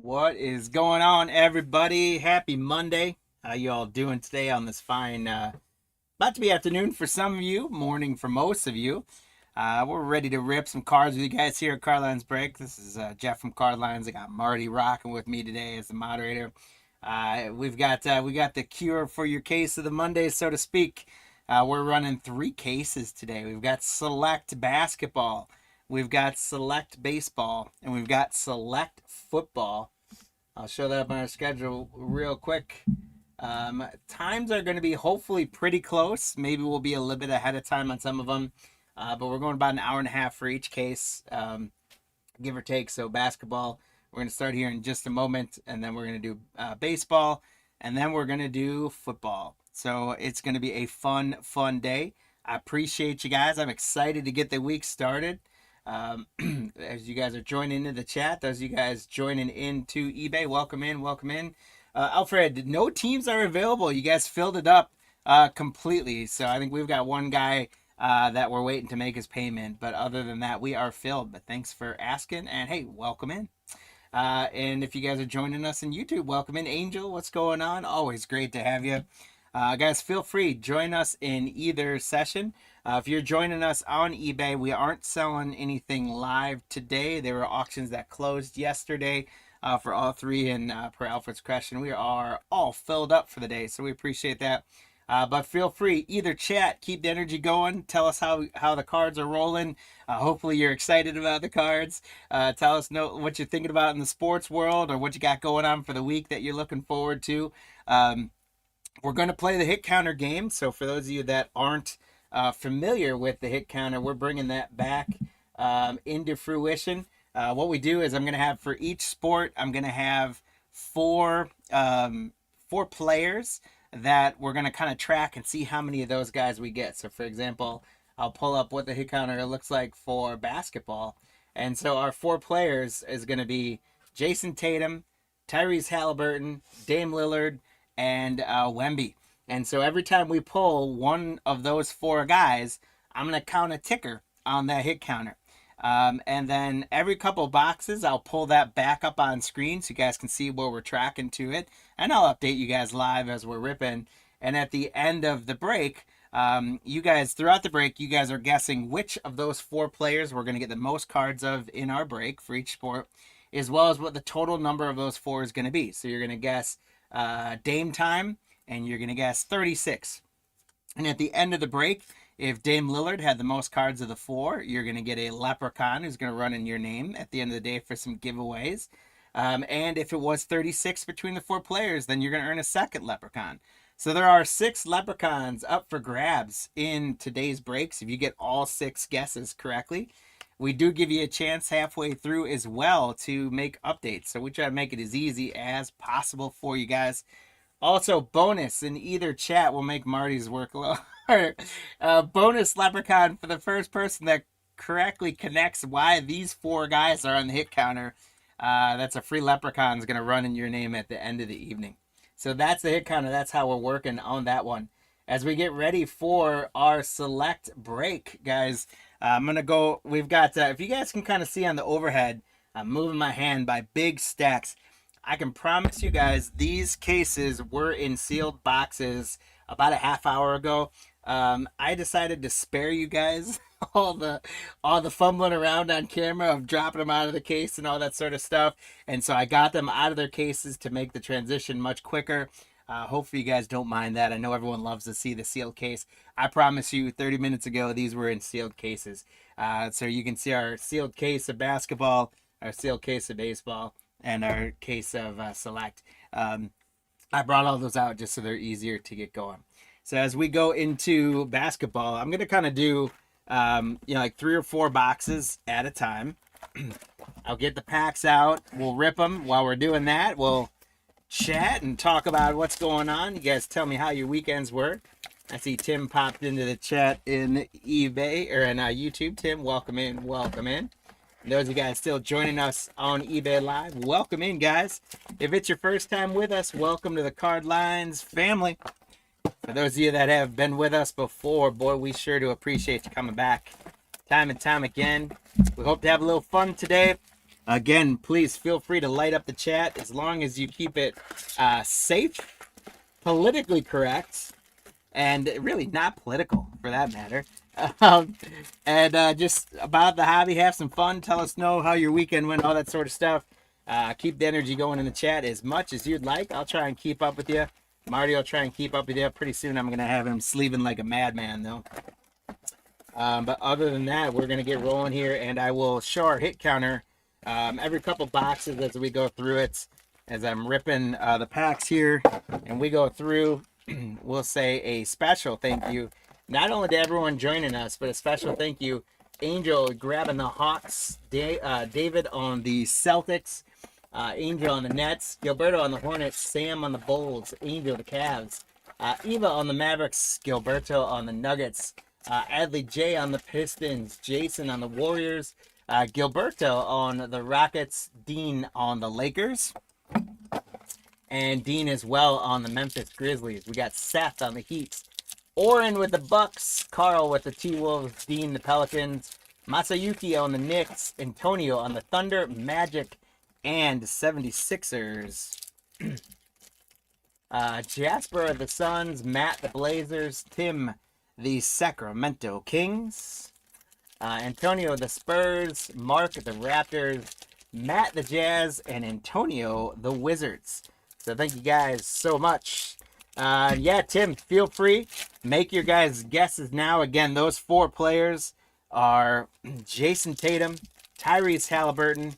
What is going on, everybody? Happy Monday. How you all doing today on this fine, about to be afternoon for some of you, morning for most of you. We're ready to rip some cards with you guys here at Cardlines Break. This is Jeff from Cardlines. I got Marty rocking with me today as the moderator. We got the cure for your case of the Monday, so to speak. We're running 3 cases today. We've got select basketball, we've got select baseball, and we've got select football. I'll show that up on our schedule real quick. Times are going to be hopefully pretty close. Maybe we'll be a little bit ahead of time on some of them. But we're going about an hour and a half for each case, give or take. So basketball, we're going to start here in just a moment, and then we're going to do baseball, and then we're going to do football. So it's going to be a fun day. I appreciate you guys. I'm excited to get the week started. As you guys are joining into the chat, those of you guys joining into eBay, welcome in. Alfred, no teams are available. You guys filled it up completely. So I think we've got one guy that we're waiting to make his payment. But other than that, we are filled. But thanks for asking. And hey, welcome in. And if you guys are joining us in YouTube, welcome in. Angel, what's going on? Always great to have you. Guys, feel free, join us in either session. If you're joining us on eBay, we aren't selling anything live today. There were auctions that closed yesterday for all 3, and per Alfred's question, we are all filled up for the day, so we appreciate that. But feel free, either chat, keep the energy going, tell us how the cards are rolling. Hopefully you're excited about the cards. Tell us what you're thinking about in the sports world, or what you got going on for the week that you're looking forward to. We're going to play the hit counter game, so for those of you that aren't familiar with the hit counter, we're bringing that back into fruition. What we do is I'm going to have for each sport, I'm going to have four players that we're going to kind of track and see how many of those guys we get. So for example, I'll pull up what the hit counter looks like for basketball. And so our 4 players is going to be Jason Tatum, Tyrese Halliburton, Dame Lillard, and Wemby. And so every time we pull one of those 4 guys, I'm going to count a ticker on that hit counter. And then every couple boxes, I'll pull that back up on screen so you guys can see where we're tracking to it. And I'll update you guys live as we're ripping. And at the end of the break, you guys, throughout the break, you guys are guessing which of those 4 players we're going to get the most cards of in our break for each sport, as well as what the total number of those 4 is going to be. So you're going to guess Dame time, and you're going to guess 36. And at the end of the break, if Dame Lillard had the most cards of the 4, you're going to get a leprechaun who's going to run in your name at the end of the day for some giveaways. And if it was 36 between the 4 players, then you're going to earn a second leprechaun. So there are 6 leprechauns up for grabs in today's breaks. If you get all 6 guesses correctly, we do give you a chance halfway through as well to make updates. So we try to make it as easy as possible for you guys. Also, bonus in either chat will make Marty's work a little harder. Bonus leprechaun for the first person that correctly connects why these 4 guys are on the hit counter. That's a free leprechaun is going to run in your name at the end of the evening. So that's the hit counter. That's how we're working on that one. As we get ready for our select break, guys, I'm going to go. We've got, if you guys can kind of see on the overhead, I'm moving my hand by big stacks. I can promise you guys these cases were in sealed boxes about a half hour ago. I decided to spare you guys all the fumbling around on camera of dropping them out of the case and all that sort of stuff. And so I got them out of their cases to make the transition much quicker. Hopefully you guys don't mind that. I know everyone loves to see the sealed case. I promise you 30 minutes ago, these were in sealed cases. So you can see our sealed case of basketball, our sealed case of baseball, and our case of select. I brought all those out just so they're easier to get going. So as we go into basketball, I'm going to kind of do, like 3 or 4 boxes at a time. I'll get the packs out. We'll rip them. While we're doing that, we'll chat and talk about what's going on. You guys tell me how your weekends were. I see Tim popped into the chat in eBay or in YouTube. Tim, welcome in. And those of you guys still joining us on eBay Live, welcome in, guys. If it's your first time with us, welcome to the Cardlines family. For those of you that have been with us before, boy, we sure do appreciate you coming back time and time again. We hope to have a little fun today. Again, please feel free to light up the chat as long as you keep it safe, politically correct, and really not political for that matter. Um, and just about the hobby, have some fun. Tell us know how your weekend went, all that sort of stuff. Keep the energy going in the chat as much as you'd like. I'll try and keep up with you. Marty will try and keep up with you. Pretty soon I'm going to have him sleeving like a madman, though. But other than that, we're going to get rolling here, and I will show our hit counter every couple boxes as we go through it. As I'm ripping the packs here, and we go through, we'll say a special thank you, not only to everyone joining us, but a special thank you, Angel grabbing the Hawks, David on the Celtics, Angel on the Nets, Gilberto on the Hornets, Sam on the Bulls, Angel the Cavs, Eva on the Mavericks, Gilberto on the Nuggets, Adley J on the Pistons, Jason on the Warriors, Gilberto on the Rockets, Dean on the Lakers, and Dean as well on the Memphis Grizzlies. We got Seth on the Heat, Oren with the Bucks, Carl with the T-Wolves, Dean the Pelicans, Masayuki on the Knicks, Antonio on the Thunder, Magic, and 76ers. Jasper the Suns, Matt the Blazers, Tim the Sacramento Kings, Antonio the Spurs, Mark the Raptors, Matt the Jazz, and Antonio the Wizards. So thank you guys so much. Yeah, Tim, feel free. Make your guys' guesses now. Again, those 4 players are Jason Tatum, Tyrese Halliburton,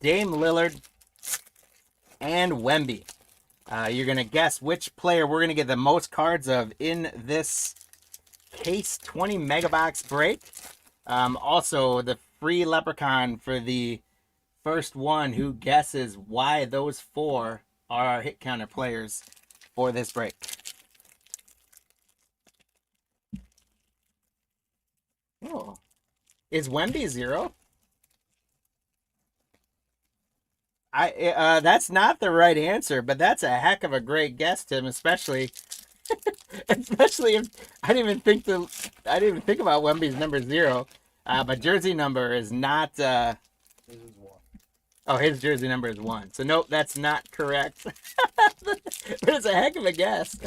Dame Lillard, and Wemby. You're going to guess which player we're going to get the most cards of in this case 20 megabox break. Also, the free leprechaun for the first one who guesses why those 4 are our hit counter players for this break. Oh, is Wemby 0? That's not the right answer, but that's a heck of a great guess, Tim. Especially if I didn't even think about Wemby's number 0. But jersey number is not. His is 1. Oh, his jersey number is 1. So nope, that's not correct. But it's a heck of a guess.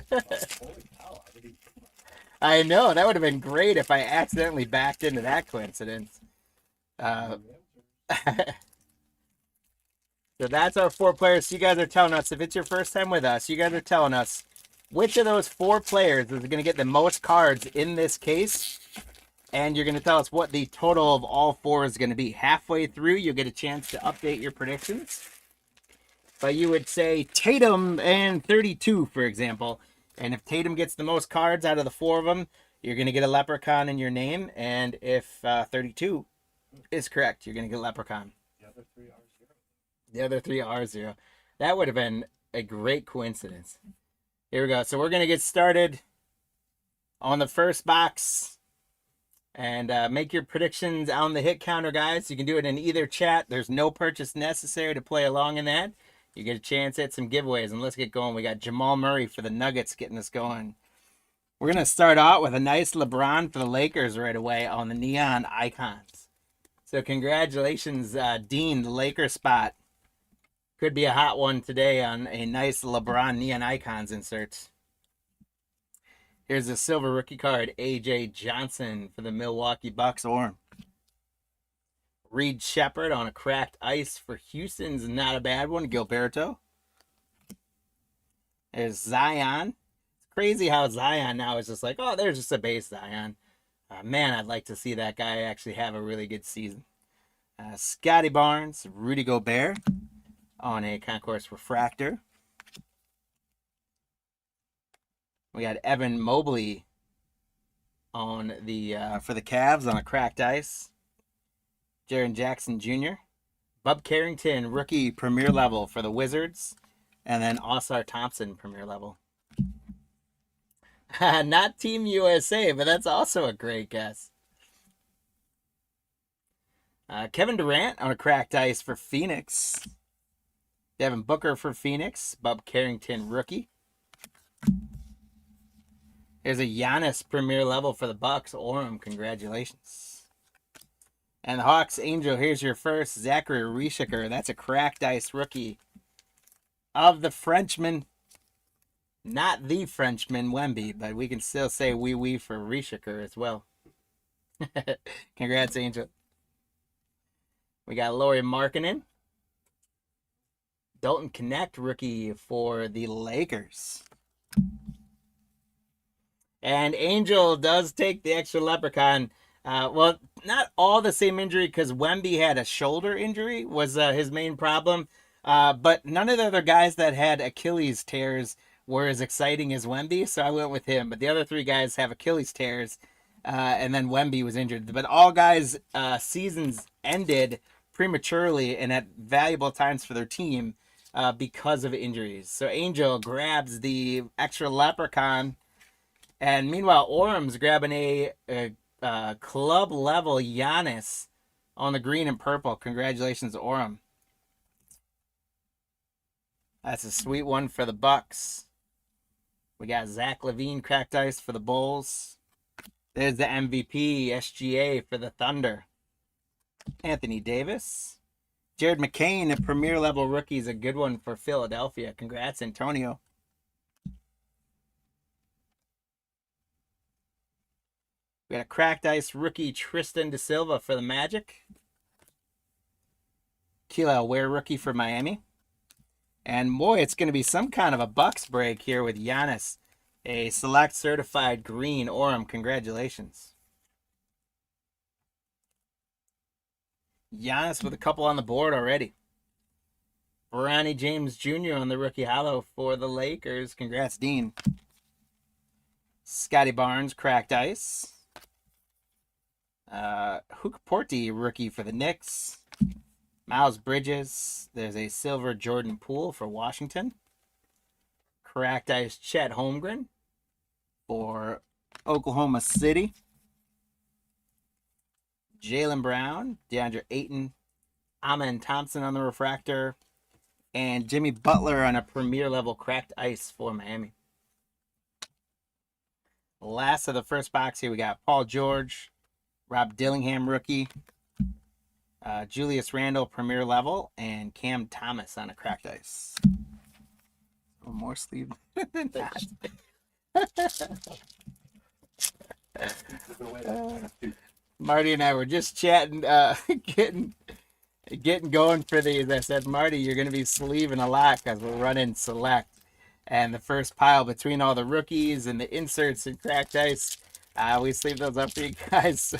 I know that would have been great if I accidentally backed into that coincidence. So that's our 4 players. So you guys are telling us, if it's your first time with us, you guys are telling us which of those 4 players is going to get the most cards in this case. And you're going to tell us what the total of all 4 is going to be. Halfway through, you'll get a chance to update your predictions. But you would say Tatum and 32, for example. And if Tatum gets the most cards out of the 4 of them, you're going to get a leprechaun in your name. And if 32 is correct, you're going to get a leprechaun. The other 3 are 0. That would have been a great coincidence. Here we go. So we're going to get started on the first box. And make your predictions on the hit counter, guys. You can do it in either chat. There's no purchase necessary to play along in that. You get a chance at some giveaways. And let's get going. We got Jamal Murray for the Nuggets getting us going. We're going to start out with a nice LeBron for the Lakers right away on the Neon Icons. So congratulations, Dean, the Lakers spot. Could be a hot one today on a nice LeBron Neon Icons insert. Here's a silver rookie card, A.J. Johnson for the Milwaukee Bucks. Or Reed Shepard on a cracked ice for Houston's not a bad one. Gilberto. There's Zion. It's crazy how Zion now is just like, oh, there's just a base Zion. Man, I'd like to see that guy actually have a really good season. Scotty Barnes, Rudy Gobert on a Concourse Refractor. We got Evan Mobley on the for the Cavs on a cracked ice. Jaren Jackson Jr. Bub Carrington, rookie premier level for the Wizards. And then Osar Thompson, premier level. Not Team USA, but that's also a great guess. Kevin Durant on a cracked ice for Phoenix. Devin Booker for Phoenix. Bub Carrington, rookie. There's a Giannis premier level for the Bucks. Orem, congratulations. And the Hawks, Angel, here's your first. Zachary Rishiker. That's a cracked ice rookie of the Frenchman. Not the Frenchman, Wemby, but we can still say wee for Rishiker as well. Congrats, Angel. We got Lauri Markkanen. Dalton Connect rookie for the Lakers. And Angel does take the extra leprechaun. Well, not all the same injury because Wemby had a shoulder injury was his main problem. But none of the other guys that had Achilles tears were as exciting as Wemby, so I went with him. But the other three guys have Achilles tears, and then Wemby was injured. But all guys' seasons ended prematurely and at valuable times for their team because of injuries. So Angel grabs the extra leprechaun. And meanwhile, Orem's grabbing a club level Giannis on the green and purple. Congratulations, Orem. That's a sweet one for the Bucks. We got Zach LaVine cracked ice for the Bulls. There's the MVP SGA for the Thunder. Anthony Davis. Jared McCain, a premier level rookie, is a good one for Philadelphia. Congrats, Antonio. We got a cracked ice rookie, Tristan Da Silva for the Magic. Kelly Ware rookie for Miami. And boy, it's going to be some kind of a Bucks break here with Giannis. A select certified green Orem. Congratulations. Giannis with a couple on the board already. Bronny James Jr. on the rookie hollow for the Lakers. Congrats, Dean. Scotty Barnes, cracked ice. Hook Porty, rookie for the Knicks. Miles Bridges. There's a silver Jordan Poole for Washington. Cracked ice Chet Holmgren for Oklahoma City. Jaylen Brown, DeAndre Ayton, Amen Thompson on the refractor, and Jimmy Butler on a premier level cracked ice for Miami. Last of the first box here, we got Paul George, Rob Dillingham rookie, Julius Randle premier level, and Cam Thomas on a cracked ice. One more sleeve than that. Marty and I were just chatting, getting going for these. I said, Marty, you're going to be sleeving a lot because we're running select. And the first pile between all the rookies and the inserts and cracked ice, we sleeve those up for you guys. So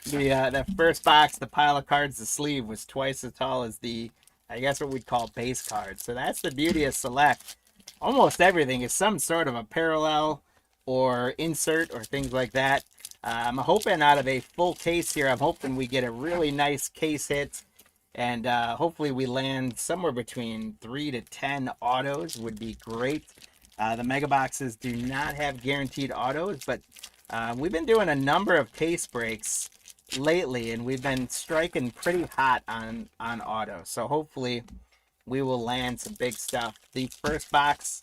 the first box, the pile of cards, the sleeve was twice as tall as the, I guess what we'd call base cards. So that's the beauty of select. Almost everything is some sort of a parallel or insert or things like that. I'm hoping out of a full case here, I'm hoping we get a really nice case hit. And hopefully we land somewhere between 3 to 10 autos would be great. The mega boxes do not have guaranteed autos, but we've been doing a number of case breaks lately, and we've been striking pretty hot on auto. So hopefully we will land some big stuff. The first box,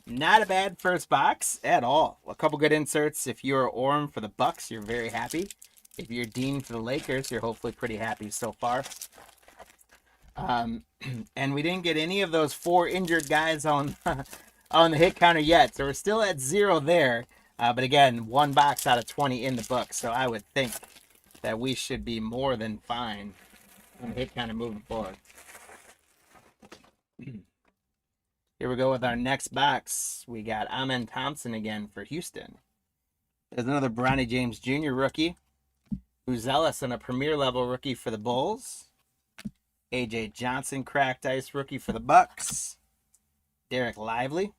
not a bad first box at all. A couple good inserts. If you're Orem for the Bucks, you're very happy. If you're Dean for the Lakers, you're hopefully pretty happy so far. And we didn't get any of those 4 injured guys on on the hit counter yet, so we're still at 0 there. But again, 1 box out of 20 in the book, so I would think that we should be more than fine on the hit counter moving forward. Here we go with our next box. We got Amen Thompson again for Houston. There's another Bronny James Jr. rookie. Uzelis on a premier level rookie for the Bulls. AJ Johnson cracked ice rookie for the Bucks. Derek Lively.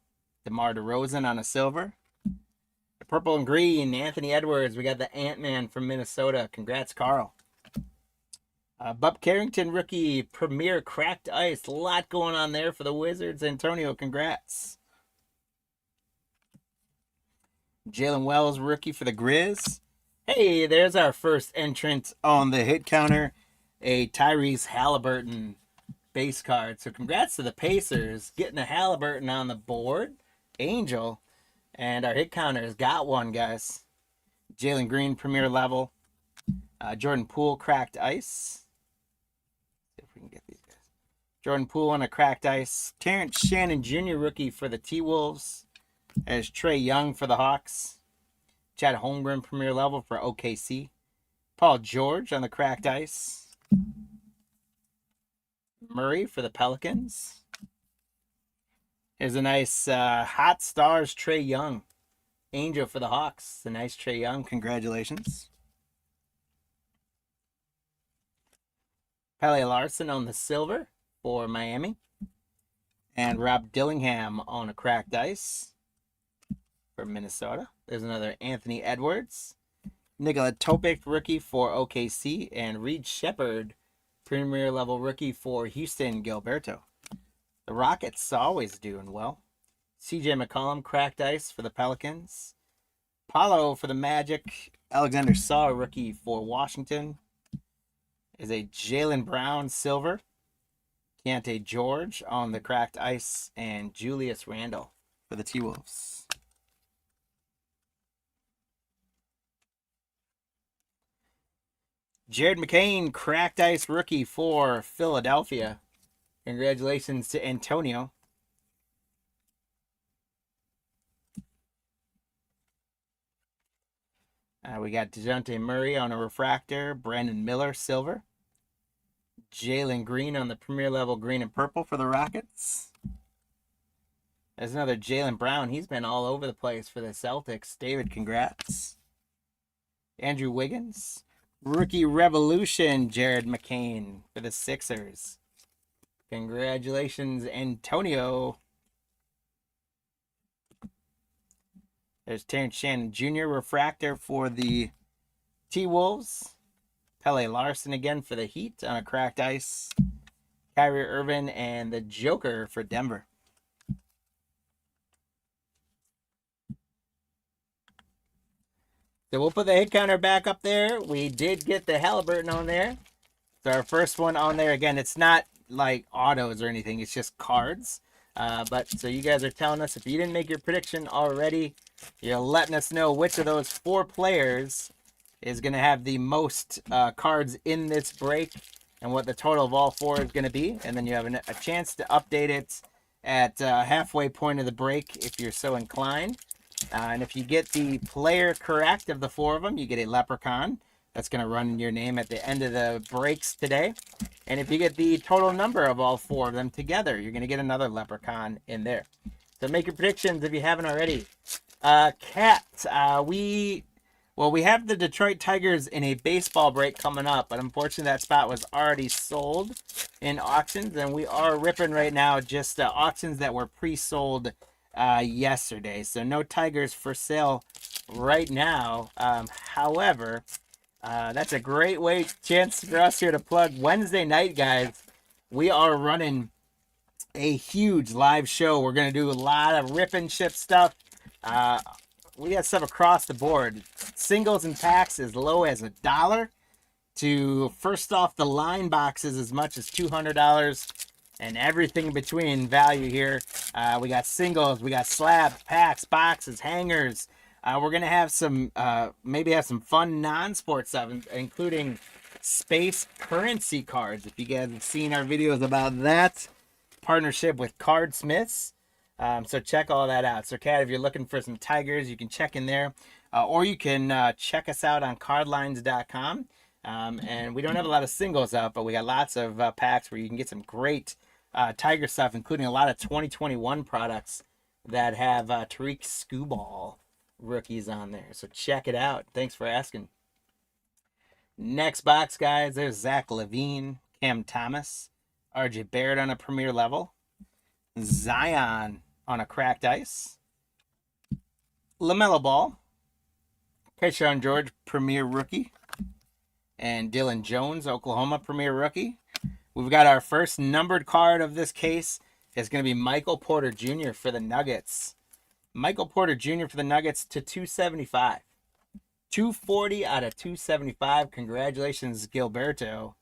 DeMar DeRozan on a silver. The purple and green, Anthony Edwards. We got the Ant-Man from Minnesota. Congrats, Carl. Bub Carrington rookie premier cracked ice. A lot going on there for the Wizards. Antonio, congrats. Jalen Wells rookie for the Grizz. Hey, there's our first entrant on the hit counter. A Tyrese Halliburton base card. So congrats to the Pacers getting a Halliburton on the board. Angel. And our hit counter has got one, guys. Jalen Green, premier level. Jordan Poole, cracked ice. See if we can get these guys. Jordan Poole on a cracked ice. Terrence Shannon Jr., rookie for the T-Wolves. There's Trae Young for the Hawks. Chad Holmgren, premier level for OKC. Paul George on the cracked ice. Murray for the Pelicans. Here's a nice Hot Stars Trae Young. Angel for the Hawks. A nice Trae Young. Congratulations. Pele Larson on the silver for Miami. And Rob Dillingham on a cracked ice for Minnesota. There's another Anthony Edwards. Nikola Topic, rookie for OKC. And Reed Shepard, premier level rookie for Houston, Gilberto. The Rockets always doing well. CJ McCollum, cracked ice for the Pelicans. Paulo for the Magic. Alexander Saw, rookie for Washington. Is a Jaylen Brown, silver. Keontae George on the cracked ice. And Julius Randle for the T-Wolves. Jared McCain, cracked ice rookie for Philadelphia. Congratulations to Antonio. We got DeJounte Murray on a refractor. Brandon Miller, silver. Jalen Green on the premier level, green and purple for the Rockets. There's another Jaylen Brown. He's been all over the place for the Celtics. David, congrats. Andrew Wiggins. Rookie Revolution, Jared McCain for the Sixers. Congratulations, Antonio. There's Terrence Shannon Jr. refractor for the T-Wolves. Pele Larson again for the Heat on a cracked ice. Kyrie Irving and the Joker for Denver. So we'll put the hit counter back up there. We did get the Halliburton on there. So our first one on there, again, it's not like autos or anything. It's just cards. But so you guys are telling us, if you didn't make your prediction already, you're letting us know which of those 4 players is going to have the most cards in this break and what the total of all 4 is going to be. And then you have a chance to update it at halfway point of the break if you're so inclined. And if you get the player correct of the 4 of them, you get a leprechaun. That's going to run in your name at the end of the breaks today. And if you get the total number of all 4 of them together, you're going to get another leprechaun in there. So make your predictions if you haven't already. Cat, we have the Detroit Tigers in a baseball break coming up, but unfortunately that spot was already sold in auctions, and we are ripping right now just auctions that were pre-sold yesterday. So no Tigers for sale right now. However, that's a great chance for us here to plug Wednesday night, guys. We are running a huge live show. We're going to do a lot of rip and ship stuff. We got stuff across the board. Singles and packs as low as $1 to first off the line boxes as much as $200 and everything in between value here. We got singles, we got slabs, packs, boxes, hangers. We're going to have some, maybe have some fun non-sport stuff, including space currency cards. If you guys have seen our videos about that, partnership with Cardsmiths. So check all that out. So Kat, if you're looking for some Tigers, you can check in there. Or you can check us out on cardlines.com. And we don't have a lot of singles up, but we got lots of packs where you can get some great Tiger stuff, including a lot of 2021 products that have Tariq Skubal rookies on there. So check it out. Thanks for asking. Next box, guys, there's Zach LaVine, Cam Thomas, RJ Barrett on a premier level, Zion on a cracked ice, LaMelo Ball, Keyshawn George, premier rookie, and Dylan Jones, Oklahoma, premier rookie. We've got our first numbered card of this case. It's going to be Michael Porter Jr. for the Nuggets. Michael Porter Jr. for the Nuggets to 275. 240 out of 275. Congratulations, Gilberto.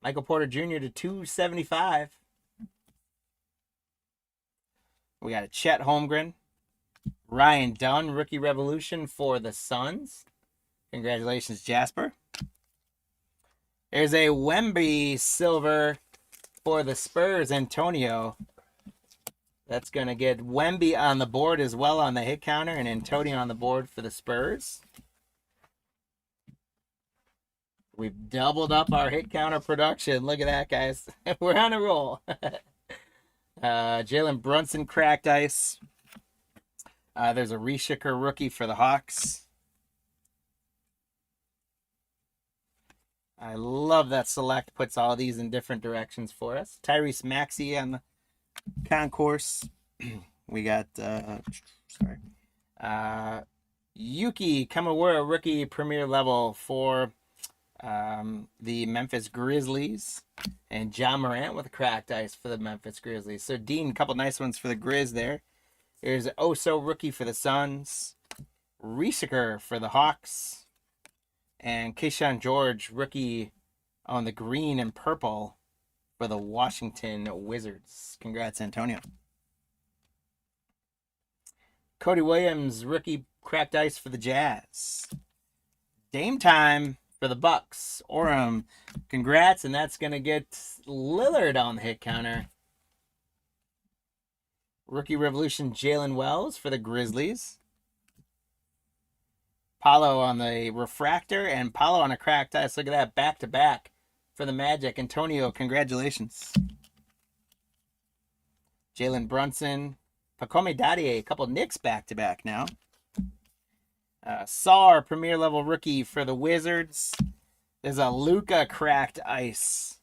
Michael Porter Jr. to 275. We got a Chet Holmgren. Ryan Dunn, Rookie Revolution for the Suns. Congratulations, Jasper. There's a Wemby silver for the Spurs, Antonio. That's going to get Wemby on the board as well on the hit counter, and Antonio on the board for the Spurs. We've doubled up our hit counter production. Look at that, guys. We're on a roll. Jalen Brunson cracked ice. There's a Rishiker rookie for the Hawks. I love that Select puts all these in different directions for us. Tyrese Maxey on the concourse. We got, Yuki Kamawura rookie premier level for the Memphis Grizzlies. And John Morant with a cracked ice for the Memphis Grizzlies. So, Dean, a couple nice ones for the Grizz there. There's Oso rookie for the Suns. Rishiker for the Hawks. And Keyshawn George, rookie on the green and purple for the Washington Wizards. Congrats, Antonio. Cody Williams, rookie cracked ice for the Jazz. Dame time for the Bucks. Orem, congrats, and that's going to get Lillard on the hit counter. Rookie Revolution, Jalen Wells for the Grizzlies. Paulo on the refractor and Paulo on a cracked ice. Look at that, back-to-back for the Magic. Antonio, congratulations. Jalen Brunson. Pacome Daddier, a couple Knicks back-to-back now. Sar, premier level rookie for the Wizards. There's a Luka cracked ice.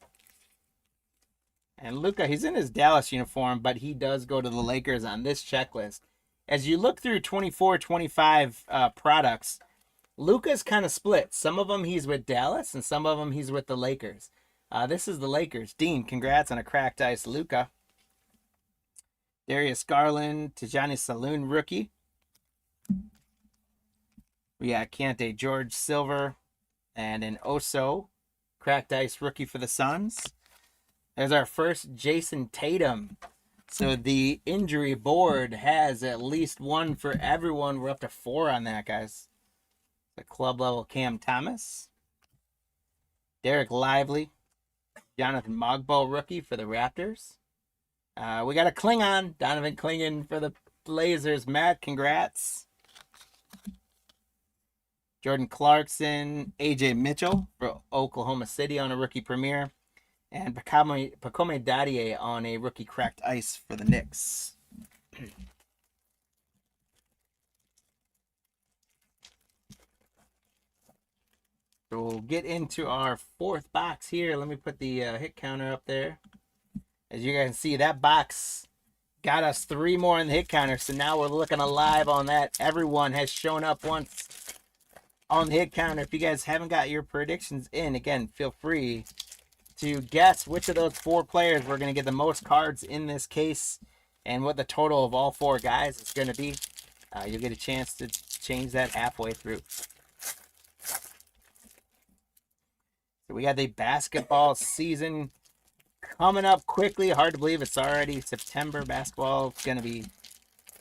And Luka, he's in his Dallas uniform, but he does go to the Lakers on this checklist. As you look through 24-25 products, Luka's kind of split. Some of them he's with Dallas, and some of them he's with the Lakers. This is the Lakers. Dean, congrats on a cracked ice, Luka. Darius Garland, Tijani Saloon rookie. We got Kante George silver, and an Oso cracked ice rookie for the Suns. There's our first Jason Tatum. So the injury board has at least one for everyone. We're up to 4 on that, guys. The club level Cam Thomas. Derek Lively. Jonathan Mogbo rookie for the Raptors. We got a Klingon. Donovan Klingon for the Blazers. Matt, congrats. Jordan Clarkson. AJ Mitchell for Oklahoma City on a rookie premiere. And Pacome Daddier on a rookie cracked ice for the Knicks. So we'll get into our 4th box here. Let me put the hit counter up there. As you guys can see, that box got us 3 more in the hit counter. So now we're looking alive on that. Everyone has shown up once on the hit counter. If you guys haven't got your predictions in, again, feel free to guess which of those 4 players we're going to get the most cards in this case and what the total of all 4 guys is going to be. You'll get a chance to change that halfway through. So we got the basketball season coming up quickly. Hard to believe it's already September. Basketball is going to be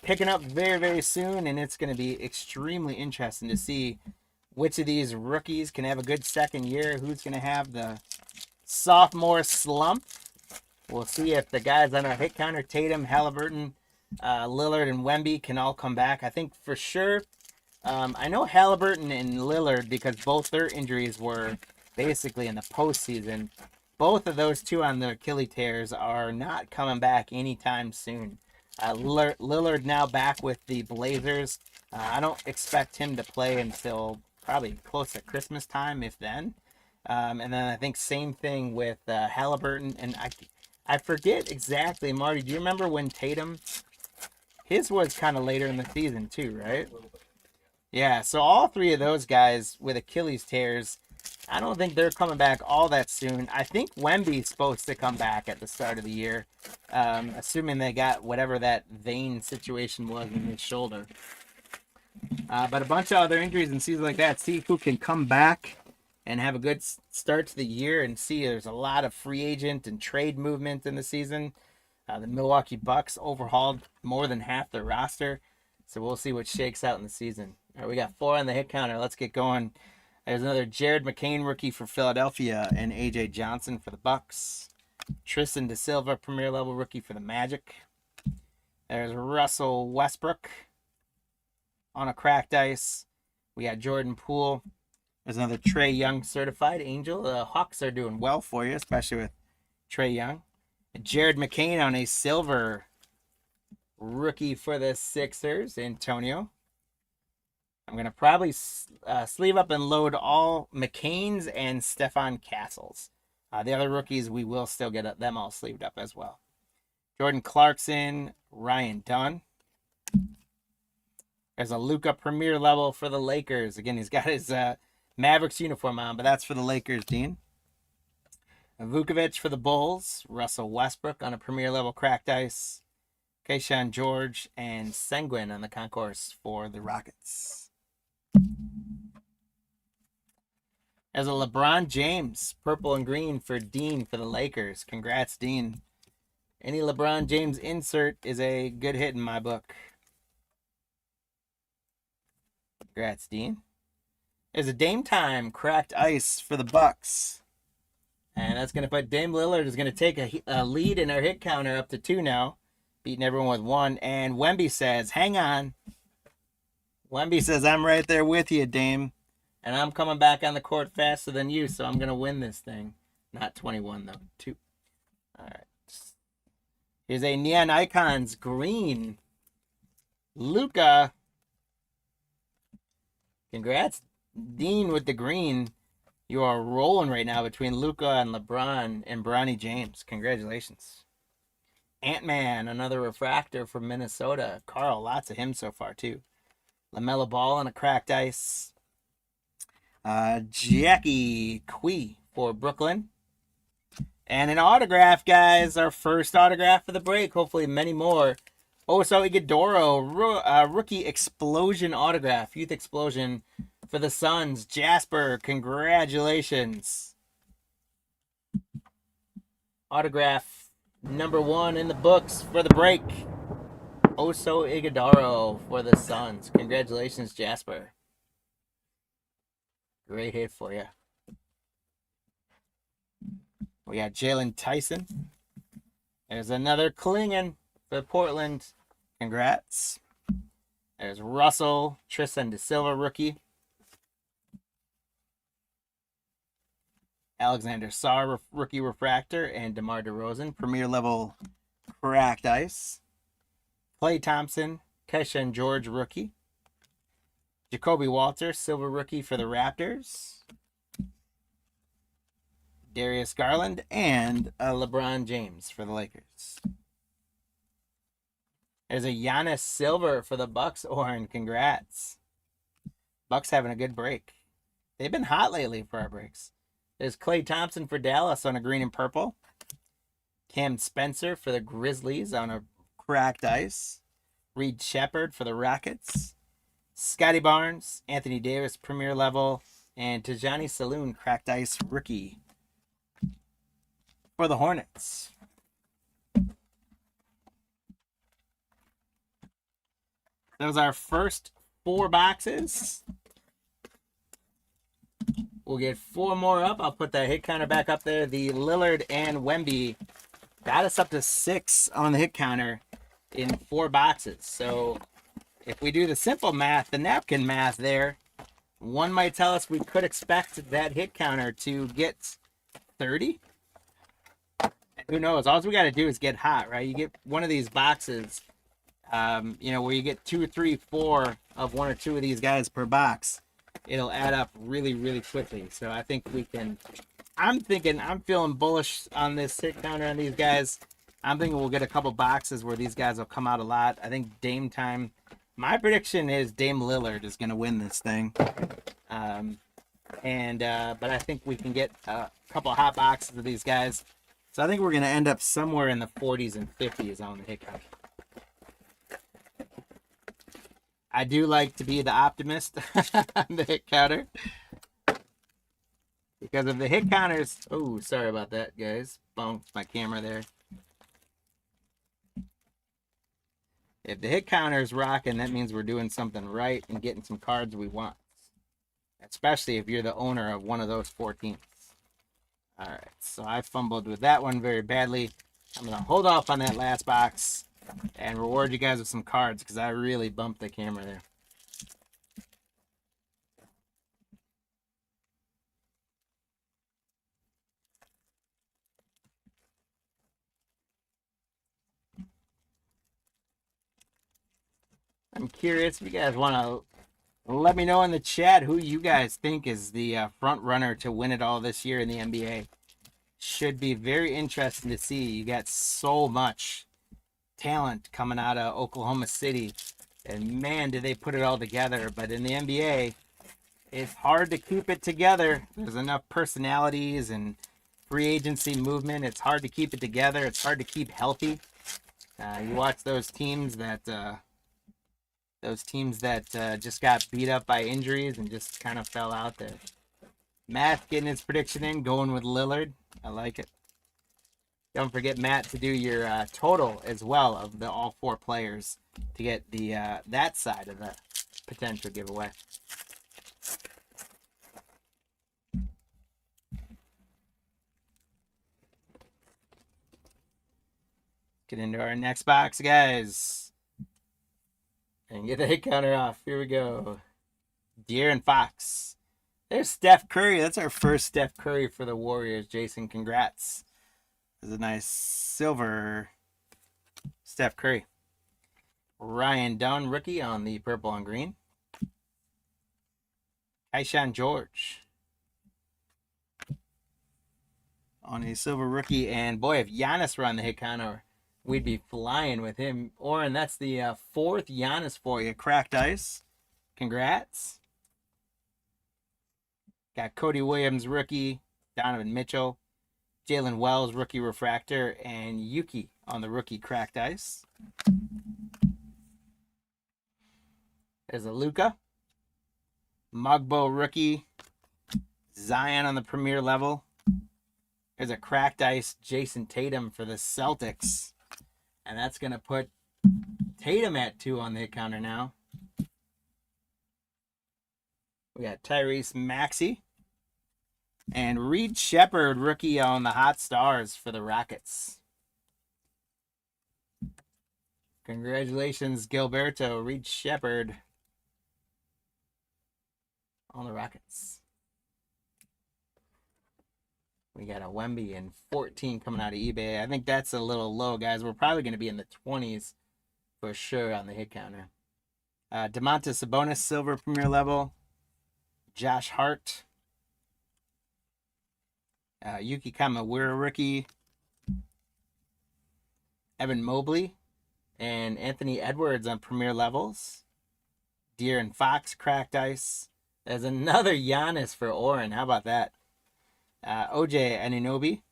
picking up very, very soon, and it's going to be extremely interesting to see which of these rookies can have a good second year, who's going to have the sophomore slump. We'll see if the guys on our hit counter, Tatum, Halliburton, Lillard, and Wemby can all come back. I think for sure, I know Halliburton and Lillard, because both their injuries were basically in the postseason. Both of those two on the Achilles tears are not coming back anytime soon. Lillard now back with the Blazers. I don't expect him to play until probably close to Christmas time, if then. And then I think same thing with Halliburton. And I forget exactly, Marty, do you remember when Tatum, his was kind of later in the season too, right? Yeah, so all 3 of those guys with Achilles tears, I don't think they're coming back all that soon. I think Wemby's supposed to come back at the start of the year, assuming they got whatever that vein situation was in his shoulder. But a bunch of other injuries and seasons like that, see who can come back and have a good start to the year, and see there's a lot of free agent and trade movement in the season. The Milwaukee Bucks overhauled more than half their roster, so we'll see what shakes out in the season. All right, we got 4 on the hit counter. Let's get going. There's another Jared McCain rookie for Philadelphia and AJ Johnson for the Bucks. Tristan Da Silva premier level rookie for the Magic. There's Russell Westbrook on a cracked ice. We got Jordan Poole. There's another Trae Young certified Angel. The Hawks are doing well for you, especially with Trae Young. Jared McCain on a silver rookie for the Sixers, Antonio. I'm going to probably sleeve up and load all McCains and Stephon Castles. The other rookies, we will still get them all sleeved up as well. Jordan Clarkson, Ryan Dunn. There's a Luka Premier level for the Lakers. Again, he's got his Mavericks uniform on, but that's for the Lakers, Dean. Vukovic for the Bulls. Russell Westbrook on a Premier level cracked ice. Keyshawn George and Sengun on the concourse for the Rockets. There's a LeBron James, purple and green for Dean for the Lakers. Congrats, Dean. Any LeBron James insert is a good hit in my book. Congrats, Dean. There's a Dame Time cracked ice for the Bucks. And that's going to put Dame Lillard is going to take a lead in our hit counter up to 2 now. Beating everyone with 1. And Wemby says, hang on. Wemby says, I'm right there with you, Dame. And I'm coming back on the court faster than you, so I'm going to win this thing. Not 21, though. 2. All right. Here's a Neon Icons green. Luka. Congrats, Dean, with the green. You are rolling right now between Luka and LeBron and Bronny James. Congratulations. Ant-Man, another refractor from Minnesota. Carl, lots of him so far, too. LaMelo Ball on a cracked ice. Jackie Quee for Brooklyn. And an autograph, guys. Our first autograph for the break. Hopefully many more. Oso Ighodaro, rookie explosion autograph. Youth explosion for the Suns. Jasper, congratulations. Autograph number 1 in the books for the break. Oso Ighodaro for the Suns. Congratulations, Jasper. Great hit for you. We got Jalen Tyson. There's another Klingon for Portland. Congrats. There's Russell, Tristan Da Silva rookie. Alexander Sarr rookie refractor and DeMar DeRozan premier level cracked ice. Klay Thompson, Keyshawn George rookie. Jacoby Walter, silver rookie for the Raptors. Darius Garland and LeBron James for the Lakers. There's a Giannis silver for the Bucks, Oren. Congrats. Bucks having a good break. They've been hot lately for our breaks. There's Klay Thompson for Dallas on a green and purple. Cam Spencer for the Grizzlies on a cracked ice. Reed Shepherd for the Rockets. Scotty Barnes, Anthony Davis premier level, and Tajani Saloon cracked ice rookie for the Hornets. That was our first 4 boxes. We'll get 4 more up. I'll put that hit counter back up there. The Lillard and Wemby got us up to 6 on the hit counter in 4 boxes. So if we do the simple math, the napkin math there, one might tell us we could expect that hit counter to get 30. Who knows? All we got to do is get hot, right? You get one of these boxes, where you get 2, 3, 4 of 1 or 2 of these guys per box. It'll add up really, really quickly. So I think we can. I'm feeling bullish on this hit counter on these guys. I'm thinking we'll get a couple boxes where these guys will come out a lot. I think Dame time. My prediction is Dame Lillard is going to win this thing. But I think we can get a couple hot boxes of these guys. So I think we're going to end up somewhere in the 40s and 50s on the hit counter. I do like to be the optimist on the hit counter. Because if the hit counters... Oh, sorry about that, guys. Bumped my camera there. If the hit counter is rocking, that means we're doing something right and getting some cards we want. especially if you're the owner of one of those 4 teams. All right, so I fumbled with that one very badly. I'm going to hold off on that last box and reward you guys with some cards because I really bumped the camera there. I'm curious if you guys want to let me know in the chat who you guys think is the front runner to win it all this year in the NBA. Should be very interesting to see. You got so much talent coming out of Oklahoma City, and man, do they put it all together. But in the NBA, it's hard to keep it together. There's enough personalities and free agency movement. It's hard to keep it together. It's hard to keep healthy. You watch those teams that just got beat up by injuries and just kind of fell out there. Matt getting his prediction in, going with Lillard. I like it. Don't forget, Matt, to do your total as well of the all 4 players to get the that side of the potential giveaway. Get into our next box, guys. And get the hit counter off. Here we go. De'Aaron Fox. There's Steph Curry. That's our first Steph Curry for the Warriors. Jason, congrats. There's a nice silver Steph Curry. Ryan Dunn, rookie on the purple and green. Kayshawn George on a silver rookie. And boy, if Giannis were on the hit counter, we'd be flying with him. Oren, that's the 4th Giannis for you. Cracked ice. Congrats. Got Cody Williams, rookie. Donovan Mitchell. Jalen Wells, rookie refractor. And Yuki on the rookie cracked ice. There's a Luka. Mugbo, rookie. Zion on the premier level. There's a cracked ice Jason Tatum for the Celtics. And that's going to put Tatum at 2 on the hit counter now. We got Tyrese Maxey. And Reed Shepherd, rookie on the Hot Stars for the Rockets. Congratulations, Gilberto. Reed Shepherd on the Rockets. We got a Wemby and 14 coming out of eBay. I think that's a little low, guys. We're probably going to be in the 20s for sure on the hit counter. Domantas Sabonis, silver premier level. Josh Hart. Yuki Kamawira, rookie. Evan Mobley and Anthony Edwards on premier levels. De'Aaron Fox, cracked ice. There's another Giannis for Oren. How about that? OJ Anunoby.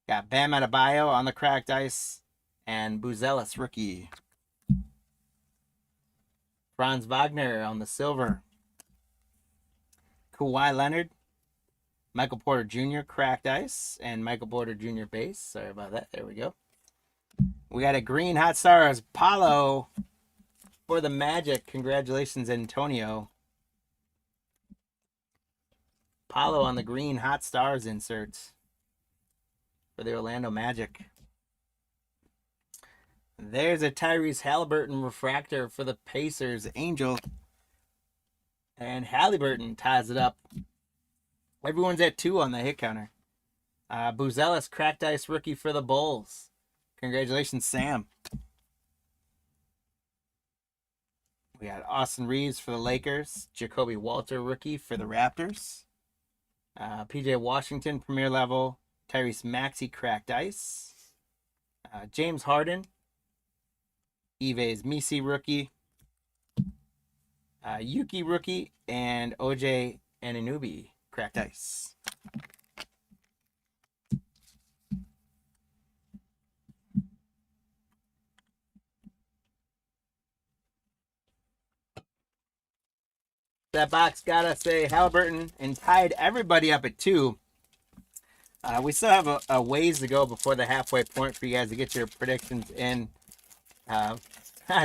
Got Bam Adebayo on the cracked ice. And Buzelis, rookie. Franz Wagner on the silver. Kawhi Leonard. Michael Porter Jr. cracked ice. And Michael Porter Jr. base. Sorry about that. There we go. We got a green Hot Stars Paulo for the Magic. Congratulations, Antonio. Paulo on the green Hot Stars inserts for the Orlando Magic. There's a Tyrese Halliburton refractor for the Pacers. Angel. And Halliburton ties it up. Everyone's at 2 on the hit counter. Buzelis, cracked ice rookie for the Bulls. Congratulations, Sam. We got Austin Reeves for the Lakers. Jacoby Walter, rookie for the Raptors. PJ Washington, premier level. Tyrese Maxey, cracked ice. James Harden. Yves Misi, rookie. Yuki, rookie. And OJ Anunoby, cracked ice. That box got us a Halliburton and tied everybody up at 2. We still have a ways to go before the halfway point for you guys to get your predictions in.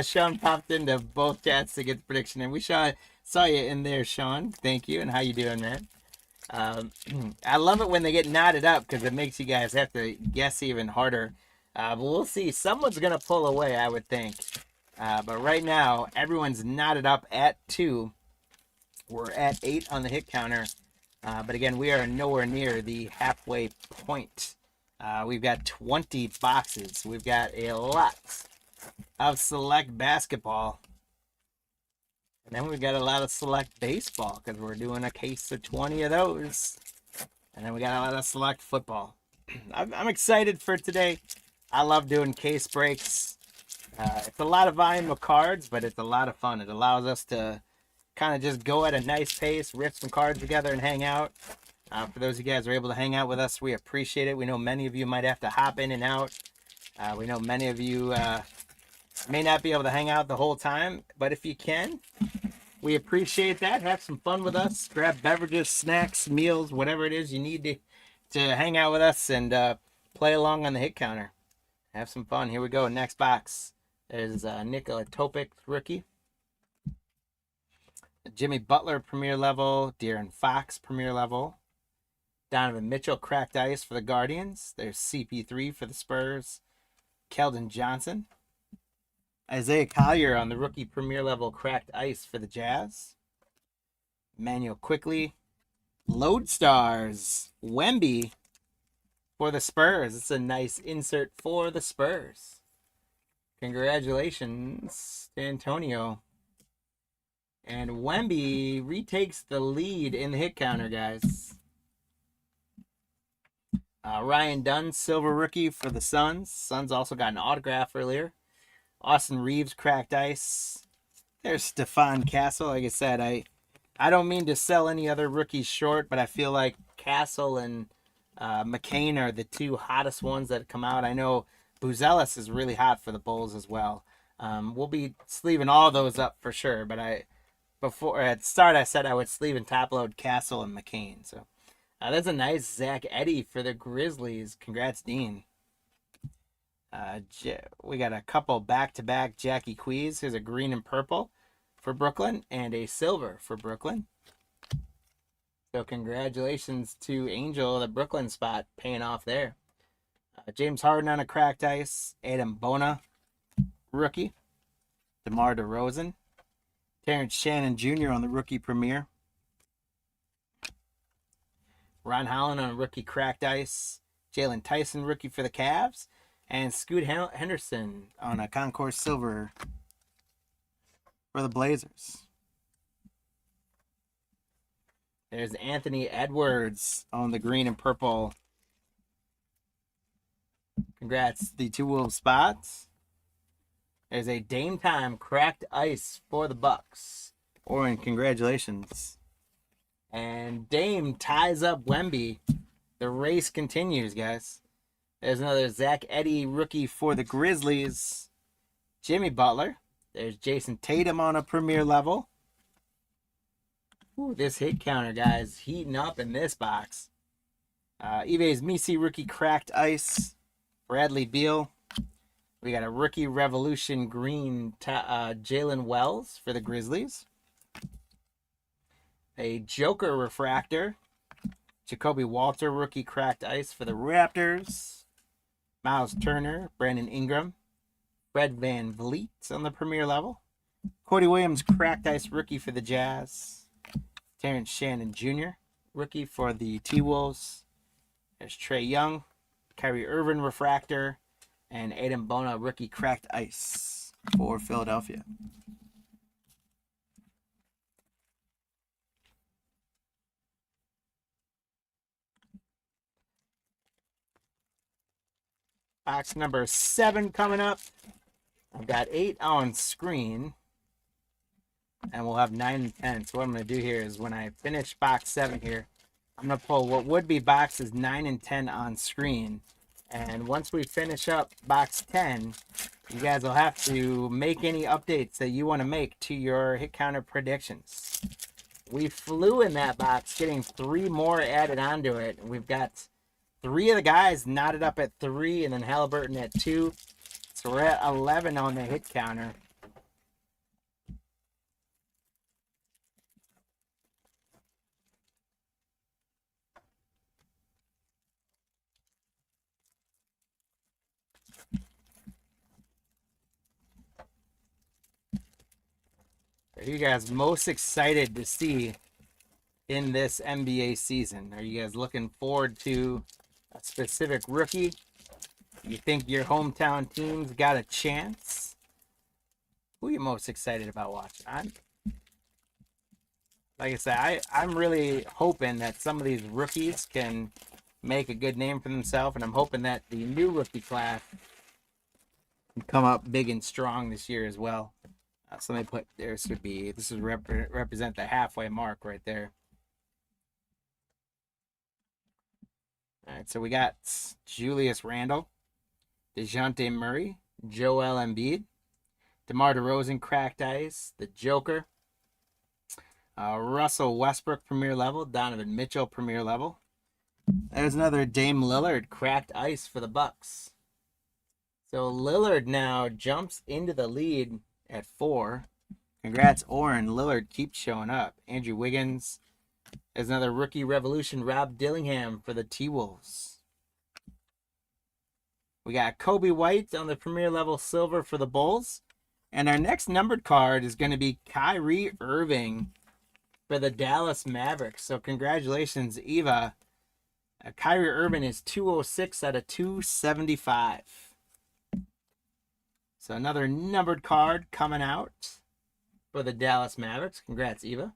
Sean popped into both chats to get the prediction, and we saw you in there, Sean. Thank you, and how you doing, man? I love it when they get knotted up because it makes you guys have to guess even harder. But we'll see. Someone's gonna pull away, I would think. But right now, everyone's knotted up at 2. We're at 8 on the hit counter. But again, we are nowhere near the halfway point. We've got 20 boxes. We've got a lot of select basketball. And then we've got a lot of select baseball because we're doing a case of 20 of those. And then we got a lot of select football. I'm excited for today. I love doing case breaks. It's a lot of volume of cards, but it's a lot of fun. It allows us to kind of just go at a nice pace, rip some cards together, and hang out. For those of you guys who are able to hang out with us, we appreciate it. We know many of you might have to hop in and out. We know many of you may not be able to hang out the whole time, but if you can, we appreciate that. Have some fun with us. Grab beverages, snacks, meals, whatever it is you need to hang out with us and play along on the hit counter. Have some fun. Here we go. Next box is Nikola Topic rookie. Jimmy Butler premier level. De'Aaron Fox premier level. Donovan Mitchell cracked ice for the Guardians. There's CP3 for the Spurs. Keldon Johnson. Isaiah Collier on the rookie premier level cracked ice for the Jazz. Manuel Quickley. Lodestars. Wemby for the Spurs. It's a nice insert for the Spurs. Congratulations to Antonio. And Wemby retakes the lead in the hit counter, guys. Ryan Dunn, silver rookie for the Suns. Suns also got an autograph earlier. Austin Reeves cracked ice. There's Stephon Castle. Like I said, I don't mean to sell any other rookies short, but I feel like Castle and McCain are the two hottest ones that come out. I know Buzelis is really hot for the Bulls as well. We'll be sleeving all those up for sure, but before at the start I said I would sleeve and top load Castle and McCain. So that's a nice Zach Edey for the Grizzlies. Congrats, Dean. We got a couple back-to-back Jackie Quees. Here's a green and purple for Brooklyn and a silver for Brooklyn. So congratulations to Angel, the Brooklyn spot paying off there. James Harden on a cracked ice. Adam Bona, rookie. DeMar DeRozan. Terrence Shannon Jr. on the rookie premiere. Ron Holland on a rookie cracked ice. Jalen Tyson, rookie for the Cavs. And Scoot Henderson on a Concourse Silver for the Blazers. There's Anthony Edwards on the green and purple. Congrats, the two Wolves spots. There's a Dame Time cracked ice for the Bucks. Oren, congratulations. And Dame ties up Wemby. The race continues, guys. There's another Zach Edey rookie for the Grizzlies. Jimmy Butler. There's Jason Tatum on a premier level. Ooh, this hit counter, guys, heating up in this box. Ives Misi rookie cracked ice. Bradley Beal. We got a rookie Revolution green Jalen Wells for the Grizzlies. A Joker refractor. Jacoby Walter rookie cracked ice for the Raptors. Miles Turner, Brandon Ingram, Fred Van Vliet on the premier level. Cody Williams cracked ice rookie for the Jazz. Terrence Shannon Jr., rookie for the T-Wolves. There's Trae Young, Kyrie Irving refractor, and Adam Bona rookie cracked ice for Philadelphia. Box number 7 coming up. I've got 8 on screen. And we'll have 9 and 10. So what I'm going to do here is when I finish box 7 here, I'm going to pull what would be boxes 9 and 10 on screen. And once we finish up box 10, you guys will have to make any updates that you want to make to your hit counter predictions. We flew in that box, getting 3 more added onto it. We've got 3 of the guys knotted up at 3 and then Halliburton at 2. So we're at 11 on the hit counter. Who are you guys most excited to see in this NBA season? Are you guys looking forward to a specific rookie? You think your hometown team's got a chance? Who are you most excited about watching? Like I said, I'm really hoping that some of these rookies can make a good name for themselves, and I'm hoping that the new rookie class can come up big and strong this year as well. So let me put, this would represent the halfway mark right there. All right, so we got Julius Randle, DeJounte Murray, Joel Embiid, DeMar DeRozan, cracked ice, the Joker, Russell Westbrook, premier level, Donovan Mitchell, premier level. There's another Dame Lillard, cracked ice for the Bucks. So Lillard now jumps into the lead at 4. Congrats, Oren. Lillard keeps showing up. Andrew Wiggins. There's another rookie revolution, Rob Dillingham for the T-Wolves. We got Kobe White on the premier level silver for the Bulls. And our next numbered card is going to be Kyrie Irving for the Dallas Mavericks. So congratulations, Eva. Kyrie Irving is 206 out of 275. So another numbered card coming out for the Dallas Mavericks. Congrats, Eva.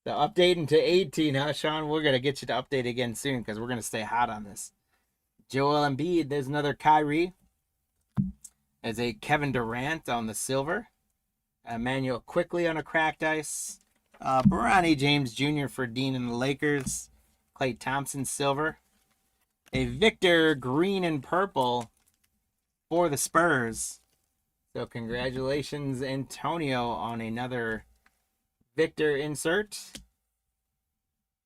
The updating to 18, huh, Sean? We're going to get you to update again soon because we're going to stay hot on this. Joel Embiid, there's another Kyrie. There's a Kevin Durant on the silver. Emmanuel Quickly on a cracked ice. Bronny James Jr. for Dean and the Lakers. Klay Thompson, silver. A Victor green and purple for the Spurs. So congratulations, Antonio, on another Victor insert.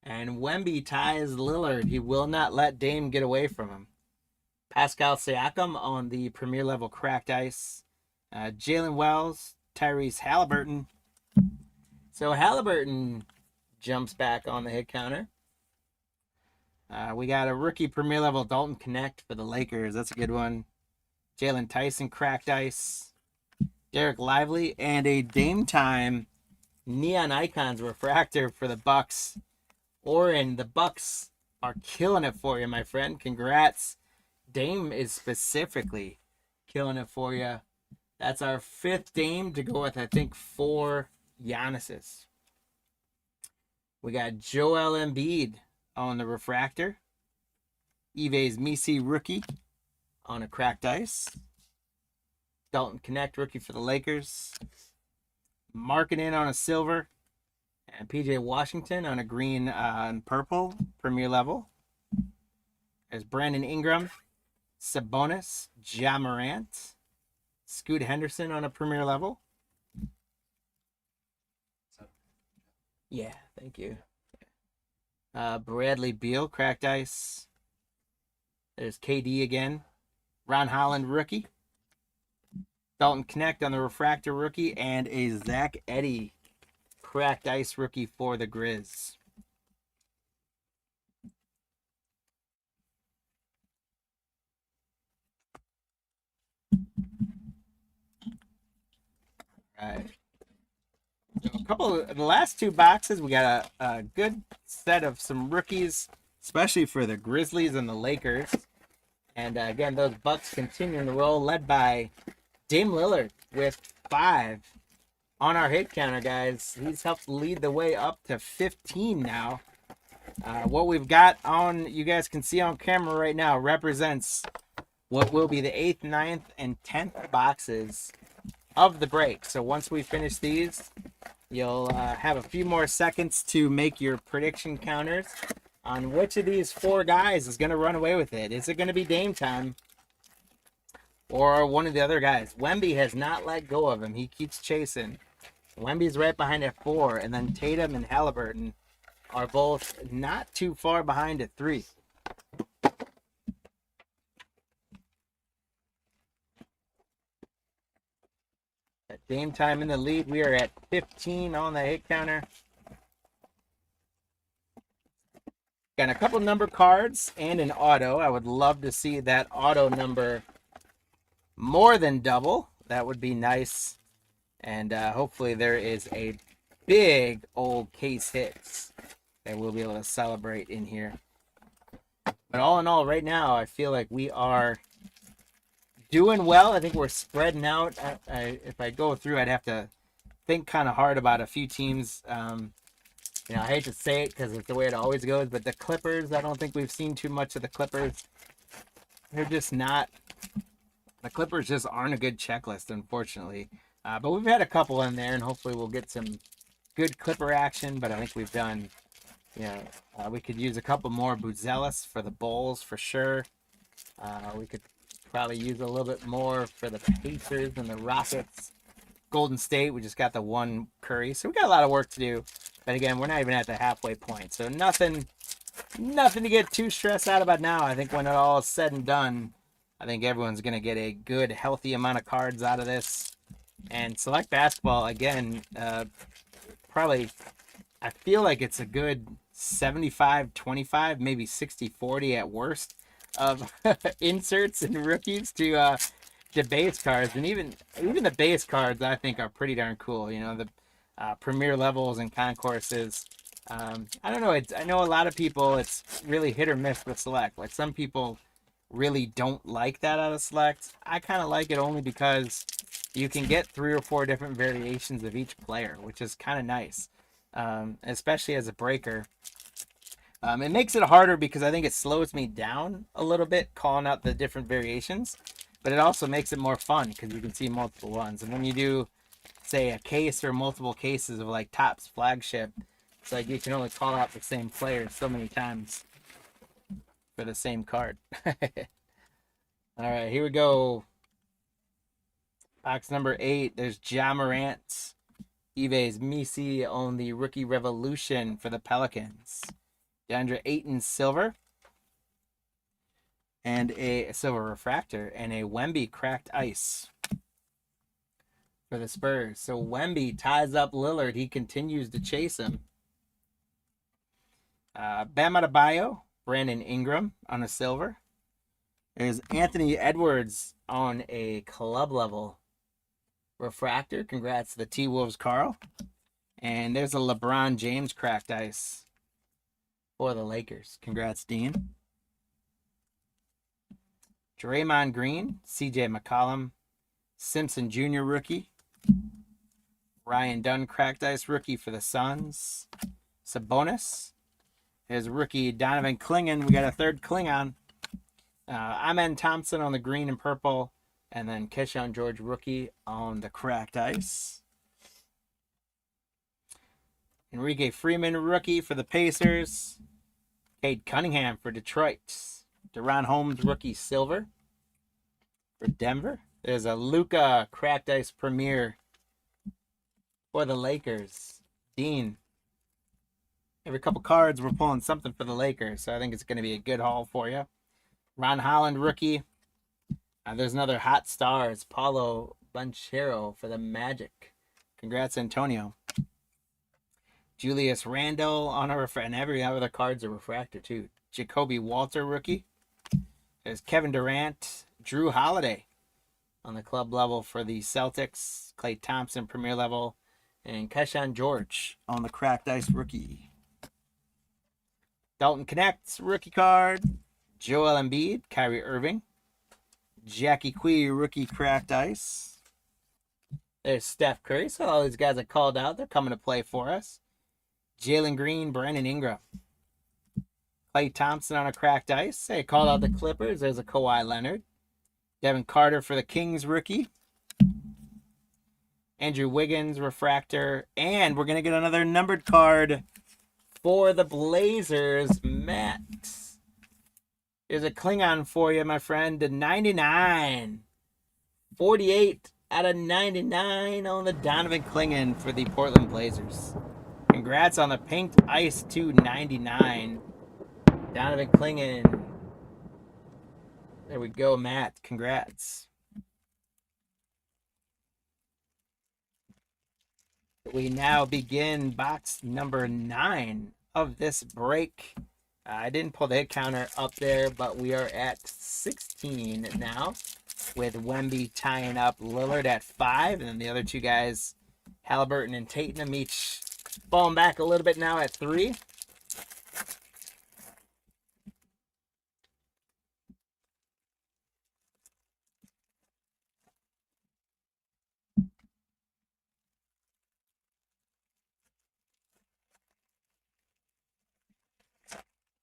And Wemby ties Lillard. He will not let Dame get away from him. Pascal Siakam on the premier level cracked ice. Jalen Wells, Tyrese Halliburton. So Halliburton jumps back on the hit counter. We got a rookie premier level Dalton Connect for the Lakers. That's a good one. Jalen Tyson, cracked ice. Derek Lively, and a Dame Time Neon Icons refractor for the Bucks. Oren, the Bucks are killing it for you, my friend. Congrats. Dame is specifically killing it for you. That's our 5th Dame to go with, I think, 4 Giannis's. We got Joel Embiid on the refractor. Yves Missi rookie on a cracked ice. Dalton Connect rookie for the Lakers. Marketing on a silver. And PJ Washington on a green and purple premier level. There's Brandon Ingram, Sabonis, Ja Morant, Scoot Henderson on a premier level. Yeah, thank you. Bradley Beal, cracked ice. There's KD again. Ron Holland, rookie. Dalton Connect on the refractor rookie. And a Zach Edey, cracked ice rookie for the Grizz. All right. So the last 2 boxes, we got a good set of some rookies, especially for the Grizzlies and the Lakers. And again, those Bucks continuing to roll, led by Dame Lillard with 5 on our hit counter, guys. He's helped lead the way up to 15 now. What we've got on, you guys can see on camera right now, represents what will be the 8th, 9th, and 10th boxes of the break. So once we finish these, you'll have a few more seconds to make your prediction counters on which of these 4 guys is going to run away with it. Is it going to be Dame Time or one of the other guys? Wemby has not let go of him. He keeps chasing. Wemby's right behind at 4, and then Tatum and Halliburton are both not too far behind at 3. At Dame Time in the lead, we are at 15 on the hit counter. Got a couple number cards and an auto. I would love to see that auto number more than double. That would be nice And hopefully there is a big old case hits that we'll be able to celebrate in here. But all in all, right now, I feel like we are doing well. I think we're spreading out. If I go through, I'd have to think kind of hard about a few teams. You know, I hate to say it because it's the way it always goes, but the Clippers, I don't think we've seen too much of the Clippers. They're just not. The Clippers just aren't a good checklist, unfortunately. But we've had a couple in there, and hopefully we'll get some good Clipper action. But I think we've done, you know, we could use a couple more Buzelis for the Bulls for sure. We could probably use a little bit more for the Pacers and the Rockets. Golden State, we just got the one Curry. So we got a lot of work to do. But again, we're not even at the halfway point. So nothing to get too stressed out about now. I think when it all is said and done, I think everyone's going to get a good, healthy amount of cards out of this. And Select Basketball, again, probably, I feel like it's a good 75-25, maybe 60-40 at worst of inserts and rookies to base cards. And even the base cards, I think, are pretty darn cool. You know, the premier levels and concourses. I don't know. I know a lot of people, it's really hit or miss with Select. Like some people really don't like that out of Select. I kind of like it only because you can get 3 or 4 different variations of each player, which is kind of nice, especially as a breaker. It makes it harder because I think it slows me down a little bit calling out the different variations, but it also makes it more fun because you can see multiple ones. And when you do, say, a case or multiple cases of like Topps flagship, it's like you can only call out the same player so many times for the same card. All right, here we go. Box number 8. There's Ja Morant, Yves Missi on the Rookie Revolution for the Pelicans. DeAndre Ayton silver. And a silver refractor. And a Wemby cracked ice for the Spurs. So Wemby ties up Lillard. He continues to chase him. Bam Adebayo, Brandon Ingram on a silver. There's Anthony Edwards on a club level refractor. Congrats to the T-Wolves, Carl. And there's a LeBron James cracked ice for the Lakers. Congrats, Dean. Draymond Green, CJ McCollum, Simpson Jr. rookie. Ryan Dunn cracked ice rookie for the Suns. Sabonis. There's rookie Donovan Clingan. We got a third Klingon. Amen Thompson on the green and purple. And then Keshawn George rookie on the cracked ice. Enrique Freeman rookie for the Pacers. Cade Cunningham for Detroit. Deron Holmes rookie silver for Denver. There's a Luka cracked ice premier for the Lakers. Dean. Every couple cards we're pulling something for the Lakers, so I think it's going to be a good haul for you. Ron Holland rookie. There's another hot stars, Paulo Banchero for the Magic. Congrats, Antonio. Julius Randle on a refractor, and every other card's a refractor too. Jacoby Walter rookie. There's Kevin Durant, Drew Holiday on the club level for the Celtics. Klay Thompson premier level, and Keshawn George on the cracked ice rookie. Dalton Connects rookie card. Joel Embiid, Kyrie Irving. Jackie Quee rookie cracked ice. There's Steph Curry. So all these guys are called out. They're coming to play for us. Jalen Green, Brandon Ingram. Klay Thompson on a cracked ice. Hey, called out the Clippers. There's a Kawhi Leonard. Devin Carter for the Kings rookie. Andrew Wiggins refractor. And we're going to get another numbered card for the Blazers. Matt. There's a Klingon for you, my friend. To 99. 48 out of 99 on the Donovan Klingon for the Portland Blazers. Congrats on the Pink Ice 299. Donovan Klingon. There we go, Matt. Congrats. We now begin box number 9 of this break. I didn't pull the hit counter up there, but we are at 16 now. with Wemby tying up Lillard at 5. And then the other two guys, Halliburton and Tatum, each falling back a little bit now at 3.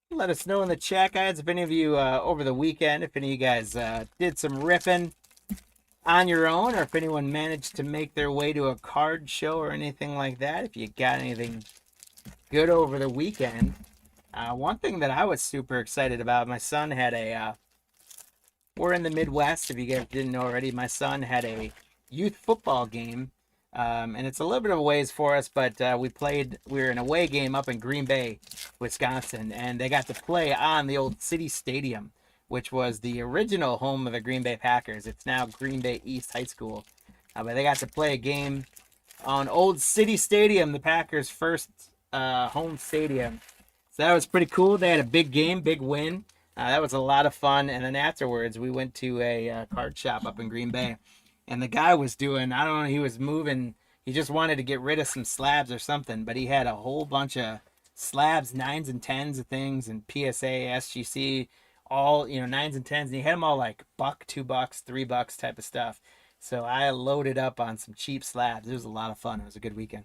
Let us know in the chat, guys, if any of you over the weekend, if any of you guys did some ripping on your own, or if anyone managed to make their way to a card show or anything like that. If you got anything good over the weekend. One thing that I was super excited about, my son had we're in the Midwest, if you guys didn't know already, my son had a youth football game. And it's a little bit of a ways for us, but we were in an away game up in Green Bay, Wisconsin, and they got to play on the old City Stadium, which was the original home of the Green Bay Packers. It's now Green Bay East High School. But they got to play a game on Old City Stadium, the Packers' first home stadium. So that was pretty cool. They had a big game, big win. That was a lot of fun. And then afterwards, we went to a card shop up in Green Bay. And the guy was doing, I don't know, he was moving. He just wanted to get rid of some slabs or something. But he had a whole bunch of slabs, 9s and 10s of things, and PSA, SGC, all, 9s and 10s. And he had them all like $1, $2, $3 type of stuff. So I loaded up on some cheap slabs. It was a lot of fun. It was a good weekend.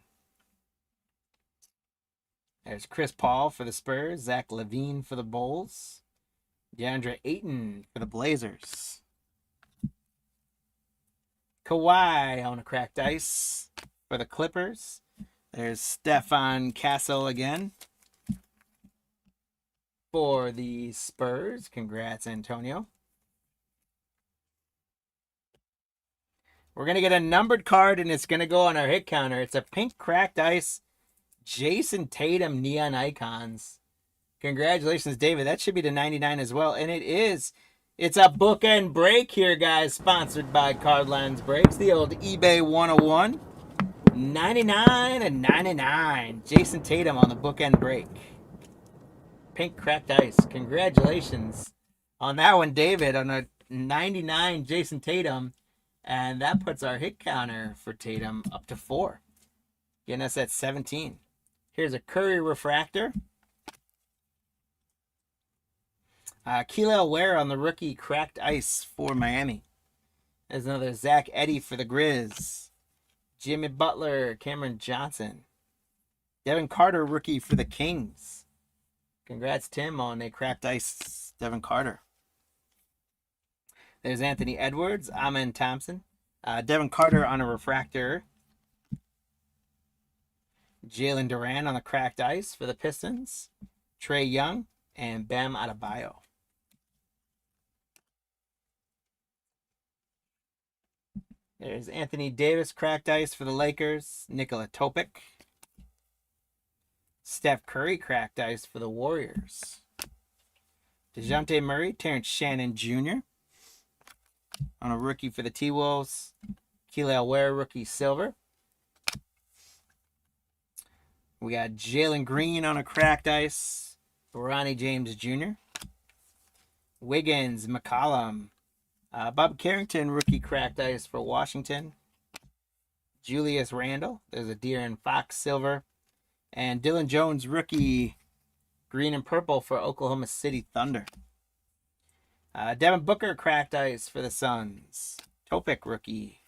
There's Chris Paul for the Spurs, Zach LaVine for the Bulls, DeAndre Ayton for the Blazers, Kawhi on a cracked ice for the Clippers. There's Stefan Castle again for the Spurs. Congrats, Antonio. We're going to get a numbered card, and it's going to go on our hit counter. It's a pink cracked ice Jason Tatum Neon Icons. Congratulations, David. That should be to 99 as well. And it is. It's a bookend break here, guys. Sponsored by Cardlines Breaks. The old eBay 101. 99 and 99. Jason Tatum on the bookend break. Pink cracked ice. Congratulations on that one, David. On a 99 Jason Tatum. And that puts our hit counter for Tatum up to 4. Getting us at 17. Here's a Curry refractor. Keelan Ware on the rookie cracked ice for Miami. There's another Zach Edey for the Grizz. Jimmy Butler, Cameron Johnson. Devin Carter, rookie for the Kings. Congrats, Tim, on a cracked ice Devin Carter. There's Anthony Edwards, Amen Thompson. Devin Carter on a refractor. Jalen Duran on the cracked ice for the Pistons. Trae Young and Bam Adebayo. There's Anthony Davis, cracked ice for the Lakers. Nikola Topic. Steph Curry, cracked ice for the Warriors. DeJounte Murray, Terrence Shannon Jr. on a rookie for the T-Wolves. Keelan Ware, rookie silver. We got Jalen Green on a cracked ice. Ronnie James Jr. Wiggins, McCollum. Bob Carrington, rookie cracked ice for Washington. Julius Randle. There's a De'Aaron Fox silver. And Dylan Jones, rookie green and purple for Oklahoma City Thunder. Devin Booker, cracked ice for the Suns. Topic, rookie.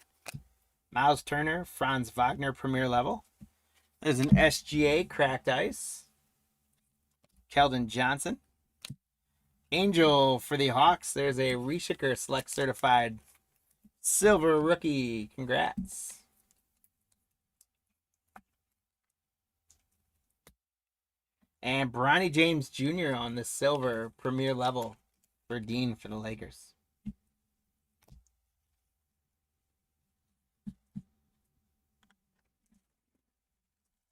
Miles Turner, Franz Wagner, premier level. There's an SGA, cracked ice. Keldon Johnson. Angel for the Hawks. There's a Rishiker Select Certified silver rookie. Congrats. And Bronny James Jr. on the silver premier level for Dean for the Lakers.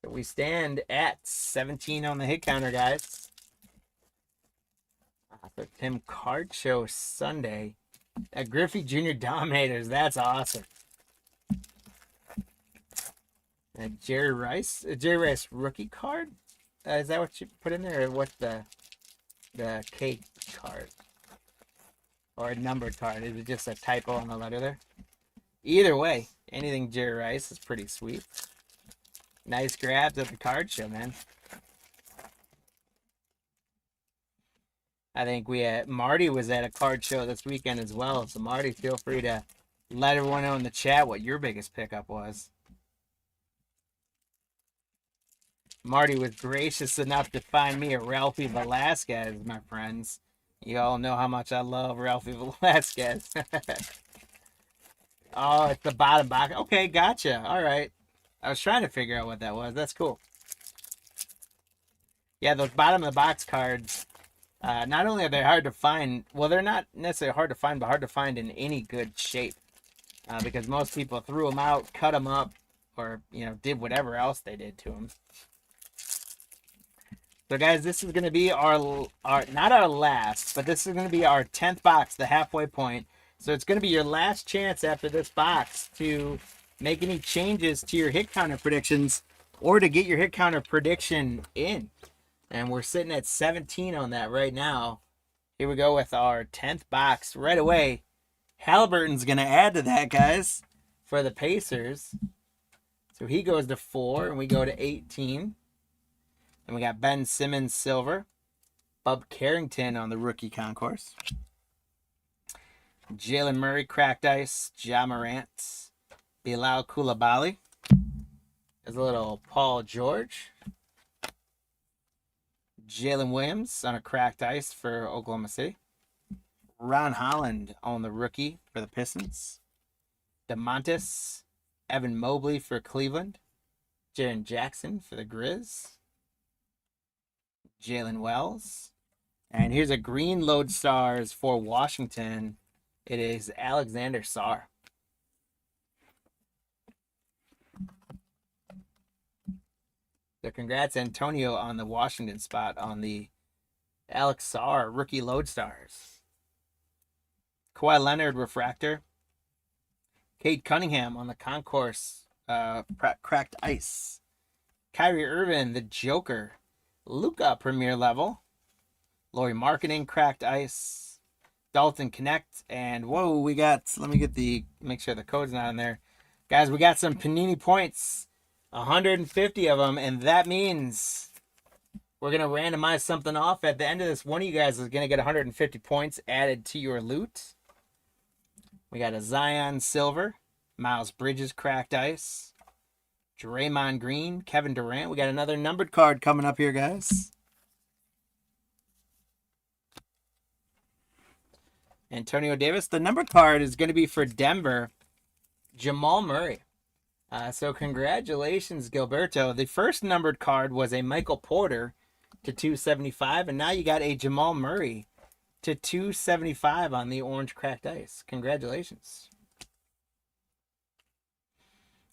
So we stand at 17 on the hit counter, guys. For Tim Card Show Sunday. At Griffey Jr. Dominators. That's awesome. And Jerry Rice rookie card? Is that what you put in there, or what's the K card? or a numbered card? Is it just a typo on the letter there? Either way, anything Jerry Rice is pretty sweet. Nice grabs at the card show, man. I think Marty was at a card show this weekend as well. So Marty, feel free to let everyone know in the chat what your biggest pickup was. Marty was gracious enough to find me a Ralphie Velasquez, my friends. You all know how much I love Ralphie Velasquez. Oh, it's the bottom box. Okay, gotcha. All right. I was trying to figure out what that was. That's cool. Yeah, those bottom of the box cards, not only are they hard to find, well, they're not necessarily hard to find, but hard to find in any good shape. Because most people threw them out, cut them up, or, did whatever else they did to them. So, guys, this is going to be our not our last, but this is going to be our 10th box, the halfway point. So it's going to be your last chance after this box to make any changes to your hit counter predictions or to get your hit counter prediction in. And we're sitting at 17 on that right now. Here we go with our 10th box right away. Halliburton's going to add to that, guys, for the Pacers. So he goes to 4, and we go to 18. And we got Ben Simmons silver. Bub Carrington on the rookie concourse. Jalen Murray cracked ice. Ja Morant. Bilal Coulibaly. There's a little Paul George. Jalen Williams on a cracked ice for Oklahoma City. Ron Holland on the rookie for the Pistons. DeMontis. Evan Mobley for Cleveland. Jaren Jackson for the Grizz. Jalen Wells. And here's a green load stars for Washington. It is Alexander Sarr. So congrats, Antonio, on the Washington spot on the Alex Sarr rookie load stars. Kawhi Leonard refractor. Cade Cunningham on the concourse cracked ice. Kyrie Irving, the Joker. Luka premier level. Lauri Markkanen cracked ice. Dalton Connect, and whoa, we got, make sure the code's not in there. Guys, we got some Panini points, 150 of them, and that means we're going to randomize something off. At the end of this, one of you guys is going to get 150 points added to your loot. We got a Zion silver, Miles Bridges cracked ice, Draymond Green, Kevin Durant. We got another numbered card coming up here, guys. Antonio Davis. The number card is going to be for Denver, Jamal Murray. So congratulations, Gilberto. The first numbered card was a Michael Porter to 275, and now you got a Jamal Murray to 275 on the orange cracked ice. Congratulations.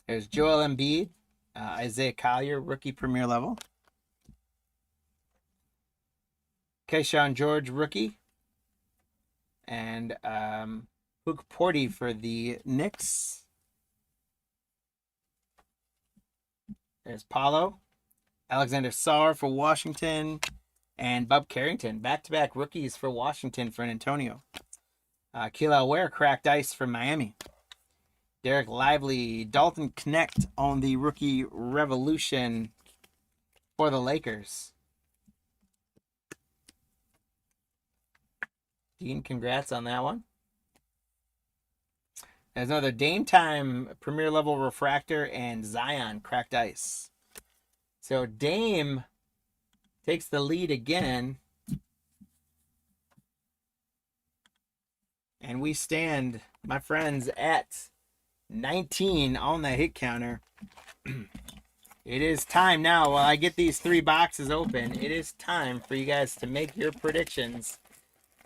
There's Joel Embiid, Isaiah Collier, rookie premier level. Keyshawn George, rookie. And Hook Porty for the Knicks. There's Paulo. Alexander Sarr for Washington. And Bub Carrington. Back-to-back rookies for Washington for Antonio. Kelly Ware cracked ice for Miami. Derek Lively. Dalton Connect on the rookie revolution for the Lakers. Dean, congrats on that one. There's another Dame Time premier level refractor and Zion cracked ice. So Dame takes the lead again. And we stand, my friends, at 19 on the hit counter. It is time now, while I get these 3 boxes open, it is time for you guys to make your predictions.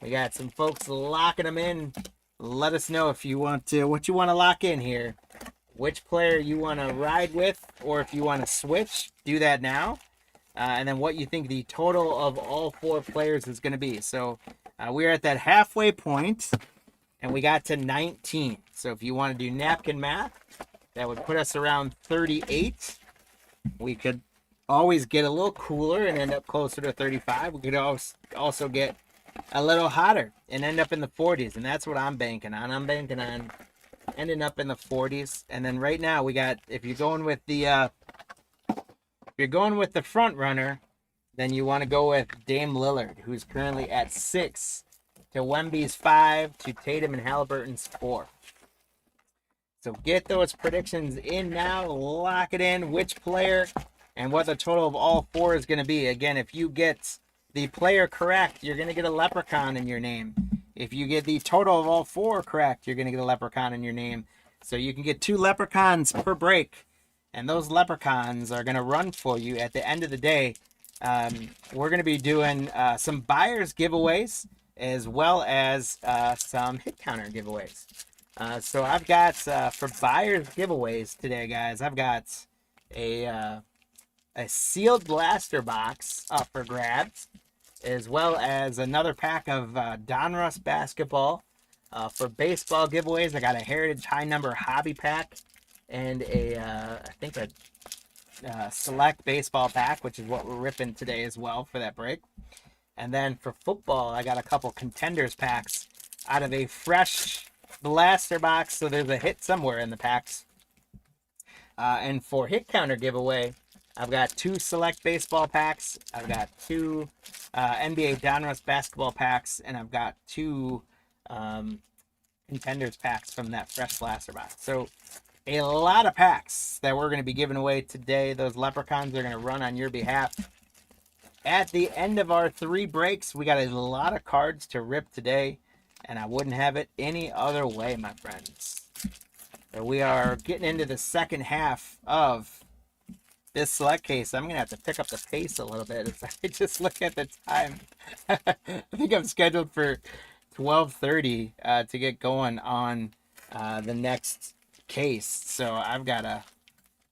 We got some folks locking them in. Let us know if you want to, what you want to lock in here. Which player you want to ride with, or if you want to switch, do that now. And then what you think the total of all 4 players is going to be. So we're at that halfway point, and we got to 19. So if you want to do napkin math, that would put us around 38. We could always get a little cooler and end up closer to 35. We could also get a little hotter and end up in the 40s, and that's what I'm banking on. I'm banking on ending up in the 40s. And then right now we got, if you're going with the front runner, then you want to go with Dame Lillard, who's currently at 6, to Wemby's 5, to Tatum and Halliburton's 4. So get those predictions in now, lock it in, which player and what the total of all 4 is going to be. Again, if you get the player correct, you're going to get a leprechaun in your name. If you get the total of all 4 correct, you're going to get a leprechaun in your name. So you can get 2 leprechauns per break, and those leprechauns are going to run for you at the end of the day. We're going to be doing some buyers giveaways as well as some hit counter giveaways. So I've got for buyers giveaways today, guys, I've got a sealed blaster box up for grabs, as well as another pack of Donruss basketball. For baseball giveaways, I got a Heritage High Number Hobby pack and I think a select baseball pack, which is what we're ripping today as well for that break. And then for football, I got a couple contenders packs out of a fresh blaster box, so there's a hit somewhere in the packs. And for hit counter giveaway, I've got 2 select baseball packs, I've got 2 NBA Donruss basketball packs, and I've got 2 contenders packs from that fresh blaster box. So a lot of packs that we're going to be giving away today. Those leprechauns are going to run on your behalf. At the end of our 3 breaks, we got a lot of cards to rip today, and I wouldn't have it any other way, my friends. So we are getting into the second half of this select case. I'm going to have to pick up the pace a little bit if I just look at the time. I think I'm scheduled for 12:30 to get going on the next case. So I've got to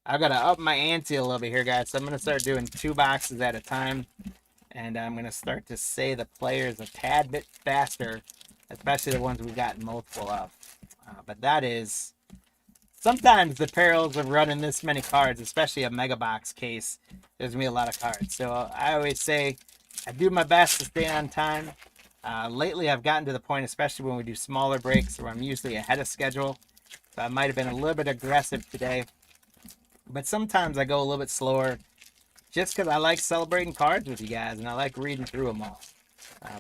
up my ante a little bit here, guys. So I'm going to start doing 2 boxes at a time, and I'm going to start to say the players a tad bit faster, especially the ones we've got multiple of. But that is sometimes the perils of running this many cards, especially a mega box case. There's going to be a lot of cards. So I always say I do my best to stay on time. Lately, I've gotten to the point, especially when we do smaller breaks, where I'm usually ahead of schedule. So I might have been a little bit aggressive today. But sometimes I go a little bit slower just because I like celebrating cards with you guys and I like reading through them all.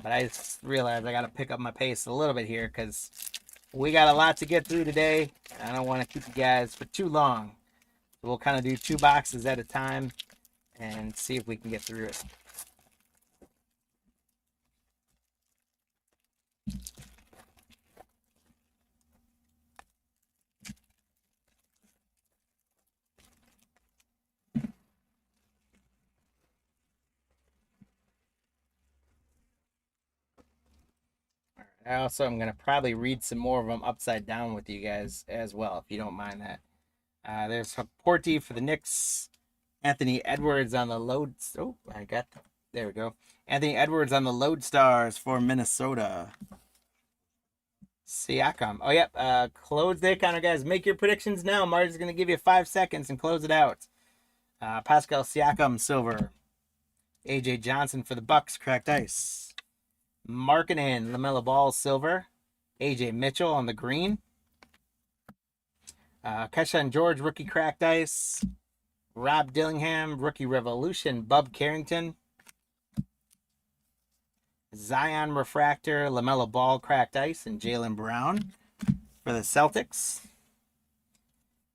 But I just realized I got to pick up my pace a little bit here because we got a lot to get through today. I don't want to keep you guys for too long. So we'll kind of do 2 boxes at a time and see if we can get through it. I also am going to probably read some more of them upside down with you guys as well, if you don't mind that. There's Porty for the Knicks. Anthony Edwards on the load. Oh, there we go. Anthony Edwards on the Lodestars for Minnesota. Siakam. Oh, yep. Close the counter, guys. Make your predictions now. Marty's going to give you 5 seconds and close it out. Pascal Siakam, silver. AJ Johnson for the Bucks, cracked ice. Markkanen, LaMelo Ball, silver. AJ Mitchell on the green. Keshawn George, rookie, cracked ice. Rob Dillingham, rookie revolution, Bub Carrington. Zion refractor, LaMelo Ball, cracked ice, and Jaylen Brown for the Celtics.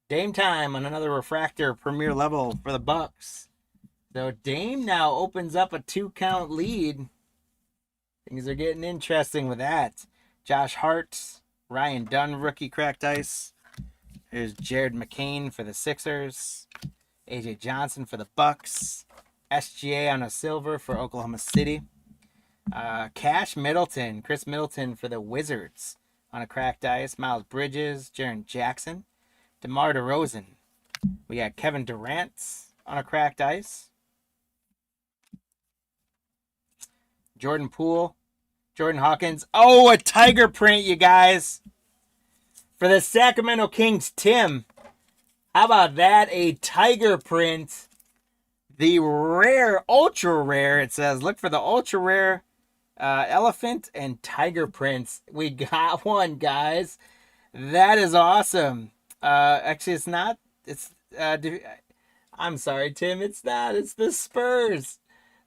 Dame time on another refractor, premier level for the Bucks. So Dame now opens up a 2-count lead. Things are getting interesting with that. Josh Hart, Ryan Dunn, rookie, cracked ice. There's Jared McCain for the Sixers. AJ Johnson for the Bucks. SGA on a silver for Oklahoma City. Cash Middleton, Chris Middleton for the Wizards on a cracked ice. Miles Bridges, Jaren Jackson. DeMar DeRozan. We got Kevin Durant on a cracked ice. Jordan Poole, Jordan Hawkins. Oh, a tiger print, you guys. For the Sacramento Kings, Tim. How about that? A tiger print. The rare, ultra rare, it says. Look for the ultra rare Elephant and tiger prints. We got one, guys. That is awesome. Actually, it's not. It's. I'm sorry, Tim. It's not. It's the Spurs.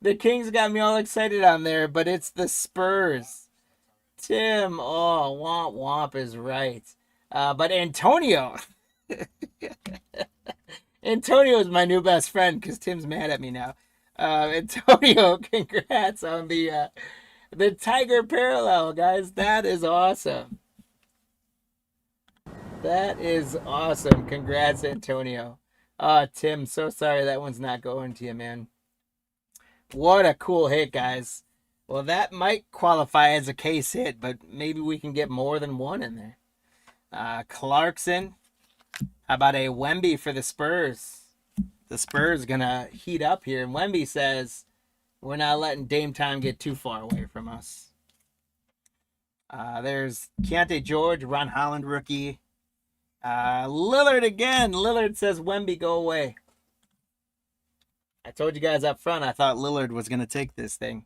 The Kings got me all excited on there, but it's the Spurs. Tim, oh, womp womp is right. But Antonio, Antonio is my new best friend because Tim's mad at me now. Antonio, congrats on the Tiger parallel, guys. That is awesome. That is awesome. Congrats, Antonio. Tim, so sorry that one's not going to you, man. What a cool hit, guys. Well, that might qualify as a case hit, but maybe we can get more than one in there. Clarkson. How about a Wemby for the Spurs? The Spurs gonna heat up here, and Wemby says we're not letting Dame time get too far away from us. There's Keontae George, Ron Holland rookie. Lillard again. Lillard says Wemby go away. I told you guys up front I thought Lillard was gonna take this thing.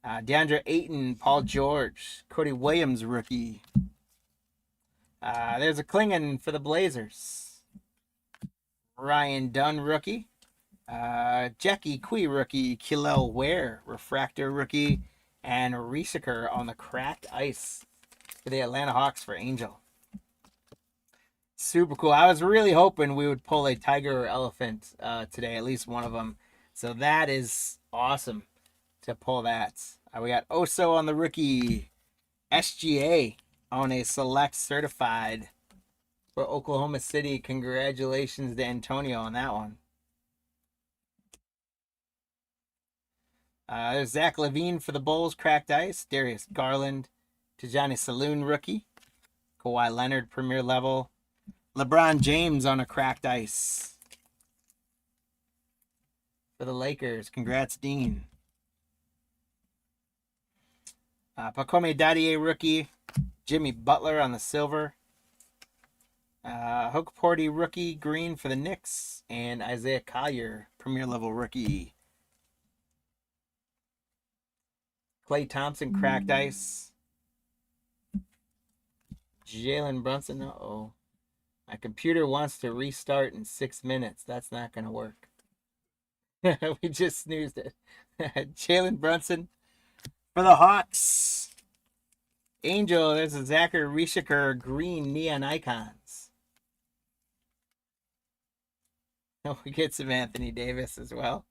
DeAndre Ayton, Paul George, Cody Williams rookie. There's a Klingon for the Blazers. Ryan Dunn rookie. Jackie Quee rookie. Killel Ware refractor rookie. And Rieseker on the cracked ice for the Atlanta Hawks for Angel. Super cool. I was really hoping we would pull a tiger or elephant today, at least one of them. So that is awesome to pull that. We got Oso on the rookie. SGA on a select certified for Oklahoma City. Congratulations to Antonio on that one. There's Zach LaVine for the Bulls, cracked ice. Darius Garland, Tijani Saloon rookie. Kawhi Leonard, premier level. LeBron James on a cracked ice for the Lakers. Congrats, Dean. Pacome Dadier rookie. Jimmy Butler on the silver. Hook Porty rookie green for the Knicks. And Isaiah Collier, premier level rookie. Klay Thompson, cracked ice. Jalen Brunson. Uh-oh. My computer wants to restart in 6 minutes. That's not going to work. We just snoozed it. Jalen Brunson for the Hawks. Angel, there's a Zachary Rieseker green neon icons. We get some Anthony Davis as well.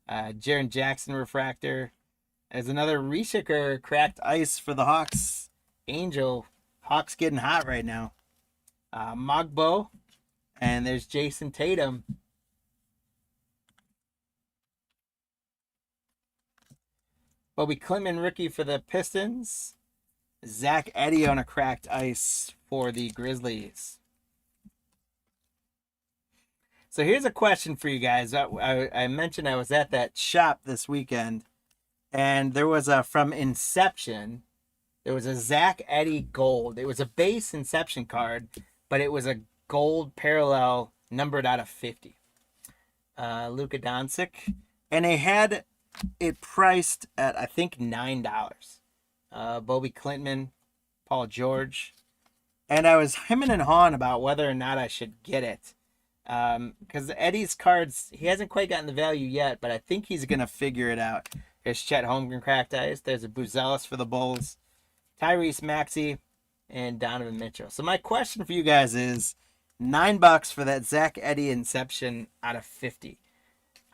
Jaren Jackson refractor. There's another Rieseker cracked ice for the Hawks. Angel, Hawks getting hot right now. Mogbo, and there's Jason Tatum. Bobby Clement rookie for the Pistons. Zach Edey on a cracked ice for the Grizzlies. So here's a question for you guys. I mentioned I was at that shop this weekend, and there was a from Inception. There was a Zach Edey gold. It was a base Inception card, but it was a gold parallel numbered out of 50. Luka Doncic. And they had it priced at, I think, $9. Bobby Clinton, Paul George. And I was hemming and hawing about whether or not I should get it. Because Eddie's cards, he hasn't quite gotten the value yet, but I think he's going to figure it out. There's Chet Holmgren cracked ice. There's a Buzelis for the Bulls. Tyrese Maxey. And Donovan Mitchell. So my question for you guys is $9 for that Zach Edey Inception out of 50.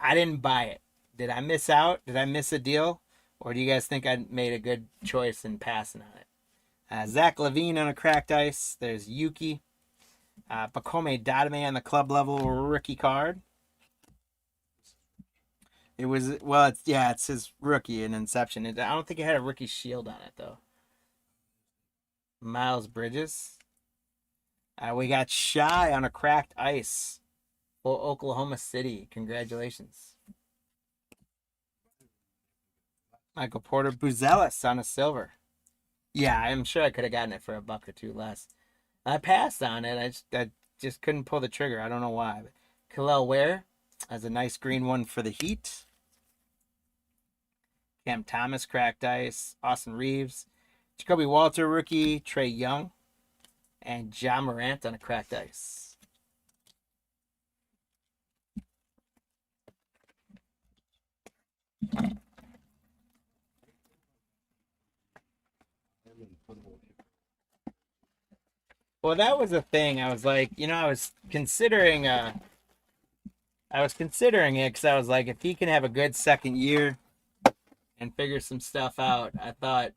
I didn't buy it. Did I miss out? Did I miss a deal? Or do you guys think I made a good choice in passing on it? Zach LaVine on a cracked ice. There's Yuki. Pacome Dadier on the club level rookie card. It was, well, it's his rookie in Inception. I don't think it had a rookie shield on it, though. Miles Bridges. We got Shy on a cracked ice for Oklahoma City. Congratulations. Michael Porter Buzelis on a silver. Yeah, I'm sure I could have gotten it for $1 or $2 less. I passed on it. I just couldn't pull the trigger. I don't know why. But Killel Ware has a nice green one for the Heat. Cam Thomas, cracked ice. Austin Reeves. Jacoby Walter, rookie. Trey Young. And John Morant on a cracked ice. Well, that was a thing. I was like, I was considering it because I was like, if he can have a good second year and figure some stuff out, I thought,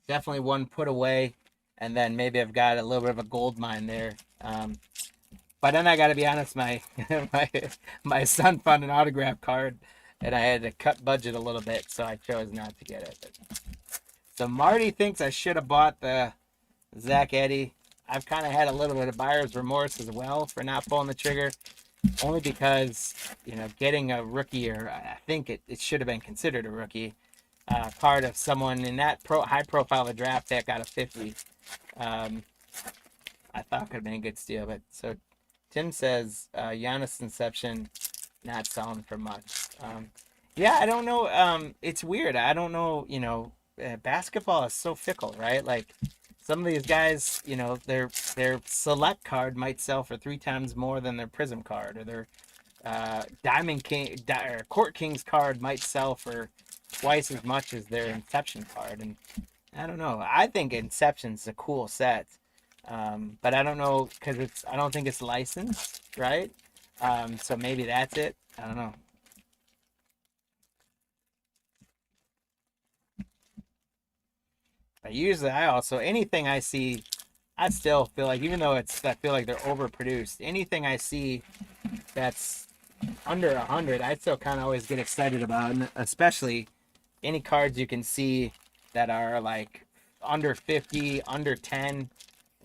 definitely one put away, and then maybe I've got a little bit of a gold mine there. But then I got to be honest, my my son found an autograph card, and I had to cut budget a little bit, so I chose not to get it. So Marty thinks I should have bought the Zach Edey. I've kind of had a little bit of buyer's remorse as well for not pulling the trigger, only because getting a rookie, or I think it should have been considered a rookie card of someone in that high profile of a draft that got a 50. I thought could have been a good steal, but so Tim says Giannis Inception not selling for much. Yeah, I don't know. It's weird. I don't know. Basketball is so fickle, right? Like some of these guys, their select card might sell for 3 times more than their Prism card, or their Diamond King or Court King's card might sell for twice as much as their Inception card. And I don't know. I think Inception's a cool set, but I don't know because I don't think it's licensed, right? So maybe that's it. I don't know. But usually, anything I see, I still feel like, even though I feel like they're overproduced. Anything I see that's under 100, I still kind of always get excited about, and especially any cards you can see that are like under 50, under 10,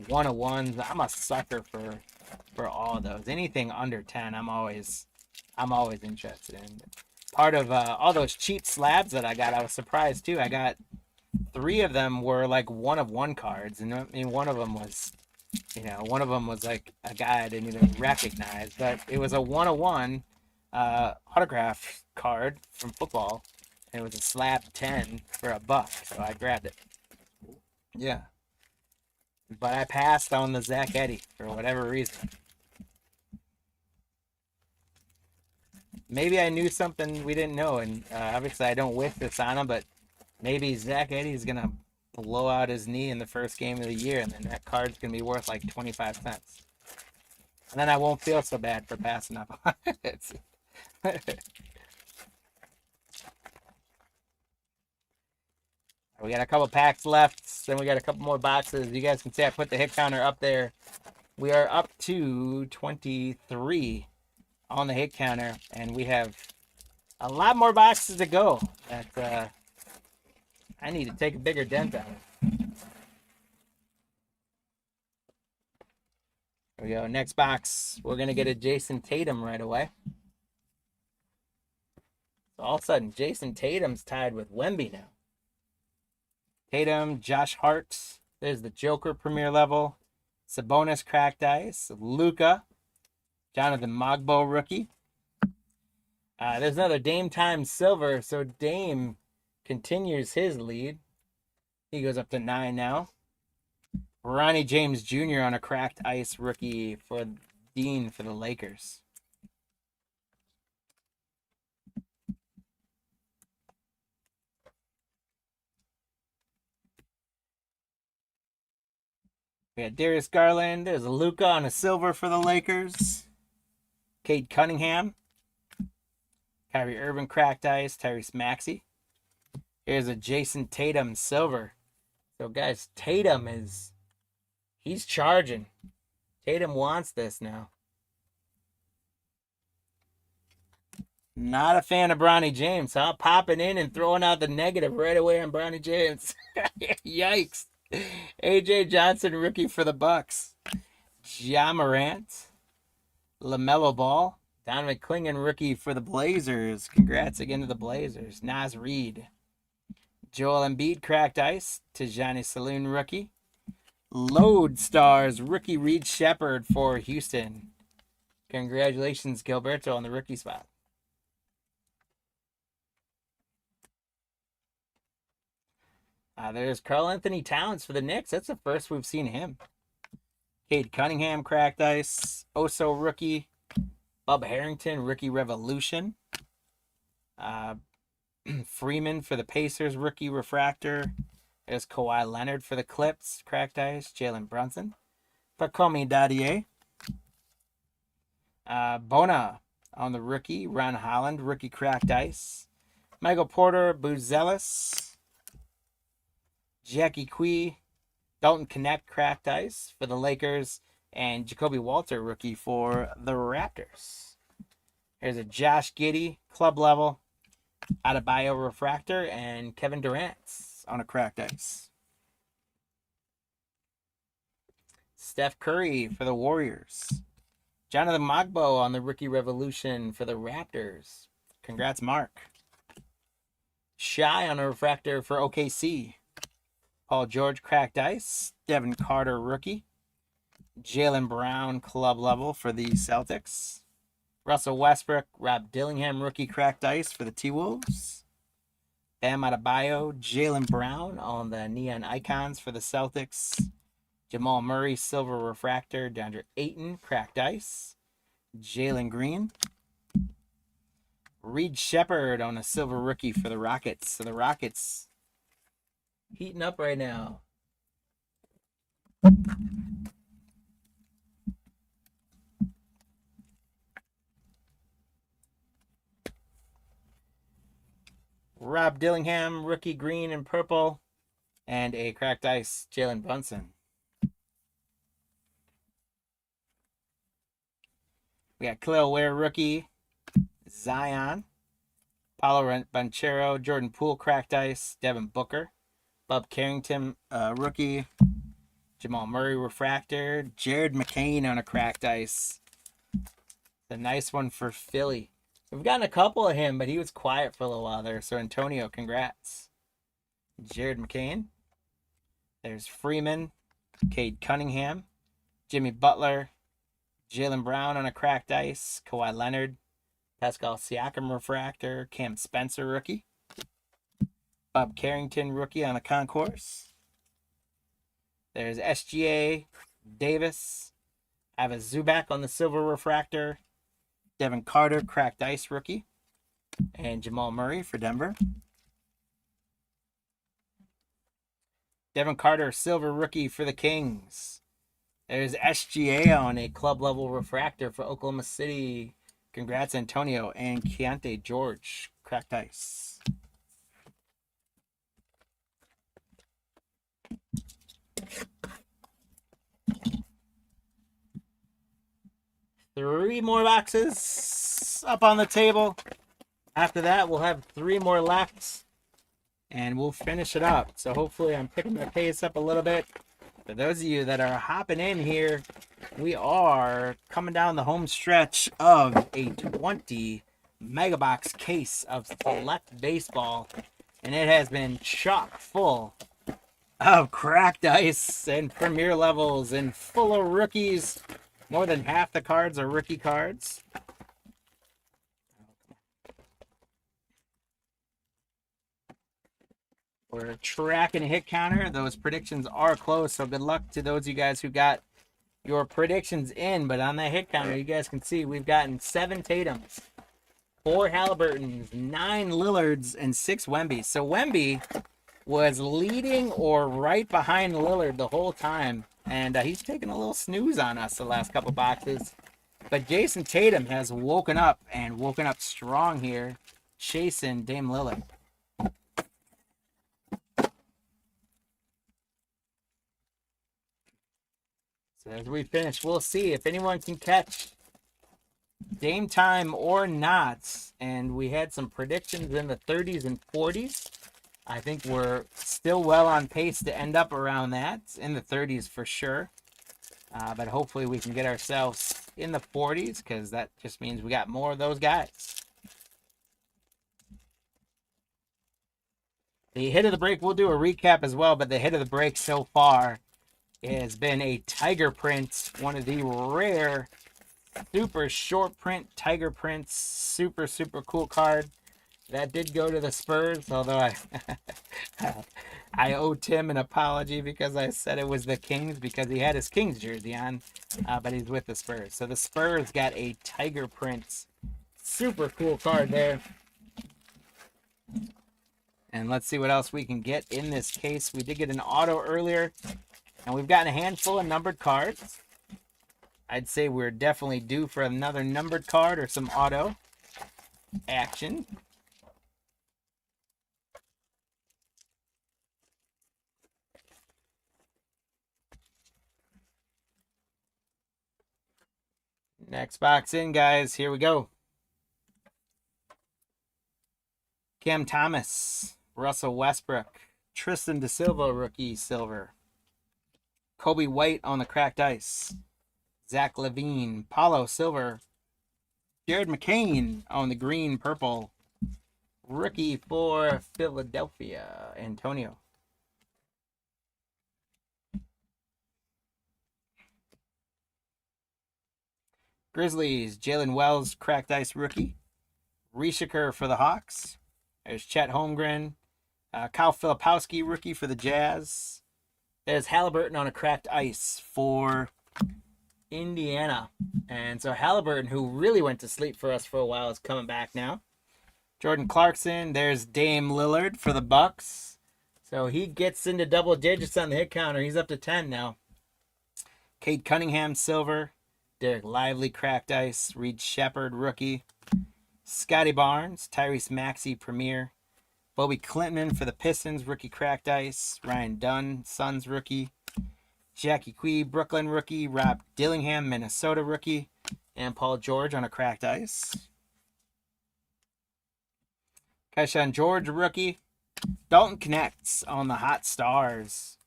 101s. I'm a sucker for all of those. Anything under 10, I'm always interested in. Part of all those cheap slabs that I got, I was surprised too. I got 3 of them were like 1-of-1 cards, and I mean one of them was like a guy I didn't even recognize, but it was a 1-of-1 autograph card from football. It was a slab 10 for $1, so I grabbed it. Yeah, but I passed on the Zach Edey for whatever reason. Maybe I knew something we didn't know, and obviously I don't wish this on him, but maybe Zach Edey's gonna blow out his knee in the first game of the year, and then that card's gonna be worth like 25 cents. And then I won't feel so bad for passing up on it. We got a couple packs left, then we got a couple more boxes. You guys can see I put the hit counter up there. We are up to 23 on the hit counter, and we have a lot more boxes to go. That I need to take a bigger dent on it. There we go. Next box, we're going to get a Jason Tatum right away. So all of a sudden, Jason Tatum's tied with Wemby now. Tatum, Josh Hart. There's the Joker Premier level. Sabonis cracked ice. Luka. Jonathan Mogbo rookie. There's another Dame Time Silver. So Dame continues his lead. He goes up to 9 now. Ronnie James Jr. on a cracked ice rookie for Dean for the Lakers. We got Darius Garland. There's a Luka on a silver for the Lakers. Cade Cunningham. Kyrie Irving cracked ice. Tyrese Maxey. Here's a Jason Tatum silver. So guys, he's charging. Tatum wants this now. Not a fan of Bronny James, huh? Popping in and throwing out the negative right away on Bronny James. Yikes. AJ Johnson, rookie for the Bucks. Ja Morant. LaMelo Ball. Donovan Clingan, rookie for the Blazers. Congrats again to the Blazers. Naz Reid. Joel Embiid, cracked ice. Tijani Saloon, rookie. Lodestars, rookie Reed Shepard for Houston. Congratulations, Gilberto, on the rookie spot. There's Karl Anthony Towns for the Knicks. That's the first we've seen him. Cade Cunningham, cracked ice. Oso rookie. Bub Harrington, rookie revolution. Freeman for the Pacers, rookie refractor. There's Kawhi Leonard for the Clips, cracked ice. Jalen Brunson. Pacomi Dadier. Bona on the rookie. Ron Holland, rookie cracked ice. Michael Porter, Buzelis. Jackie Quee, Dalton Connect, cracked ice for the Lakers. And Jacoby Walter, rookie for the Raptors. Here's a Josh Giddey, club level. Adebayo refractor. And Kevin Durant on a cracked ice. Steph Curry for the Warriors. Jonathan Magbo on the rookie revolution for the Raptors. Congrats, Mark. Shy on a refractor for OKC. Paul George, cracked ice. Devin Carter, rookie. Jaylen Brown, club level for the Celtics. Russell Westbrook, Rob Dillingham, rookie cracked ice for the T-Wolves. Bam Adebayo, Jaylen Brown on the Neon Icons for the Celtics. Jamal Murray, silver refractor. DeAndre Ayton, cracked ice. Jalen Green. Reed Shepherd on a silver rookie for the Rockets. So the Rockets heating up right now. Rob Dillingham, rookie green and purple. And a cracked ice, Jalen Brunson. We got Khalil Ware, rookie. Zion. Paulo Banchero, Jordan Poole, cracked ice. Devin Booker. Bub Carrington, rookie. Jamal Murray, refractor. Jared McCain on a cracked ice. A nice one for Philly. We've gotten a couple of him, but he was quiet for a little while there. So, Antonio, congrats. Jared McCain. There's Freeman. Cade Cunningham. Jimmy Butler. Jaylen Brown on a cracked ice. Kawhi Leonard. Pascal Siakam, refractor. Cam Spencer, rookie. Bob Carrington, rookie on a concourse. There's SGA. Davis. I have a Zubac on the silver refractor. Devin Carter, cracked ice rookie. And Jamal Murray for Denver. Devin Carter, silver rookie for the Kings. There's SGA on a club level refractor for Oklahoma City. Congrats, Antonio. And Keontae George, cracked ice. Three more boxes up on the table. After that, we'll have three more left, and we'll finish it up. So hopefully I'm picking the pace up a little bit. For those of you that are hopping in here, we are coming down the home stretch of a 20 megabox case of Select Baseball, and it has been chock full of cracked ice and premier levels and full of rookies. More than half the cards are rookie cards. We're tracking a hit counter. Those predictions are close, so good luck to those of you guys who got your predictions in. But on that hit counter, you guys can see we've gotten 7 Tatums, 4 Halliburtons, 9 Lillards, and 6 Wembys. So Wemby was leading or right behind Lillard the whole time. And he's taking a little snooze on us the last couple boxes. But Jason Tatum has woken up, and woken up strong here, chasing Dame Lillard. So as we finish, we'll see if anyone can catch Dame time or not. And we had some predictions in the 30s and 40s. I think we're still well on pace to end up around that, in the 30s for sure. But hopefully we can get ourselves in the 40s, because that just means we got more of those guys. The hit of the break, we'll do a recap as well, but the hit of the break so far has been a tiger print, one of the rare super short print tiger prints. Super, super cool card. That did go to the Spurs, although I owe Tim an apology because I said it was the Kings because he had his Kings jersey on, but he's with the Spurs. So the Spurs got a Tiger Prince. Super cool card there. And let's see what else we can get in this case. We did get an auto earlier, and we've gotten a handful of numbered cards. I'd say we're definitely due for another numbered card or some auto action. Next box in, guys. Here we go. Cam Thomas, Russell Westbrook, Tristan DeSilva, rookie silver. Kobe White on the cracked ice. Zach Levine, Paulo silver. Jared McCain on the green purple. Rookie for Philadelphia, Antonio. Grizzlies, Jalen Wells, cracked ice rookie. Rishiker for the Hawks. There's Chet Holmgren. Kyle Filipowski, rookie for the Jazz. There's Halliburton on a cracked ice for Indiana. And so Halliburton, who really went to sleep for us for a while, is coming back now. Jordan Clarkson. There's Dame Lillard for the Bucks. So he gets into double digits on the hit counter. He's up to 10 now. Cade Cunningham, silver. Derek Lively, cracked ice. Reed Shepard, rookie. Scotty Barnes, Tyrese Maxey, premier. Bobby Clinton for the Pistons, rookie, cracked ice. Ryan Dunn, Suns, rookie. Jackie Quee, Brooklyn, rookie. Rob Dillingham, Minnesota, rookie. And Paul George on a cracked ice. Keyshawn George, rookie. Dalton Connects on the Hot Stars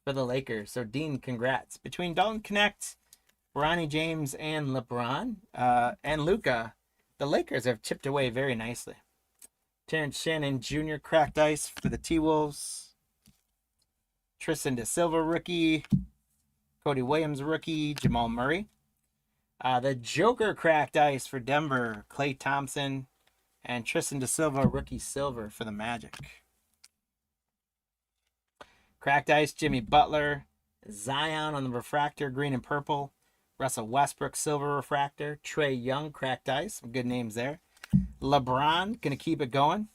for the Lakers. So, Dean, congrats. Between Dalton Connect, Bronny James, and LeBron, and Luka, the Lakers have chipped away very nicely. Terrence Shannon Jr., cracked ice for the T-Wolves. Tristan DeSilva, rookie. Cody Williams, rookie. Jamal Murray. The Joker, cracked ice for Denver. Klay Thompson. And Tristan DeSilva, rookie silver for the Magic. Cracked ice, Jimmy Butler. Zion on the refractor, green and purple. Russell Westbrook, silver refractor. Trae Young, cracked ice. Some good names there. LeBron, going to keep it going.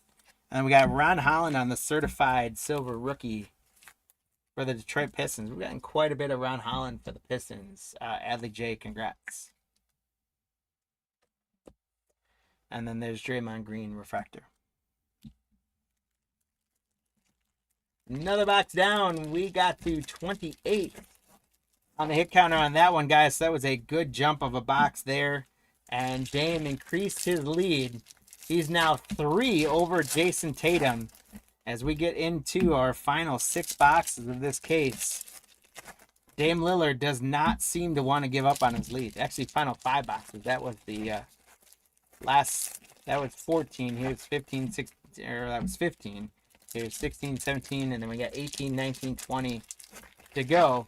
And we got Ron Holland on the certified silver rookie for the Detroit Pistons. We've gotten quite a bit of Ron Holland for the Pistons. Adley J, congrats. And then there's Draymond Green refractor. Another box down. We got to 28 on the hit counter on that one, guys. So that was a good jump of a box there. And Dame increased his lead. He's now 3 over Jason Tatum as we get into our final 6 boxes of this case. Dame Lillard does not seem to want to give up on his lead. Actually, final 5 boxes. That was the that was 14. Here's 15, 16, or that was 15. Here's 16, 17, and then we got 18, 19, 20 to go.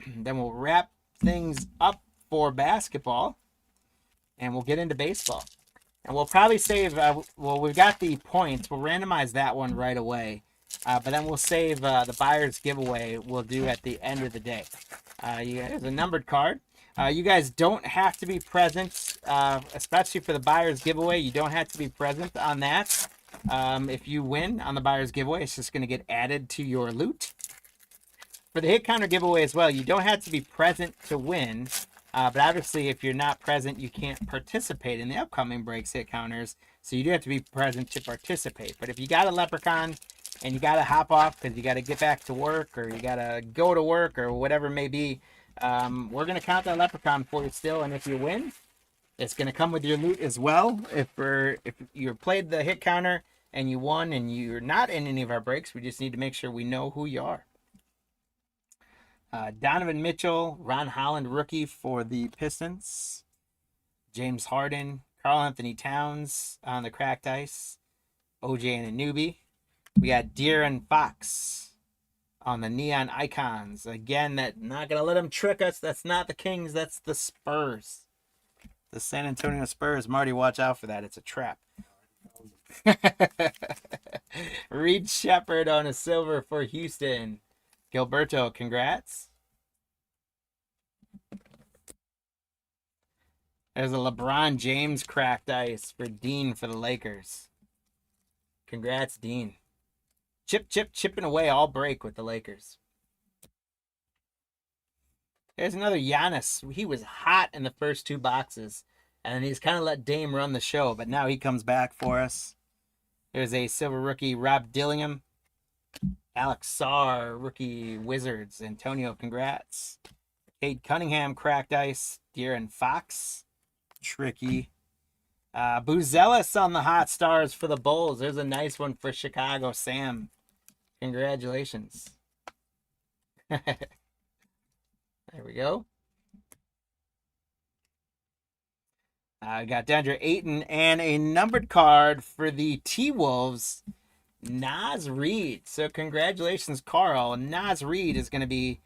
Then we'll wrap things up for basketball, and we'll get into baseball. And we'll probably save, well, we've got the points. We'll randomize that one right away. But then we'll save the buyer's giveaway we'll do at the end of the day. Here's a numbered card. You guys don't have to be present, especially for the buyer's giveaway. You don't have to be present on that. If you win on the buyer's giveaway, it's just going to get added to your loot. For the hit counter giveaway as well, you don't have to be present to win. But obviously, if you're not present, you can't participate in the upcoming breaks hit counters. So you do have to be present to participate. But if you got a leprechaun and you got to hop off because you got to get back to work or you got to go to work or whatever it may be, we're going to count that leprechaun for you still. And if you win, it's going to come with your loot as well. If you played the hit counter and you won and you're not in any of our breaks, we just need to make sure we know who you are. Donovan Mitchell, Ron Holland, rookie for the Pistons. James Harden, Karl Anthony Towns on the cracked ice. OJ Anunoby. We got De'Aaron Fox on the neon icons. Again, that not going to let them trick us. That's not the Kings. That's the Spurs. The San Antonio Spurs. Marty, watch out for that. It's a trap. Reed Shepard on a silver for Houston. Gilberto, congrats. There's a LeBron James cracked ice for Dean for the Lakers. Congrats, Dean. Chipping away all break with the Lakers. There's another Giannis. He was hot in the first two boxes, and he's kind of let Dame run the show, but now he comes back for us. There's a silver rookie, Rob Dillingham. Alex Sarr, rookie Wizards. Antonio, congrats. Cade Cunningham, cracked ice. De'Aaron Fox, tricky. Buzelis on the hot stars for the Bulls. There's a nice one for Chicago. Sam, congratulations. There we go. I got DeAndre Ayton and a numbered card for the T-Wolves, Naz Reid. So congratulations, Carl. Naz Reid is going to be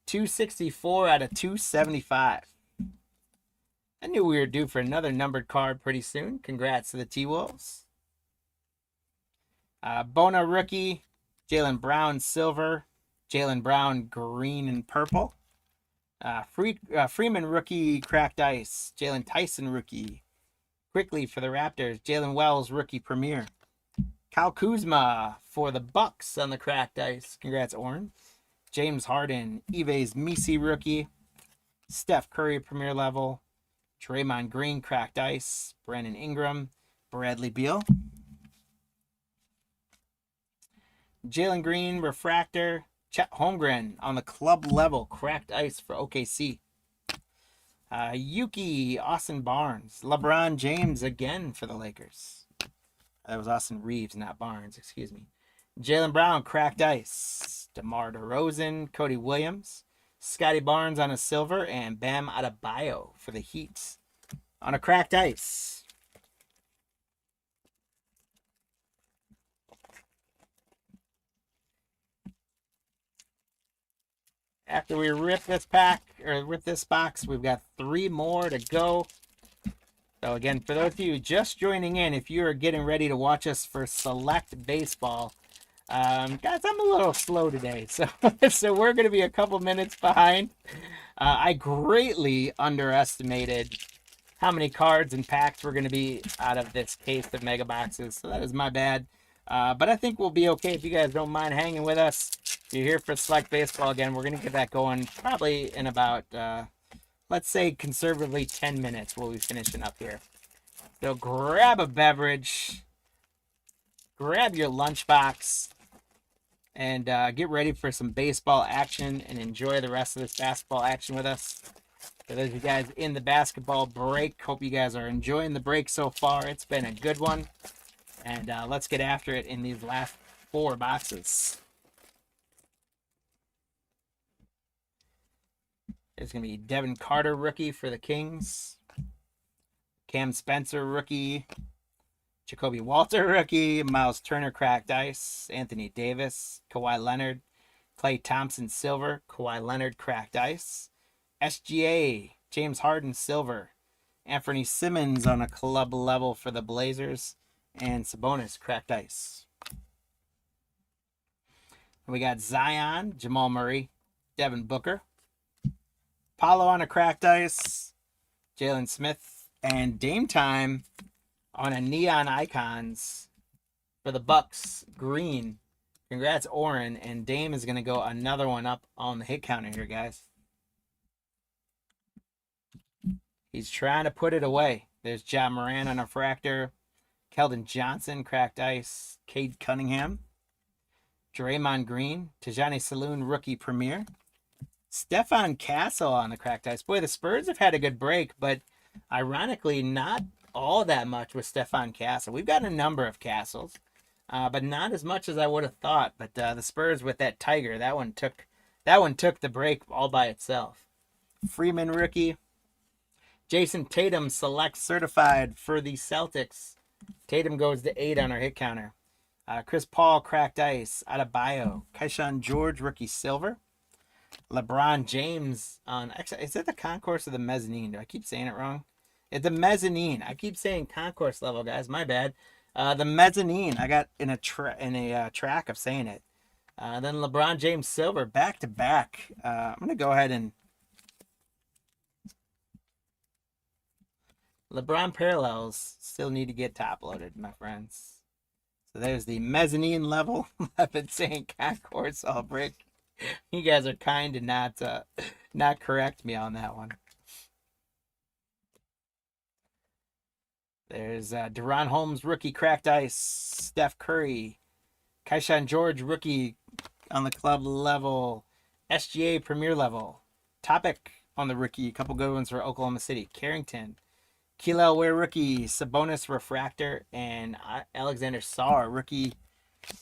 264 out of 275. I knew we were due for another numbered card pretty soon. Congrats to the T-Wolves. Bona rookie, Jaylen Brown silver, Jaylen Brown green and purple. Freeman rookie cracked ice, Jalen Tyson rookie. Quickly for the Raptors, Jalen Wells rookie premier. Kyle Kuzma for the Bucks on the cracked ice. Congrats, Oren. James Harden, Yves Misi rookie. Steph Curry premier level. Draymond Green cracked ice. Brandon Ingram. Bradley Beal. Jalen Green refractor. Chet Holmgren on the club level cracked ice for OKC. Yuki Austin Barnes. LeBron James again for the Lakers. That was Austin Reeves, not Barnes, excuse me. Jaylen Brown cracked ice. DeMar DeRozan, Cody Williams. Scotty Barnes on a silver, and Bam Adebayo for the Heat on a cracked ice. After we rip this pack, or rip this box, we've got 3 more to go. So again, for those of you just joining in, if you are getting ready to watch us for Select Baseball, guys, I'm a little slow today, so we're going to be a couple minutes behind. I greatly underestimated how many cards and packs were going to be out of this case of mega boxes, so that is my bad. But I think we'll be okay if you guys don't mind hanging with us. If you're here for Select Baseball again, we're going to get that going probably in about, let's say conservatively 10 minutes. We'll be finishing up here. So grab a beverage, grab your lunchbox, and get ready for some baseball action and enjoy the rest of this basketball action with us. For those of you guys in the basketball break, hope you guys are enjoying the break so far. It's been a good one. And let's get after it in these last 4 boxes. There's going to be Devin Carter, rookie for the Kings. Cam Spencer, rookie. Jacoby Walter, rookie. Miles Turner, cracked ice. Anthony Davis. Kawhi Leonard. Klay Thompson, silver. Kawhi Leonard, cracked ice. SGA, James Harden, silver. Anthony Simmons on a club level for the Blazers. And Sabonis, cracked ice. We got Zion, Jamal Murray, Devin Booker. Paulo on a cracked ice. Jalen Smith. And Dame Time on a Neon Icons for the Bucks, green. Congrats, Oren. And Dame is going to go another one up on the hit counter here, guys. He's trying to put it away. There's Ja Moran on a fractor. Keldon Johnson, cracked ice. Cade Cunningham. Draymond Green. Tajani Saloon, rookie premier. Stephon Castle on the cracked ice. Boy, the Spurs have had a good break, but ironically, not all that much with Stephon Castle. We've got a number of Castles, but not as much as I would have thought. But the Spurs with that Tiger, that one took the break all by itself. Freeman, rookie. Jason Tatum, select certified for the Celtics. Tatum goes to 8 on our hit counter. Chris Paul, cracked ice. Adebayo. Keyshawn George, rookie silver. LeBron James on... Actually, is it the concourse or the mezzanine? Do I keep saying it wrong? It's the mezzanine. I keep saying concourse level, guys. My bad. The mezzanine. I got in a track of saying it. Then LeBron James silver back to back. I'm gonna go ahead and LeBron parallels still need to get top loaded, my friends. So there's the mezzanine level. I've been saying concourse all break. You guys are kind to not correct me on that one. There's Deron Holmes rookie cracked ice. Steph Curry, Kaishan George rookie on the club level. SGA Premier level. Topic on the rookie. A couple good ones for Oklahoma City. Carrington. Keelan Ware rookie. Sabonis Refractor. And Alexander Sarr rookie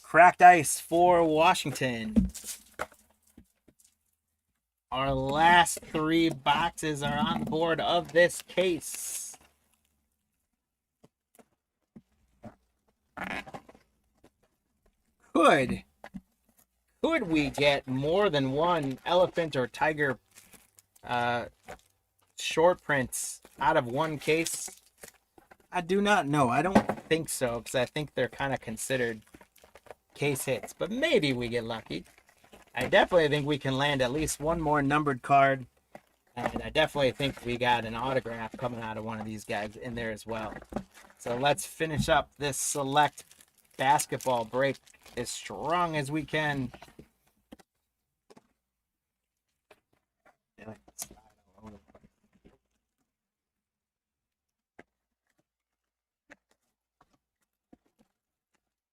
cracked ice for Washington. Our last 3 boxes are on board of this case. Could we get more than one elephant or tiger short prints out of one case? I do not know. I don't think so, because I think they're kind of considered case hits. But maybe we get lucky. I definitely think we can land at least one more numbered card. And I definitely think we got an autograph coming out of one of these guys in there as well. So let's finish up this select basketball break as strong as we can.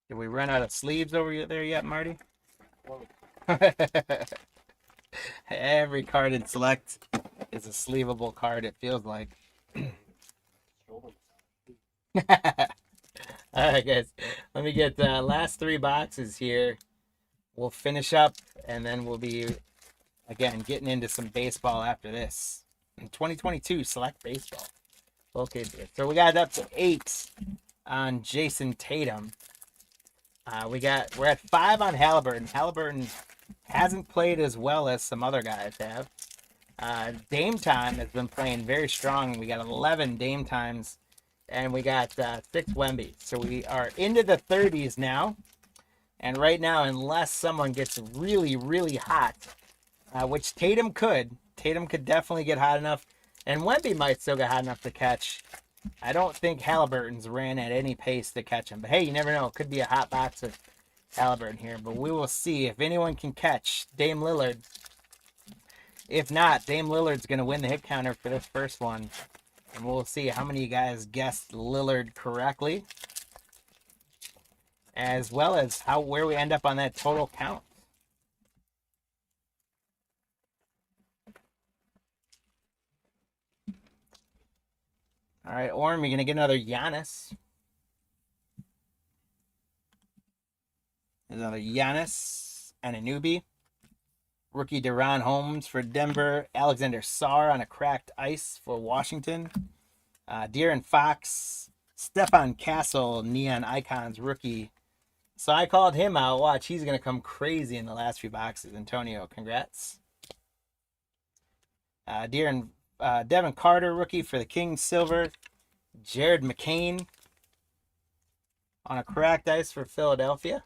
Did we run out of sleeves over there yet, Marty? Every card in select is a sleevable card, it feels like. All right, guys. Let me get the last 3 boxes here. We'll finish up, and then we'll be, again, getting into some baseball after this. 2022 Select Baseball. Okay, so we got up to 8 on Jason Tatum. We're at 5 on Halliburton. Halliburton hasn't played as well as some other guys have. Dame time has been playing very strong. We got 11 Dame times, and we got 6 Wemby. So we are into the 30s now. And right now, unless someone gets really, really hot, which Tatum could definitely get hot enough, and Wemby might still get hot enough to catch. I don't think Halliburton's ran at any pace to catch him. But hey, you never know. It could be a hot box of Halliburton here. But we will see if anyone can catch Dame Lillard. If not, Dame Lillard's going to win the hit counter for this first one. And we'll see how many of you guys guessed Lillard correctly, as well as where we end up on that total count. All right, Orm, you're going to get another Giannis. There's another Giannis and a newbie. Rookie Deron Holmes for Denver. Alexander Sarr on a cracked ice for Washington. De'Aaron Fox. Stephon Castle, Neon Icons rookie. So I called him out. Watch, he's going to come crazy in the last few boxes. Antonio, congrats. Devin Carter, rookie for the Kings, silver. Jared McCain on a cracked ice for Philadelphia.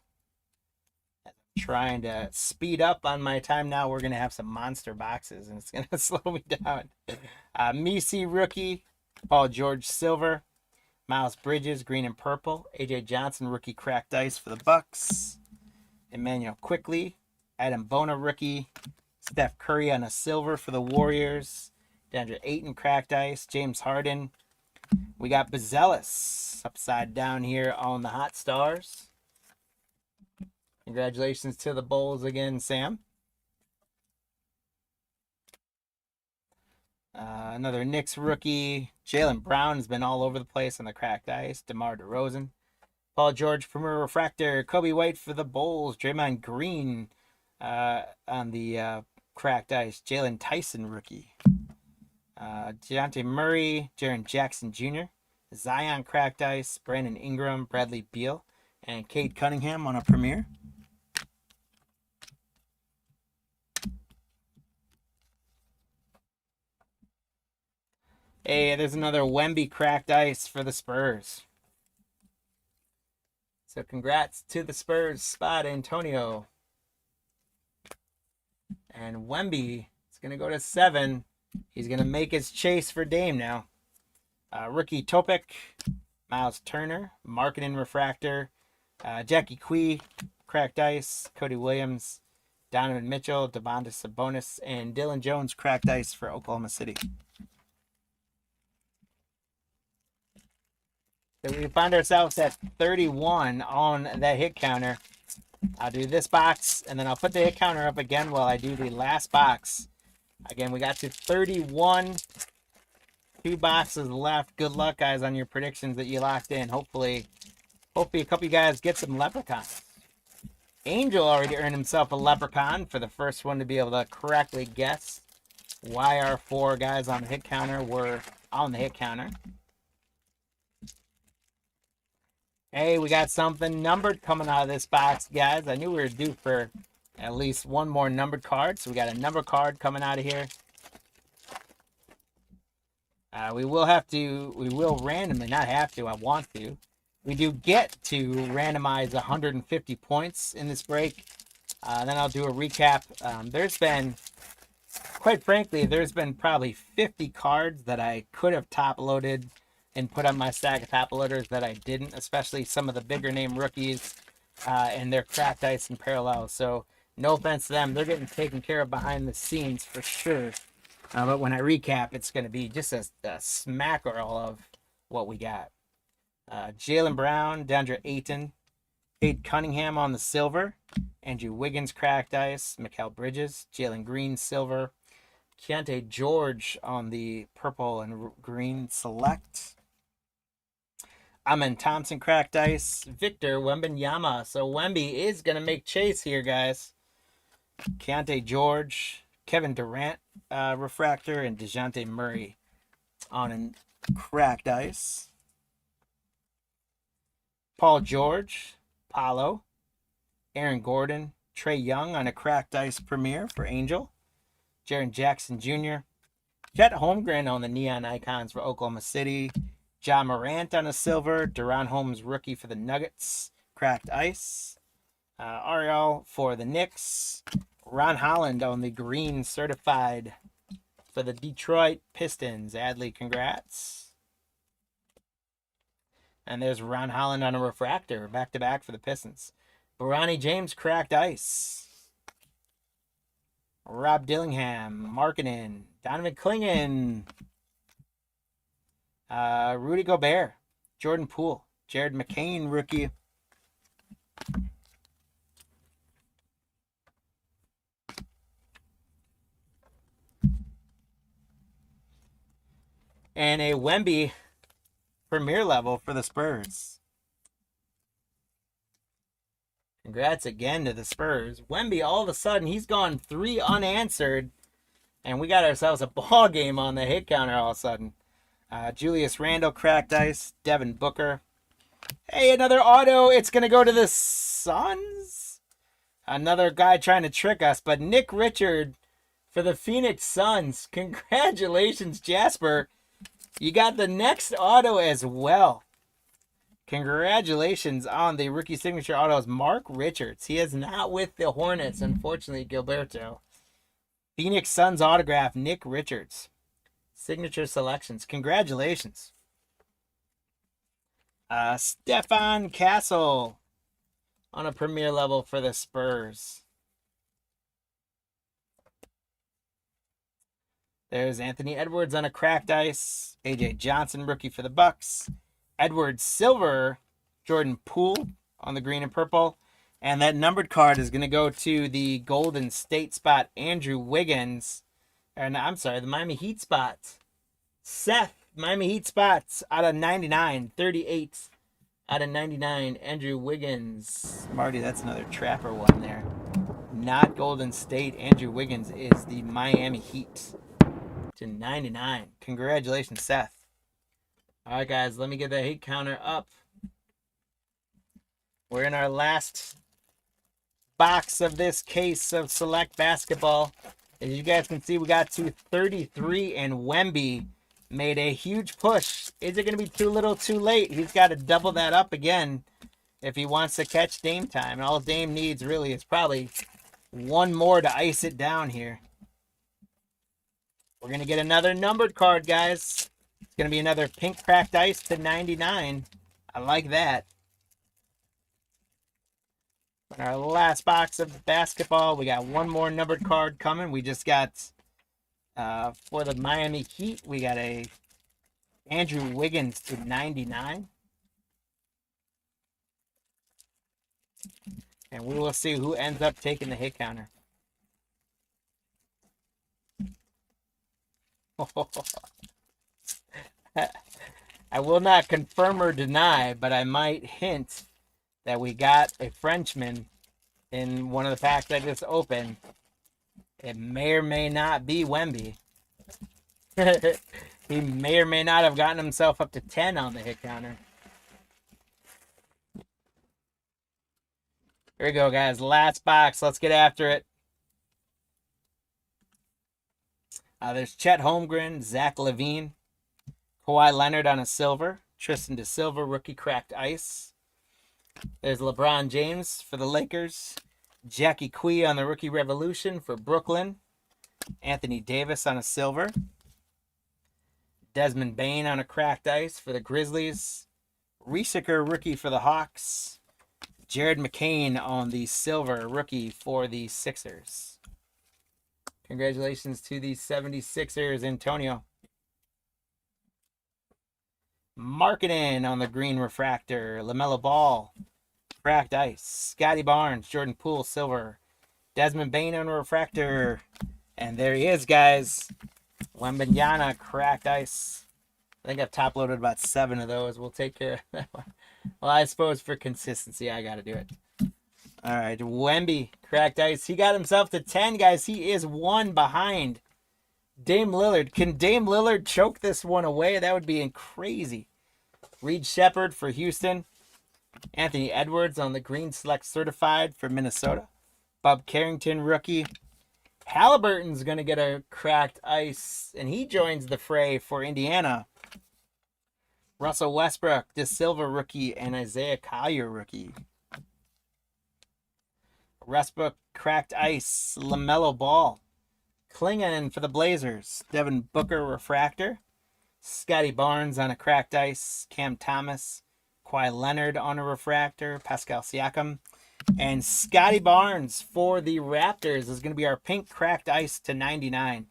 Trying to speed up on my time now. We're going to have some monster boxes, and it's going to slow me down. Misi, rookie. Paul George, silver. Miles Bridges, green and purple. AJ Johnson, rookie cracked ice for the Bucks. Emmanuel Quickly. Adam Bona, rookie. Steph Curry on a silver for the Warriors. DeAndre Ayton, cracked ice. James Harden. We got Bazelis upside down here on the Hot Stars. Congratulations to the Bulls again, Sam. Another Knicks rookie. Jaylen Brown has been all over the place on the cracked ice. DeMar DeRozan. Paul George, Premier Refractor. Kobe White for the Bulls. Draymond Green on the cracked ice. Jalen Tyson, rookie. Dejounte Murray. Jaren Jackson Jr. Zion, cracked ice. Brandon Ingram. Bradley Beal. And Cade Cunningham on a Premier. Hey, there's another Wemby cracked ice for the Spurs. So congrats to the Spurs spot, Antonio. And Wemby is going to go to 7. He's going to make his chase for Dame now. Rookie Topic, Miles Turner, Marketing Refractor, Jackie Quee, Cracked Ice, Cody Williams, Donovan Mitchell, Domantas Sabonis, and Dylan Jones, Cracked Ice for Oklahoma City. So we find ourselves at 31 on that hit counter. I'll do this box, and then I'll put the hit counter up again while I do the last box. Again, we got to 31. 2 boxes left. Good luck, guys, on your predictions that you locked in. Hopefully a couple of you guys get some leprechauns. Angel already earned himself a leprechaun for the first one to be able to correctly guess why our 4 guys on the hit counter were on the hit counter. Hey, we got something numbered coming out of this box, guys. I knew we were due for at least one more numbered card, so we got a number card coming out of here. We will randomly, not have to, I want to. We do get to randomize 150 points in this break. Then I'll do a recap. Quite frankly, there's been probably 50 cards that I could have top loaded and put on my stack of top loaders that I didn't, especially some of the bigger name rookies and their cracked ice and parallels. So no offense to them, they're getting taken care of behind the scenes for sure. But when I recap, it's going to be just a smacker of what we got. Jaylen Brown, DeAndre Ayton, Cade Cunningham on the silver, Andrew Wiggins cracked ice, Mikal Bridges, Jalen Green silver, Keontae George on the purple and green select. Amen Thompson cracked ice, Victor Wembanyama. So Wemby is going to make chase here, guys. Keontae George, Kevin Durant refractor, and DeJounte Murray on a cracked ice. Paul George, Paolo, Aaron Gordon, Trae Young on a cracked ice premiere for Angel, Jaren Jackson Jr., Chet Holmgren on the neon icons for Oklahoma City, Ja Morant on a silver, Deron Holmes rookie for the Nuggets, cracked ice, Ariel for the Knicks, Ron Holland on the green certified for the Detroit Pistons. Adley, congrats. And there's Ron Holland on a refractor, back-to-back for the Pistons. Bronny James, cracked ice. Rob Dillingham, Markkanen, Donovan Clingan, Rudy Gobert, Jordan Poole, Jared McCain, rookie. And a Wemby premier level for the Spurs. Congrats again to the Spurs. Wemby, all of a sudden, he's gone 3 unanswered. And we got ourselves a ball game on the hit counter all of a sudden. Julius Randle, cracked ice. Devin Booker. Hey, another auto. It's going to go to the Suns. Another guy trying to trick us. But Nick Richard for the Phoenix Suns. Congratulations, Jasper. You got the next auto as well. Congratulations on the rookie signature autos, Mark Richards. He is not with the Hornets, unfortunately, Gilberto. Phoenix Suns autograph, Nick Richards. Signature selections. Congratulations. Stefan Castle on a premier level for the Spurs. There's Anthony Edwards on a cracked ice. AJ Johnson, rookie for the Bucks. Edwards silver, Jordan Poole on the green and purple. And that numbered card is going to go to the Golden State spot, Andrew Wiggins. The Miami Heat spot. Seth, Miami Heat spots out of 99. 38 out of 99. Andrew Wiggins. Marty, that's another Trapper one there. Not Golden State. Andrew Wiggins is the Miami Heat to 99. Congratulations, Seth. All right, guys, let me get the hit counter up. We're in our last box of this case of select basketball. As you guys can see, we got to 33, and Wemby made a huge push. Is it going to be too little too late? He's got to double that up again. if he wants to catch Dame time. And all Dame needs really is probably one more to ice it down here. We're going to get another numbered card, guys. It's going to be another pink cracked ice to 99. I like that. In our last box of basketball, we got one more numbered card coming. We just got, for the Miami Heat, we got a Andrew Wiggins to 99. And we will see who ends up taking the hit counter. I will not confirm or deny, but I might hint that we got a Frenchman in one of the packs I just opened. It may or may not be Wemby. He may or may not have gotten himself up to 10 on the hit counter. Here we go, guys. Last box. Let's get after it. There's Chet Holmgren, Zach LaVine, Kawhi Leonard on a silver, Tristan DeSilva, rookie cracked ice. There's LeBron James for the Lakers, Jackie Quee on the rookie revolution for Brooklyn, Anthony Davis on a silver, Desmond Bane on a cracked ice for the Grizzlies, Riesecker rookie for the Hawks, Jared McCain on the silver rookie for the Sixers. Congratulations to the 76ers, Antonio. Marketing on the green refractor, LaMelo Ball, cracked ice, Scotty Barnes, Jordan Poole, silver, Desmond Bane on a refractor, and there he is, guys. Wembanyama, cracked ice. I think I've top loaded about 7 of those. We'll take care of that one. Well, I suppose for consistency, I got to do it. All right, Wemby, cracked ice. He got himself to 10, guys. He is 1 behind Dame Lillard. Can Dame Lillard choke this one away? That would be crazy. Reed Shepherd for Houston. Anthony Edwards on the green select certified for Minnesota. Bob Carrington, rookie. Halliburton's going to get a cracked ice, and he joins the fray for Indiana. Russell Westbrook, DeSilva, rookie, and Isaiah Collier, rookie. Westbrook, cracked ice, LaMelo Ball. Klingon for the Blazers. Devin Booker, refractor. Scotty Barnes on a cracked ice. Cam Thomas. Kawhi Leonard on a refractor. Pascal Siakam. And Scotty Barnes for the Raptors is going to be our pink cracked ice to 99.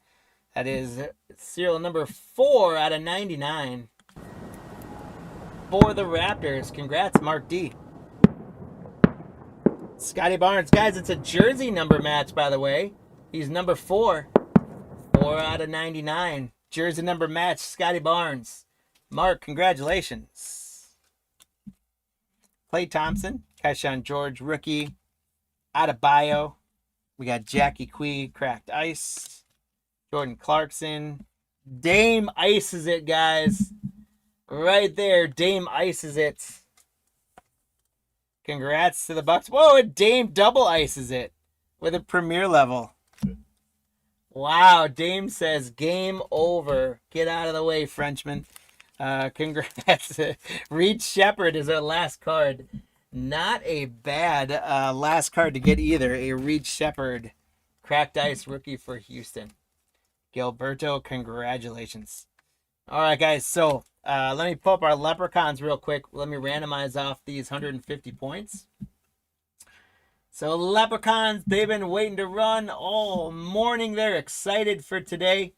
That is serial number 4 out of 99 for the Raptors. Congrats, Mark D. Scotty Barnes. Guys, it's a jersey number match, by the way. He's number 4. 4 out of 99. Jersey number match, Scotty Barnes. Mark, congratulations. Klay Thompson. Keyshawn George, rookie. Adebayo. We got Jackie Quee, cracked ice. Jordan Clarkson. Dame ices it, guys. Right there, Dame ices it. Congrats to the Bucks. Whoa, and Dame double ices it with a premier level. Wow, Dame says game over. Get out of the way, Frenchman. Congrats. Reed Shepherd is our last card. Not a bad last card to get either. A Reed Shepherd cracked ice rookie for Houston. Gilberto, congratulations. All right, guys. So let me pull up our leprechauns real quick. Let me randomize off these 150 points. So leprechauns, they've been waiting to run all morning. They're excited for today.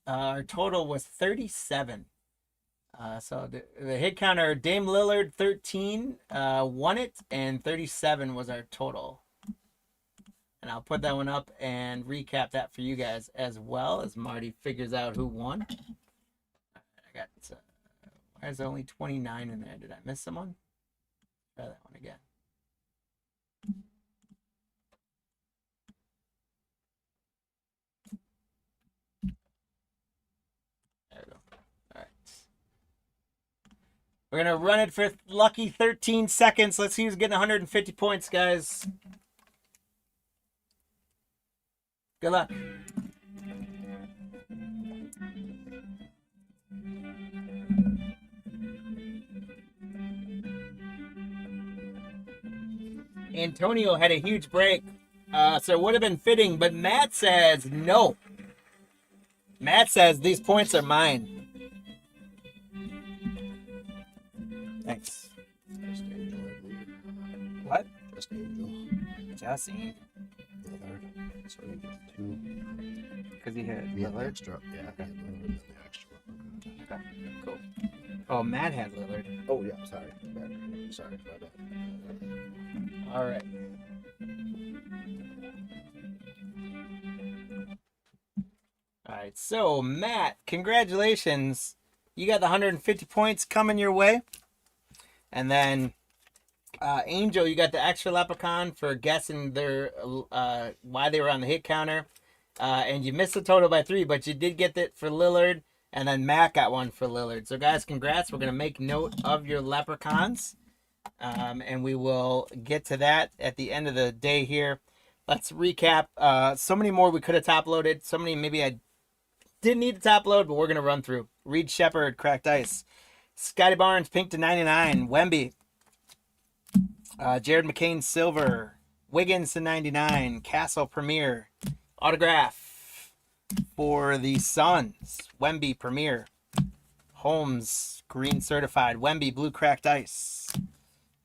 Our total was 37. So the hit counter, Dame Lillard 13 won it, and 37 was our total. And I'll put that one up and recap that for you guys as well as Marty figures out who won. I got, why is there only 29 in there? Did I miss someone? Try that one again. There we go. All right. We're going to run it for lucky 13 seconds. Let's see who's getting 150 points, guys. Good luck. Antonio had a huge break, so it would have been fitting, but Matt says no. Matt says these points are mine. Thanks. Just Angel, I believe. What? Just Angel. Just Angel. Lillard. So he gets 2. Because he had He had the Lillard. extra. Yeah, he had Lillard and the extra. Okay, cool. Oh, Matt had Lillard. Oh, yeah, sorry. Bad. Sorry, my bad. All right. All right, so Matt, congratulations. You got the 150 points coming your way. And then Angel, you got the extra leprechaun for guessing their why they were on the hit counter. And you missed the total by 3, but you did get it for Lillard. And then Matt got one for Lillard. So, guys, congrats. We're going to make note of your leprechauns. And we will get to that at the end of the day here. Let's recap. So many more we could have top loaded. So many maybe I didn't need to top load, but we're going to run through. Reed Shepard, cracked ice. Scotty Barnes, pink to 99. Wemby. Jared McCain, silver. Wiggins to 99. Castle, premier. Autograph for the Suns. Wemby, premier. Holmes, green certified. Wemby, blue cracked ice.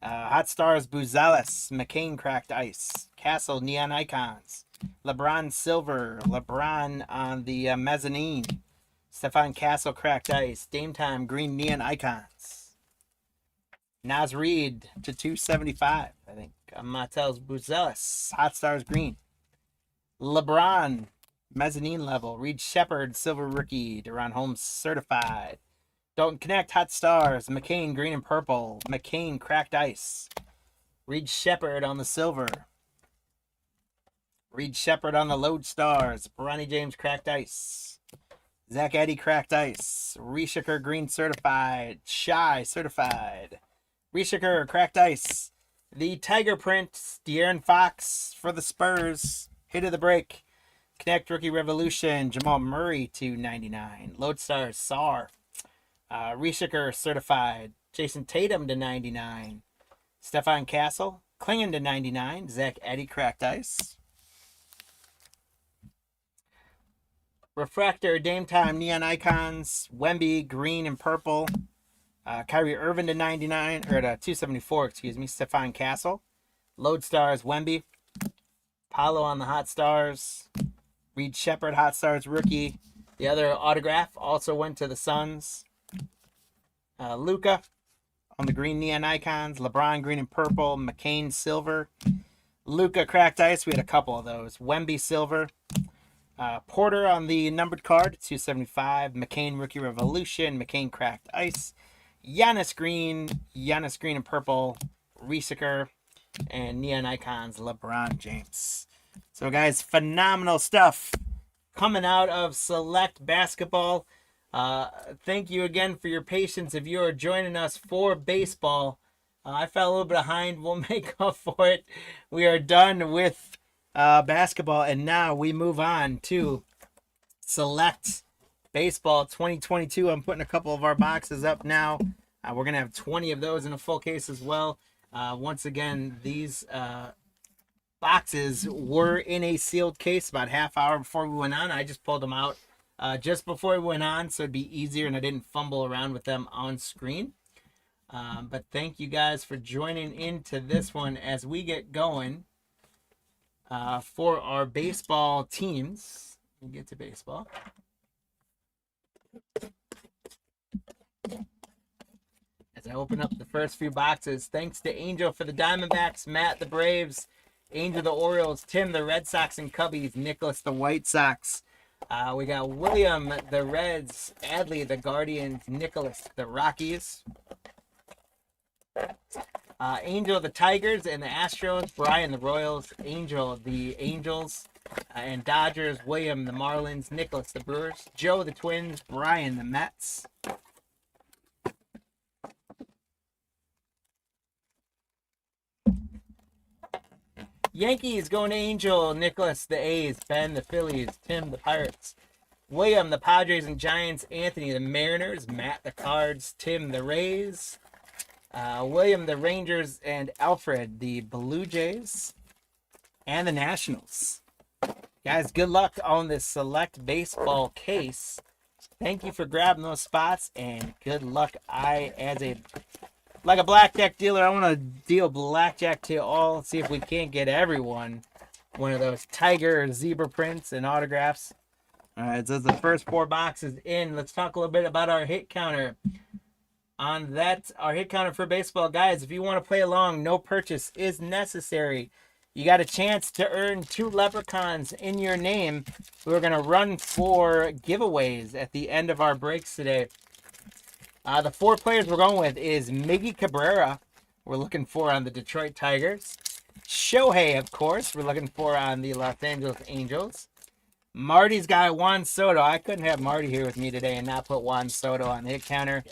Hot Stars, Buzelis. McCain, cracked ice. Castle, neon icons. LeBron, silver. LeBron on the mezzanine. Stefan Castle, cracked ice. Dame Time, green neon icons. Naz Reid to 275, I think. Martell's Buzelis. Hot Stars, green. LeBron, mezzanine level. Reed Shepard, silver rookie. Deron Holmes, certified. Dalton Connect, Hot Stars. McCain, green and purple. McCain, cracked ice. Reed Shepard on the silver. Reed Shepard on the Load Stars. Bronny James, cracked ice. Zach Eddy, cracked ice. Rishiker, green certified. Shy, certified. Rishiker, cracked ice. The Tiger Print, De'Aaron Fox for the Spurs. Hit of the break. Connect, Rookie Revolution. Jamal Murray to 99. Load Stars, Sar. Rishiker, certified. Jason Tatum to 99. Stefan Castle, Klingon to 99. Zach Eddy, cracked ice. Refractor, Dame Time, neon icons. Wemby, green and purple. Kyrie Irving to 99, or to 274, excuse me. Stefan Castle. Load Stars, Wemby. Paulo on the Hot Stars. Reed Shepard, Hot Stars rookie. The other autograph also went to the Suns. Luka on the green neon icons. LeBron, green and purple. McCain, silver. Luka, cracked ice. We had a couple of those. Wemby, silver. Porter on the numbered card, 275. McCain, Rookie Revolution. McCain, cracked ice. Giannis green and purple. Rishiker, and neon icons, LeBron James. So, guys, phenomenal stuff coming out of Select Basketball. Thank you again for your patience. If you are joining us for baseball, I fell a little bit behind. We'll make up for it. We are done with basketball, and now we move on to Select Baseball 2022. I'm putting a couple of our boxes up now. We're going to have 20 of those in a full case as well. Once again, these boxes were in a sealed case about half hour before we went on. I just pulled them out just before we went on, so it'd be easier and I didn't fumble around with them on screen. But thank you guys for joining into this one as we get going for our baseball teams. Let me get to baseball. As I open up the first few boxes, thanks to Angel for the Diamondbacks, Matt the Braves, Angel the Orioles, Tim the Red Sox and Cubbies, Nicholas the White Sox. We got William the Reds, Adley the Guardians, Nicholas the Rockies. Angel the Tigers and the Astros, Brian the Royals, Angel the Angels and Dodgers, William the Marlins, Nicholas the Brewers, Joe the Twins, Brian the Mets. Yankees going to Angel, Nicholas the A's, Ben the Phillies, Tim the Pirates, William the Padres and Giants, Anthony the Mariners, Matt the Cards, Tim the Rays. William, the Rangers, and Alfred, the Blue Jays, and the Nationals. Guys, good luck on this select baseball case. Thank you for grabbing those spots, and good luck. Like a blackjack dealer, I want to deal blackjack to all. See if we can't get everyone one of those tiger or zebra prints and autographs. All right, so the first 4 boxes in. Let's talk a little bit about our hit counter. On that, our hit counter for baseball, guys, if you want to play along, no purchase is necessary. You got a chance to earn 2 leprechauns in your name. We're going to run 4 giveaways at the end of our breaks today. The 4 players we're going with is Miggy Cabrera, we're looking for on the Detroit Tigers. Shohei, of course, we're looking for on the Los Angeles Angels. Marty's got Juan Soto. I couldn't have Marty here with me today and not put Juan Soto on the hit counter.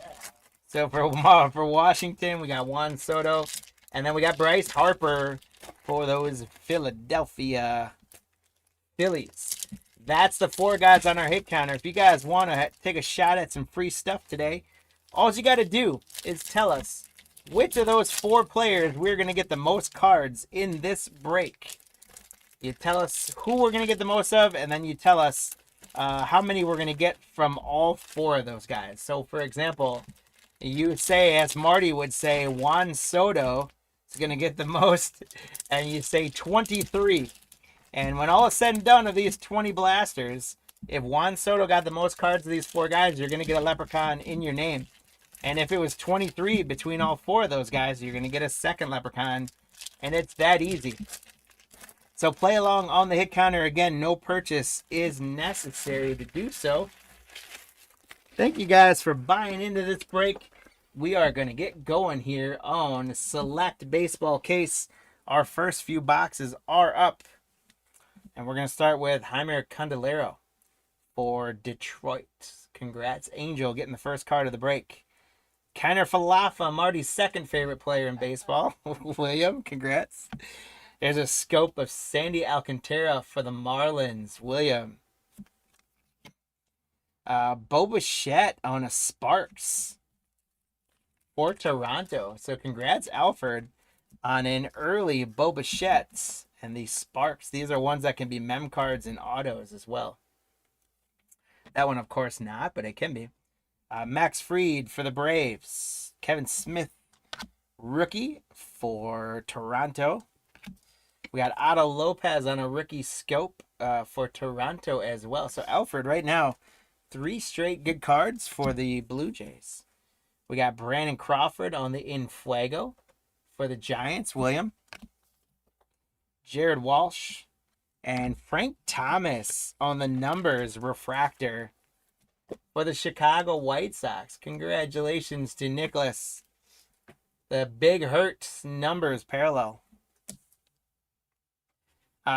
So for Washington, we got Juan Soto. And then we got Bryce Harper for those Philadelphia Phillies. That's the 4 guys on our hit counter. If you guys want to take a shot at some free stuff today, all you got to do is tell us which of those 4 players we're going to get the most cards in this break. You tell us who we're going to get the most of, and then you tell us how many we're going to get from all 4 of those guys. So, for example, you say, as Marty would say, Juan Soto is going to get the most, and you say 23. And when all is said and done of these 20 blasters, if Juan Soto got the most cards of these 4 guys, you're going to get a leprechaun in your name. And if it was 23 between all 4 of those guys, you're going to get a second leprechaun. And it's that easy. So play along on the hit counter. Again, no purchase is necessary to do so. Thank you guys for buying into this break. We are going to get going here on Select Baseball Case. Our first few boxes are up. And we're going to start with Jaime Candelero for Detroit. Congrats, Angel, getting the first card of the break. Kiner Falefa, Marty's second favorite player in baseball. William, congrats. There's a scope of Sandy Alcantara for the Marlins. William. Bo Bichette on a Sparks for Toronto. So congrats, Alfred, on an early Bo Bichette and these Sparks. These are ones that can be mem cards and autos as well. That one, of course, not, but it can be. Max Fried for the Braves. Kevin Smith, rookie for Toronto. We got Otto Lopez on a rookie scope for Toronto as well. So Alfred right now, 3 straight good cards for the Blue Jays. We got Brandon Crawford on the Infuego for the Giants. William. Jared Walsh. And Frank Thomas on the numbers refractor for the Chicago White Sox. Congratulations to Nicholas. The Big Hurt numbers parallel.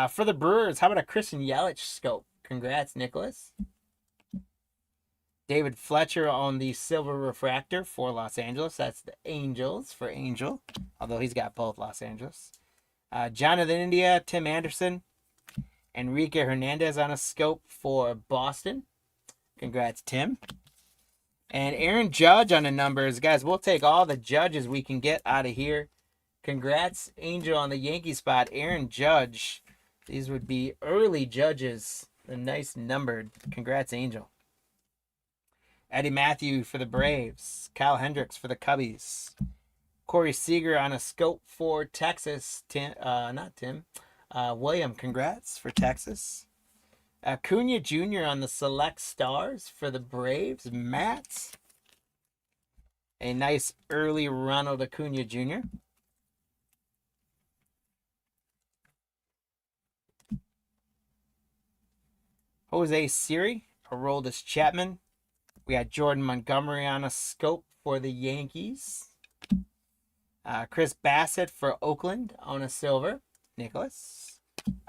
For the Brewers, how about a Christian Yelich scope? Congrats, Nicholas. David Fletcher on the silver refractor for Los Angeles. That's the Angels for Angel, although he's got both Los Angeles. Jonathan India, Tim Anderson. Enrique Hernandez on a scope for Boston. Congrats, Tim. And Aaron Judge on the numbers. Guys, we'll take all the Judges we can get out of here. Congrats, Angel, on the Yankee spot. Aaron Judge. These would be early Judges. They're nice numbered. Congrats, Angel. Eddie Matthew for the Braves. Kyle Hendricks for the Cubbies. Corey Seager on a scope for Texas. William, congrats for Texas. Acuna Jr. on the Select Stars for the Braves. Matt. A nice early Ronald Acuna Jr. Jose Siri. Aroldis Chapman. We got Jordan Montgomery on a scope for the Yankees. Chris Bassett for Oakland on a silver. Nicholas.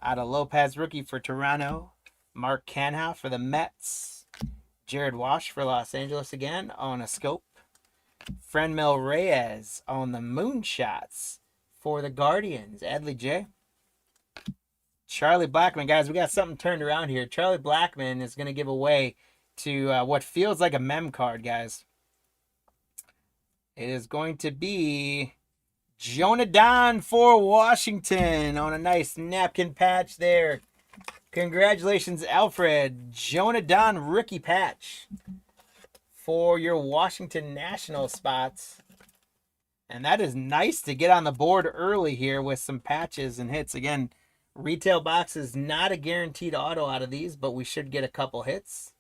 Ada Lopez, rookie for Toronto. Mark Canha for the Mets. Jared Walsh for Los Angeles again on a scope. Franmil Reyes on the Moonshots for the Guardians. Adley J. Charlie Blackmon, guys, we got something turned around here. Charlie Blackmon is going to give away to what feels like a mem card, guys. It is going to be Jonah Don for Washington on a nice napkin patch there. Congratulations, Alfred. Jonah Don rookie patch for your Washington National spots. And that is nice to get on the board early here with some patches and hits. Again, retail box is not a guaranteed auto out of these, but we should get a couple hits.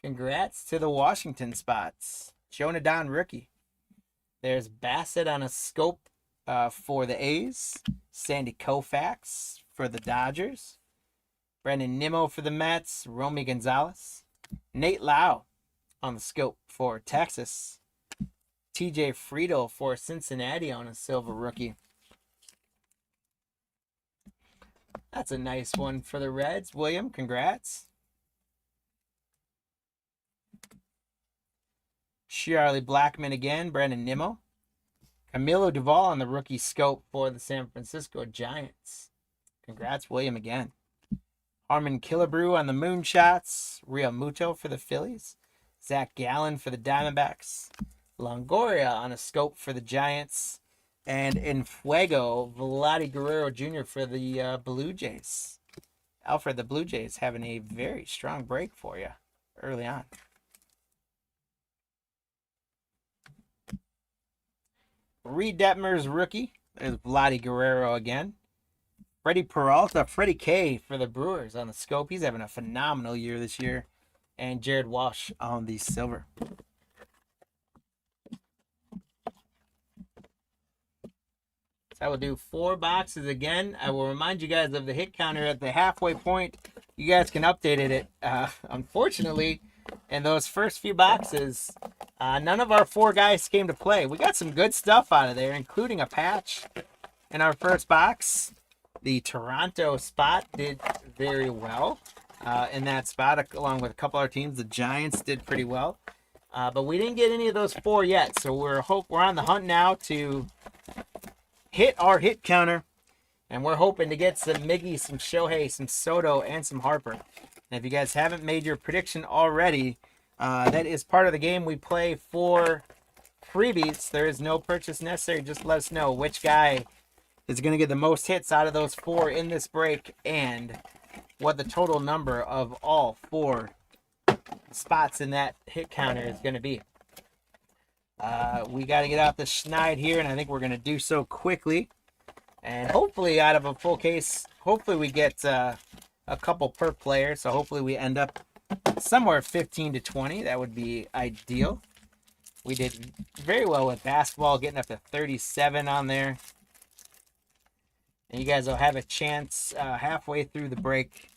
Congrats to the Washington spots. Jonah Don rookie. There's Bassett on a scope for the A's. Sandy Koufax for the Dodgers. Brandon Nimmo for the Mets. Romy Gonzalez. Nate Lau on the scope for Texas. TJ Friedel for Cincinnati on a silver rookie. That's a nice one for the Reds. William, congrats. Charlie Blackmon again. Brandon Nimmo. Camilo Duvall on the rookie scope for the San Francisco Giants. Congrats, William, again. Harmon Killebrew on the Moonshots. Real Muto for the Phillies. Zach Gallen for the Diamondbacks. Longoria on a scope for the Giants. And in Fuego, Vladdy Guerrero Jr. for the Blue Jays. Alfred, the Blue Jays having a very strong break for you early on. Reed Detmer's rookie. There's Vladdy Guerrero again. Freddie Peralta, Freddie K for the Brewers on the scope. He's having a phenomenal year this year. And Jared Walsh on the silver. I will do 4 boxes again. I will remind you guys of the hit counter at the halfway point. You guys can update it. Unfortunately, in those first few boxes, none of our 4 guys came to play. We got some good stuff out of there, including a patch in our first box. The Toronto spot did very well in that spot, along with a couple of our teams. The Giants did pretty well. But we didn't get any of those 4 yet, so we're on the hunt now to hit our hit counter, and we're hoping to get some Miggy, some Shohei, some Soto, and some Harper. And if you guys haven't made your prediction already, that is part of the game we play for freebies. There is no purchase necessary. Just let us know which guy is going to get the most hits out of those 4 in this break and what the total number of all 4 spots in that hit counter is going to be. We got to get out the schneid here, and I think we're going to do so quickly. And hopefully out of a full case, hopefully we get a couple per player. So hopefully we end up somewhere 15 to 20. That would be ideal. We did very well with basketball, getting up to 37 on there. And you guys will have a chance halfway through the break.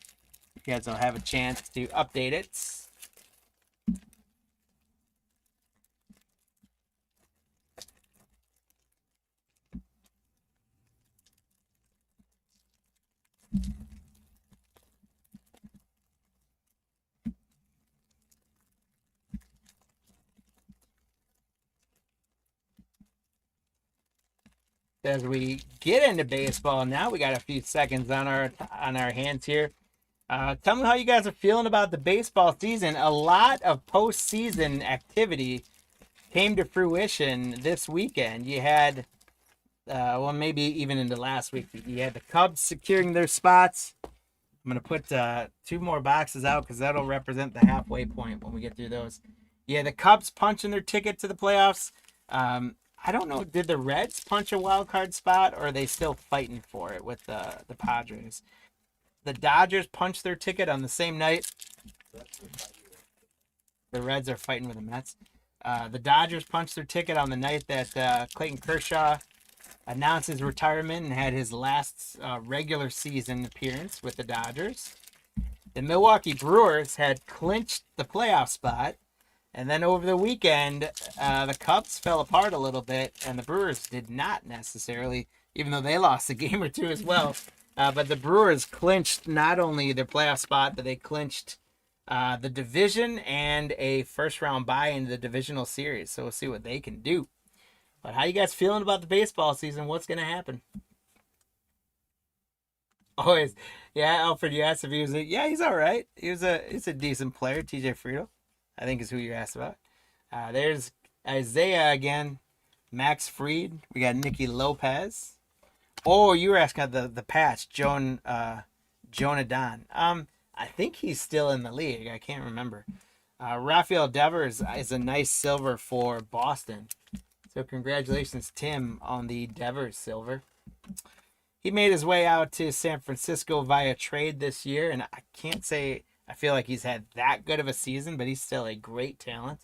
You guys will have a chance to update it. As we get into baseball now, we got a few seconds on our hands here. Tell me how you guys are feeling about the baseball season. A lot of postseason activity came to fruition this weekend. You had, well, maybe even into last week, you had the Cubs securing their spots. I'm going to put 2 more boxes out because that'll represent the halfway point when we get through those. Yeah, the Cubs punching their ticket to the playoffs. I don't know, did the Reds punch a wild card spot, or are they still fighting for it with the Padres? The Dodgers punched their ticket on the same night. The Reds are fighting with the Mets. The Dodgers punched their ticket on the night that Clayton Kershaw announced his retirement and had his last regular season appearance with the Dodgers. The Milwaukee Brewers had clinched the playoff spot. And then over the weekend, the Cubs fell apart a little bit, and the Brewers did not necessarily, even though they lost a game or 2 as well. But the Brewers clinched not only their playoff spot, but they clinched the division and a first-round bye into the divisional series. So we'll see what they can do. But how you guys feeling about the baseball season? What's going to happen? Always. Yeah, Alfred, you asked if he was yeah, he's all right. He's a decent player, TJ Friedel, I think is who you asked about. There's Isaiah again. Max Fried. We got Nicky Lopez. Oh, you were asking about the patch, Jonah Don. I think he's still in the league. I can't remember. Rafael Devers is a nice silver for Boston. So congratulations, Tim, on the Devers silver. He made his way out to San Francisco via trade this year, and I can't say I feel like he's had that good of a season, but he's still a great talent.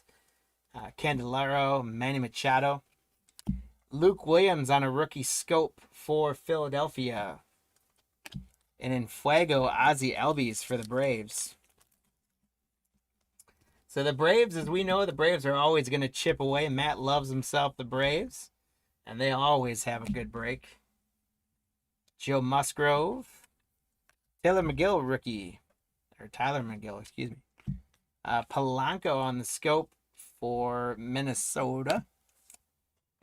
Candelaro, Manny Machado. Luke Williams on a rookie scope for Philadelphia. And in Fuego, Ozzie Albies for the Braves. So the Braves, as we know, the Braves are always going to chip away. Matt loves himself the Braves, and they always have a good break. Joe Musgrove. Tyler McGill, excuse me. Polanco on the scope for Minnesota.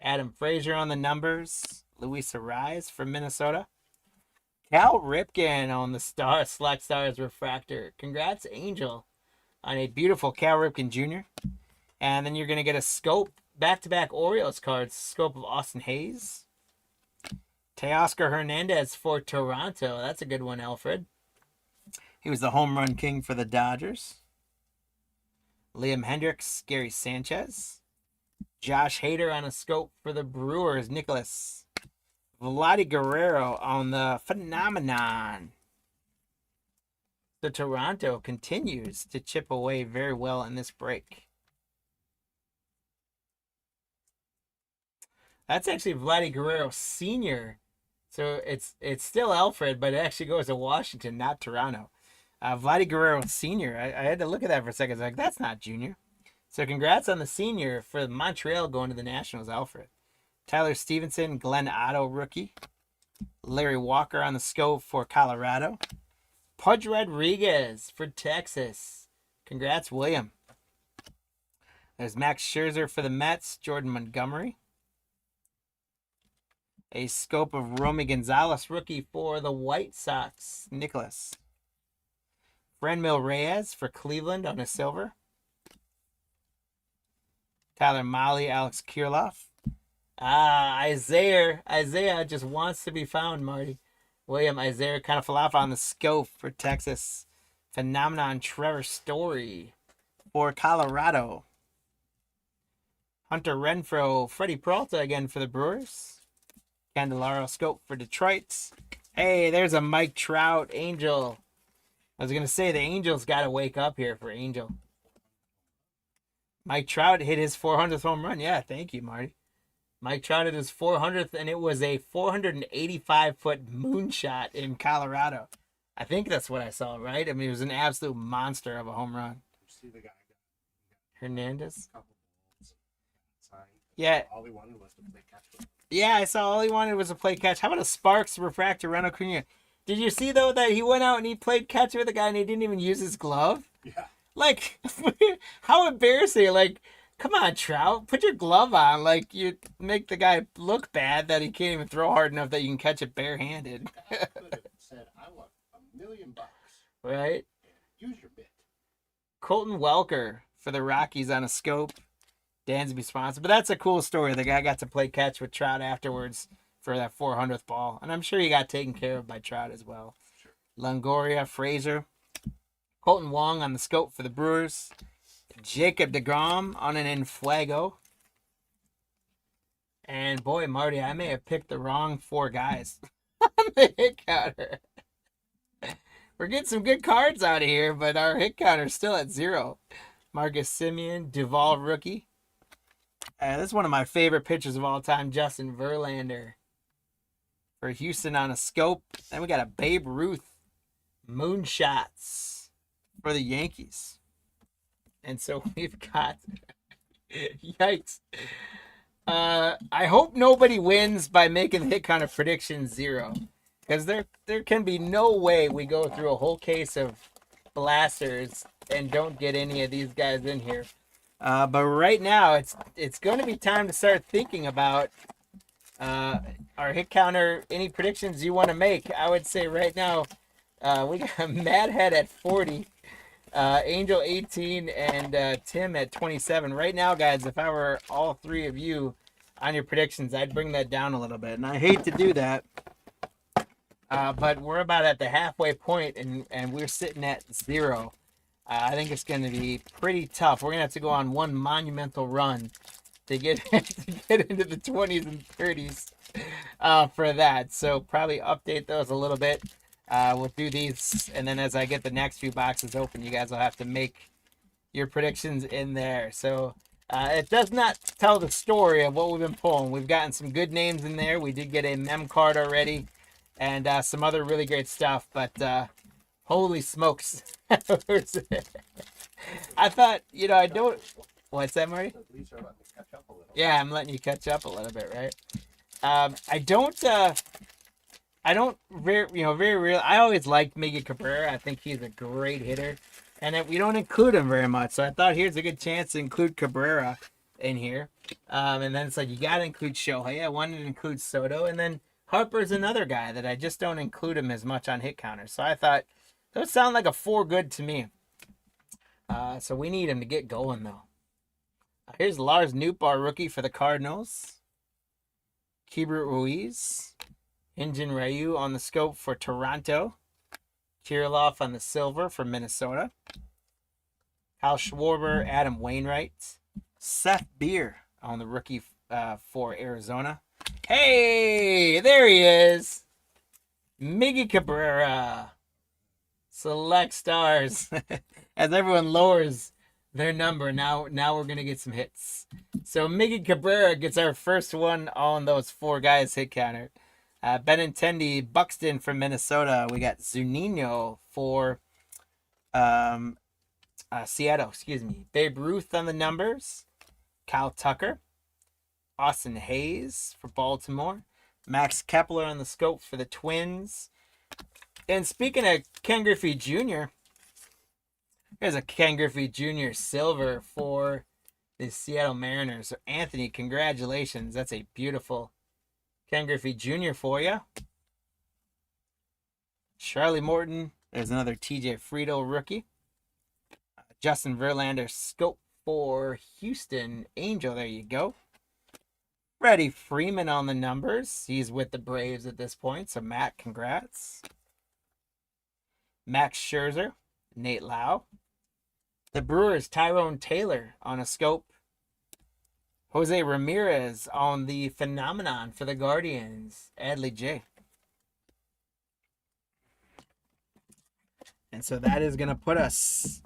Adam Frazier on the numbers. Luis Ariz for Minnesota. Cal Ripken on the Select Stars Refractor. Congrats, Angel, on a beautiful Cal Ripken Jr. And then you're going to get a scope, back-to-back Orioles cards, scope of Austin Hayes. Teoscar Hernandez for Toronto. That's a good one, Alfred. He was the home run king for the Dodgers. Liam Hendricks, Gary Sanchez. Josh Hader on a scope for the Brewers, Nicholas. Vladdy Guerrero on the Phenomenon. The Toronto continues to chip away very well in this break. That's actually Vladdy Guerrero Sr. So it's still Alfred, but it actually goes to Washington, not Toronto. Vladdy Guerrero Sr. I had to look at that for a second. I was like, that's not Junior. So congrats on the Senior for Montreal going to the Nationals, Alfred. Tyler Stevenson, Glenn Otto rookie. Larry Walker on the scope for Colorado. Pudge Rodriguez for Texas. Congrats, William. There's Max Scherzer for the Mets. Jordan Montgomery. A scope of Romy Gonzalez rookie for the White Sox. Nicholas. Franmil Reyes for Cleveland on a silver. Tyler Mahle, Alex Kirilloff. Isaiah just wants to be found, Marty. William Isaiah Kanafalafa on the scope for Texas. Phenomenon Trevor Story for Colorado. Hunter Renfroe, Freddie Peralta again for the Brewers. Candelaro scope for Detroit. Hey, there's a Mike Trout Angel. I was going to say the Angels got to wake up here for Angel. Mike Trout hit his 400th home run. Yeah, thank you, Marty. Mike Trout hit his 400th, and it was a 485-foot moonshot in Colorado. I think that's what I saw, right? I mean, it was an absolute monster of a home run. See the guy Hernandez? couple balls signed. Yeah. All he wanted was to play catch with. Yeah, I saw all he wanted was a play catch. How about a Sparks refractor Ronald Acuna? Did you see, though, that he went out and he played catch with a guy and he didn't even use his glove? Yeah. Like, how embarrassing. Like, come on, Trout. Put your glove on. Like, you make the guy look bad that he can't even throw hard enough that you can catch it barehanded. I could have said, I want $1 million. Right? Use your bit. Colton Welker for the Rockies on a scope. Dansby sponsor. But that's a cool story. The guy got to play catch with Trout afterwards for that 400th ball. And I'm sure he got taken care of by Trout as well. Sure. Longoria, Frazier. Colton Wong on the scope for the Brewers. Jacob deGrom on an Enfuego. And boy, Marty, I may have picked the wrong 4 guys on the hit counter. We're getting some good cards out of here, but our hit counter is still at 0. Marcus Semien, Duvall rookie. This is one of my favorite pitchers of all time, Justin Verlander for Houston on a scope. Then we got a Babe Ruth moonshots for the Yankees. And so we've got yikes. I hope nobody wins by making the hit counter prediction 0. Because there can be no way we go through a whole case of blasters and don't get any of these guys in here. But right now, it's going to be time to start thinking about our hit counter. Any predictions you want to make? I would say right now, we got Mad Head at 40, Angel 18, and Tim at 27. Right now, guys, if I were all 3 of you, on your predictions, I'd bring that down a little bit. And I hate to do that. But we're about at the halfway point, and we're sitting at 0. I think it's going to be pretty tough. We're going to have to go on one monumental run to get to get into the 20s and 30s for that. So probably update those a little bit. We'll do these, and then as I get the next few boxes open, you guys will have to make your predictions in there. So it does not tell the story of what we've been pulling. We've gotten some good names in there. We did get a mem card already, and some other really great stuff. But holy smokes. I thought, I don't. What's that, Marty? Yeah, I'm letting you catch up a little bit, right? I don't very real. I always liked Miggy Cabrera. I think he's a great hitter, and we don't include him very much. So I thought here's a good chance to include Cabrera in here. And then it's like you got to include Shohei. I wanted to include Soto, and then Harper's another guy that I just don't include him as much on hit counters. So I thought those sound like a 4 good to me. So we need him to get going though. Here's Lars Nootbaar, rookie for the Cardinals. Keibert Ruiz. Hyun-Jin Ryu on the scope for Toronto. Kirilloff on the silver for Minnesota. Kyle Schwarber, Adam Wainwright. Seth Beer on the rookie for Arizona. Hey, there he is. Miggy Cabrera. Select stars. As everyone lowers their number, now we're going to get some hits. So Miggy Cabrera gets our first one on those 4 guys hit counter. Benintendi, Buxton from Minnesota. We got Zunino for Seattle, Babe Ruth on the numbers. Kyle Tucker. Austin Hayes for Baltimore. Max Kepler on the scope for the Twins. And speaking of Ken Griffey Jr., there's a Ken Griffey Jr. silver for the Seattle Mariners. So Anthony, congratulations. That's a beautiful Ken Griffey Jr. for you. Charlie Morton. There's another TJ Friedl rookie. Justin Verlander scope for Houston Angel. There you go. Freddie Freeman on the numbers. He's with the Braves at this point. So Matt, congrats. Max Scherzer. Nate Lau. The Brewers, Tyrone Taylor on a scope. Jose Ramirez on the Phenomenon for the Guardians. Adley J. And so that is going to put us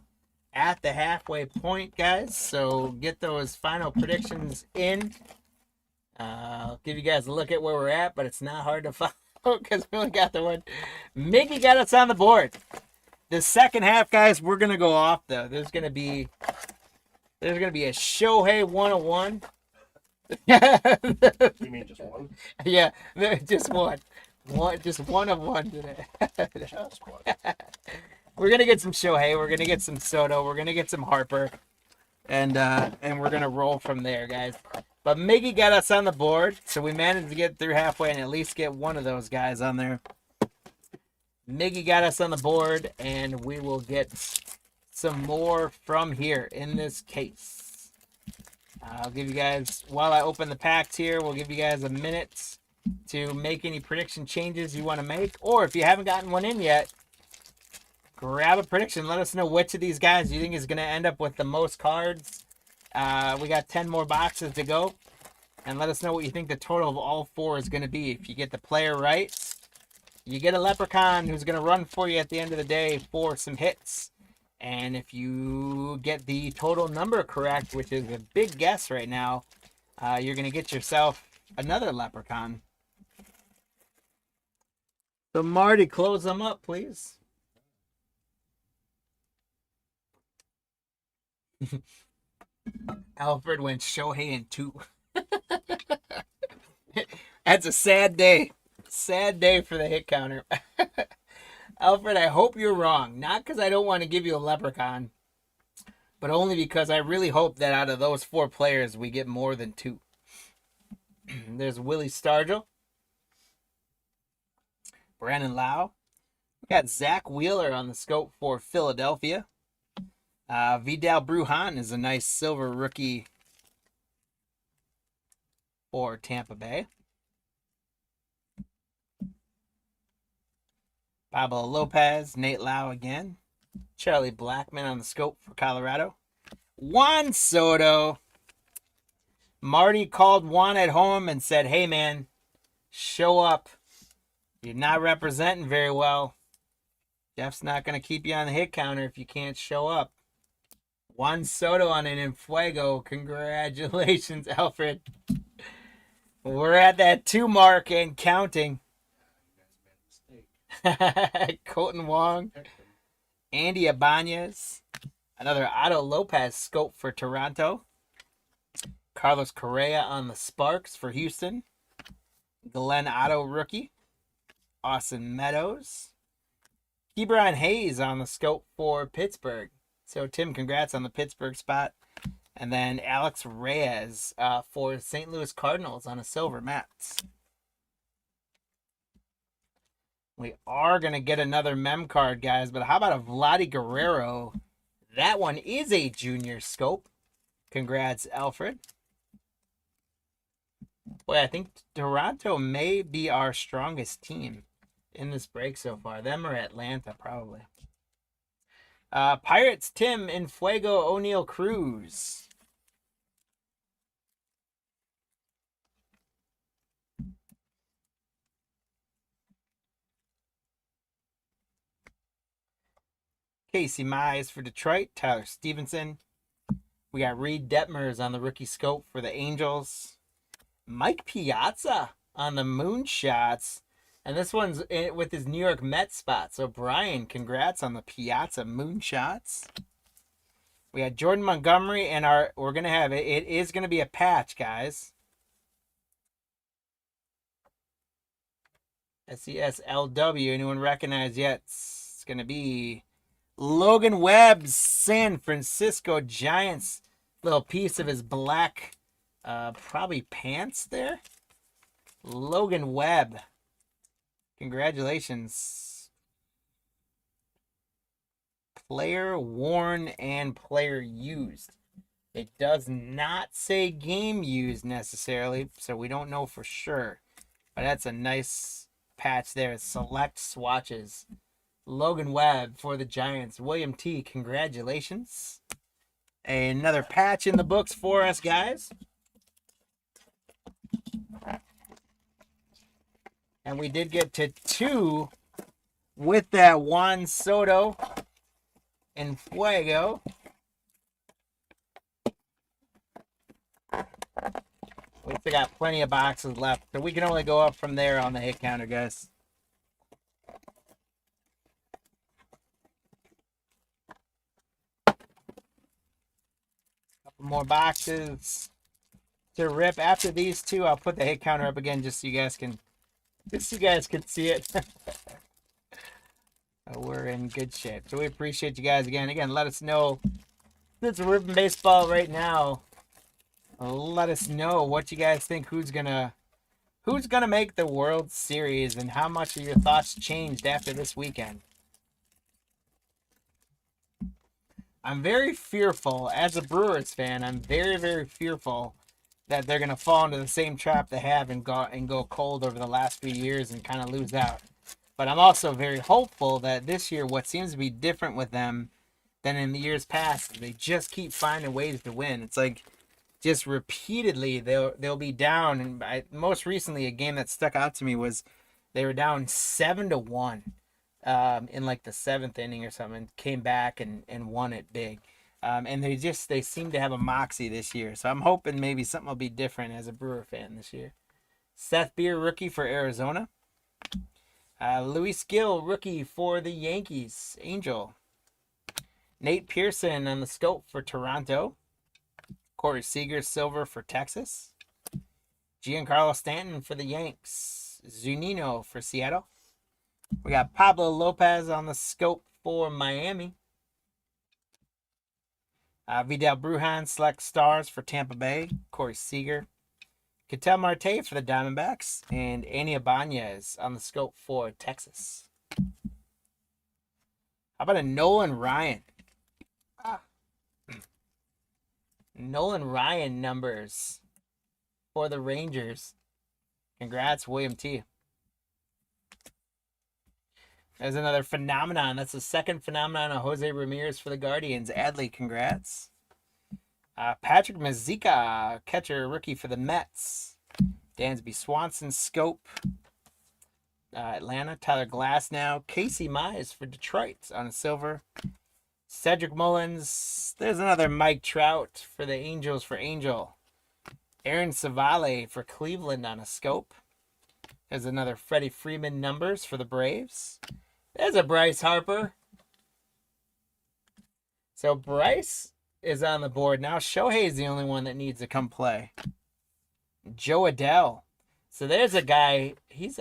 at the halfway point, guys. So get those final predictions in. I'll give you guys a look at where we're at, but it's not hard to follow because we only got the one. Mickey got us on the board. The second half, guys, we're going to go off, though. There's going to be a Shohei 101. You mean just one? Yeah, just one. Just one of one today. Just one. We're going to get some Shohei. We're going to get some Soto. We're going to get some Harper. And we're going to roll from there, guys. But Miggy got us on the board, so we managed to get through halfway and at least get one of those guys on there. Miggy got us on the board, and we will get some more from here in this case. I'll give you guys, while I open the packs here, we'll give you guys a minute to make any prediction changes you want to make. Or if you haven't gotten one in yet, grab a prediction. Let us know which of these guys you think is going to end up with the most cards. We got 10 more boxes to go. And let us know what you think the total of all 4 is going to be. If you get the player right, you get a Leprechaun who's going to run for you at the end of the day for some hits. And if you get the total number correct, which is a big guess right now, you're going to get yourself another Leprechaun. So Marty, close them up, please. Alfred went Shohei in 2. That's a sad day. Sad day for the hit counter. Alfred, I hope you're wrong. Not because I don't want to give you a Leprechaun, but only because I really hope that out of those 4 players, we get more than 2. There's Willie Stargell. Brandon Lau. We got Zach Wheeler on the scope for Philadelphia. Vidal Brujan is a nice silver rookie for Tampa Bay. Pablo Lopez, Nate Lau again. Charlie Blackmon on the scope for Colorado. Juan Soto. Marty called Juan at home and said, hey, man, show up. You're not representing very well. Jeff's not going to keep you on the hit counter if you can't show up. Juan Soto on an Enfuego. Congratulations, Alfred. We're at that 2 mark and counting. Colton Wong. Andy Ibanez. Another Otto Lopez scope for Toronto. Carlos Correa on the Sparks for Houston. Glenn Otto rookie. Austin Meadows. Ke'Bryan Hayes on the scope for Pittsburgh. So, Tim, congrats on the Pittsburgh spot. And then Alex Reyes for St. Louis Cardinals on a silver mats. We are going to get another mem card, guys. But how about a Vladdy Guerrero? That one is a junior scope. Congrats, Alfred. Boy, I think Toronto may be our strongest team in this break so far. Them or Atlanta, probably. Pirates, Tim, Enfuego, O'Neal Cruz. Casey Mize for Detroit. Tyler Stevenson. We got Reed Detmers on the rookie scope for the Angels. Mike Piazza on the Moonshots. And this one's with his New York Mets spot. So, Brian, congrats on the Piazza Moonshots. We got Jordan Montgomery, and we're going to have it. It is going to be a patch, guys. SESLW. Anyone recognize yet? It's going to be Logan Webb's San Francisco Giants. Little piece of his black, probably pants there. Logan Webb. Congratulations. Player worn and player used. It does not say game used necessarily, so we don't know for sure. But that's a nice patch there. Select swatches. Logan Webb for the Giants. William T., congratulations. Another patch in the books for us, guys. And we did get to 2 with that Juan Soto and Fuego. We still got plenty of boxes left, so we can only go up from there on the hit counter, guys. Couple more boxes to rip. After these 2, I'll put the hit counter up again just so you guys can see it. We're in good shape. So we appreciate you guys again. Again, let us know. Since we're ripping baseball right now, let us know what you guys think. Who's gonna make the World Series, and how much of your thoughts changed after this weekend? I'm very fearful, as a Brewers fan, I'm very, very fearful that they're gonna fall into the same trap they have and go cold over the last few years and kind of lose out. But I'm also very hopeful that this year, what seems to be different with them than in the years past, they just keep finding ways to win. It's like just repeatedly they'll be down. And most recently, a game that stuck out to me was they were down 7-1 in like the 7th inning or something, came back and won it big. And they seem to have a moxie this year. So I'm hoping maybe something will be different as a Brewer fan this year. Seth Beer, rookie for Arizona. Luis Gill, rookie for the Yankees. Angel. Nate Pearson on the scope for Toronto. Corey Seager, silver for Texas. Giancarlo Stanton for the Yanks. Zunino for Seattle. We got Pablo Lopez on the scope for Miami. Vidal Brujan, select stars for Tampa Bay. Corey Seager. Ketel Marte for the Diamondbacks. And Andy Ibanez on the scope for Texas. How about a Nolan Ryan? Nolan Ryan numbers for the Rangers. Congrats, William T. There's another phenomenon. That's the second phenomenon of Jose Ramirez for the Guardians. Adley, congrats. Patrick Mazeika, catcher, rookie for the Mets. Dansby Swanson, Scope. Atlanta, Tyler Glasnow. Casey Mize for Detroit on a silver. Cedric Mullins. There's another Mike Trout for the Angels for Angel. Aaron Savale for Cleveland on a scope. There's another Freddie Freeman numbers for the Braves. There's a Bryce Harper. So Bryce is on the board now. Shohei's the only one that needs to come play. Joe Adell. So there's a guy. He's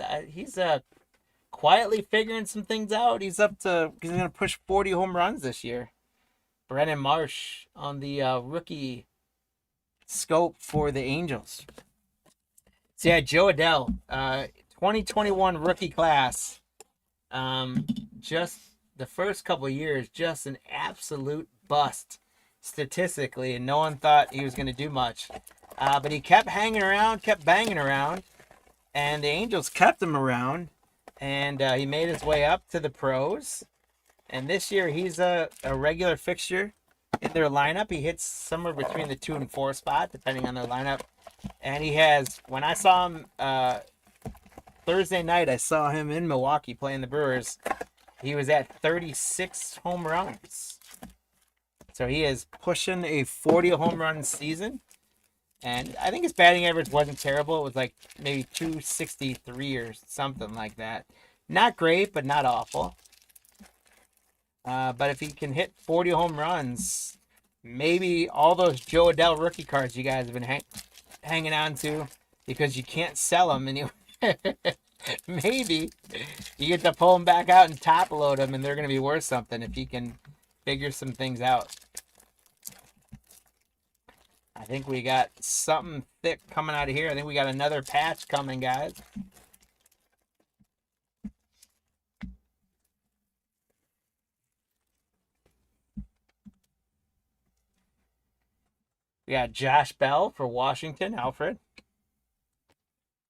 quietly figuring some things out. He's going to push 40 home runs this year. Brennan Marsh on the rookie scope for the Angels. So yeah, Joe Adell, 2021 rookie class. Just the first couple of years, just an absolute bust statistically, and no one thought he was going to do much. But he kept hanging around, kept banging around, and the Angels kept him around, and he made his way up to the pros. And this year, he's a regular fixture in their lineup. He hits somewhere between the 2 and 4 spot, depending on their lineup. And he has, when I saw him Thursday night, I saw him in Milwaukee playing the Brewers. He was at 36 home runs. So he is pushing a 40 home run season. And I think his batting average wasn't terrible. It was like maybe 263 or something like that. Not great, but not awful. But if he can hit 40 home runs, maybe all those Joe Adell rookie cards you guys have been hanging on to because you can't sell them anyway. Maybe you get to pull them back out and top load them, and they're going to be worth something if you can figure some things out. I think we got something thick coming out of here. I think we got another patch coming, guys. We got Josh Bell for Washington, Alfred.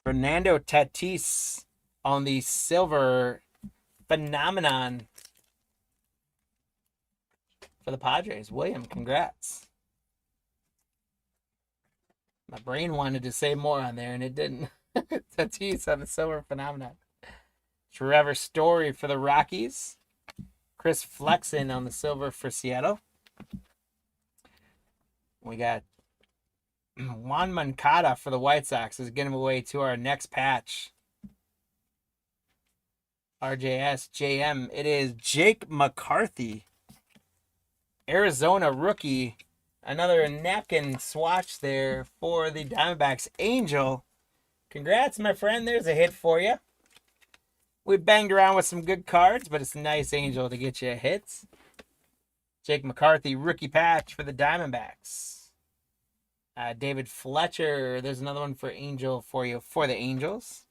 Fernando Tatis on the silver phenomenon for the Padres. William, congrats. My brain wanted to say more on there, and it didn't. Tatis on the silver phenomenon. Trevor Story for the Rockies. Chris Flexen on the silver for Seattle. We got Juan Moncada for the White Sox is getting away to our next patch. RJS, JM. It is Jake McCarthy. Arizona rookie. Another napkin swatch there for the Diamondbacks. Angel. Congrats, my friend. There's a hit for you. We banged around with some good cards, but it's a nice Angel to get you a hit. Jake McCarthy, rookie patch for the Diamondbacks. David Fletcher, there's another one for Angel for you for the Angels.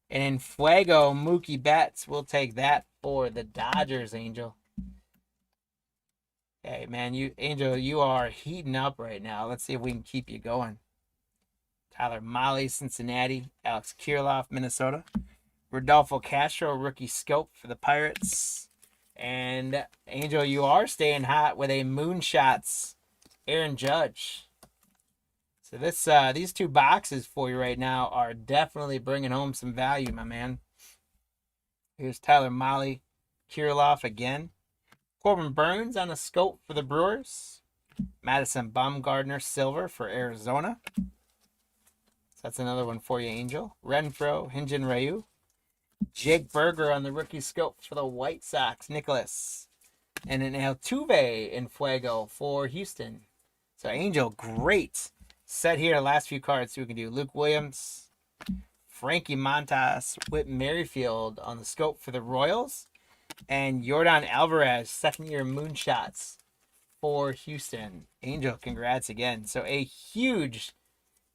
And in Fuego, Mookie Betts, we'll take that for the Dodgers, Angel. Hey, man, Angel, you are heating up right now. Let's see if we can keep you going. Tyler Mahle, Cincinnati. Alex Kirilloff, Minnesota. Rodolfo Castro, rookie scope for the Pirates. And, Angel, you are staying hot with a Moonshots Aaron Judge. So these two boxes for you right now are definitely bringing home some value, my man. Here's Tyler Mahle, Kirilloff again. Corbin Burns on a scope for the Brewers. Madison Bumgarner, silver for Arizona. So that's another one for you, Angel. Renfroe, Hyun-Jin Ryu. Jake Berger on the rookie scope for the White Sox, Nicholas. And an Altuve in Fuego for Houston. So, Angel, great set here. The last few cards we can do. Luke Williams, Frankie Montas, Whit Merrifield on the scope for the Royals. And Yordan Alvarez, second-year Moonshots for Houston. Angel, congrats again. So a huge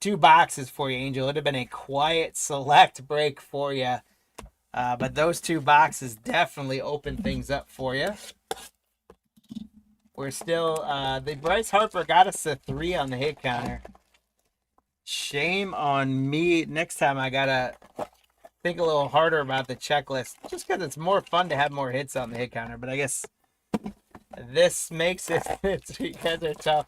2 boxes for you, Angel. It would have been a quiet select break for you. But those 2 boxes definitely open things up for you. We're still, the Bryce Harper got us a 3 on the hit counter. Shame on me. Next time I gotta think a little harder about the checklist, just because it's more fun to have more hits on the hit counter. But I guess this makes it. You guys are tough.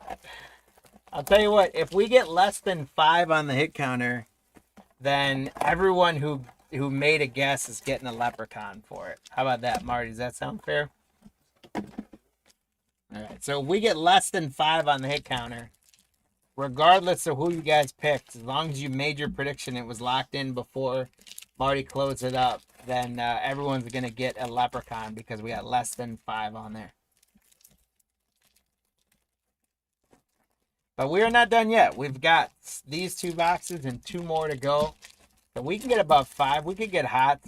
I'll tell you what. If we get less than 5 on the hit counter, then everyone who made a guess is getting a leprechaun for it. How about that, Marty? Does that sound fair? All right. So if we get less than 5 on the hit counter, regardless of who you guys picked, as long as you made your prediction, it was locked in before Marty closed it up, then everyone's going to get a leprechaun because we got less than 5 on there. But we are not done yet. We've got these 2 boxes and 2 more to go. So we can get above 5. We could get hot.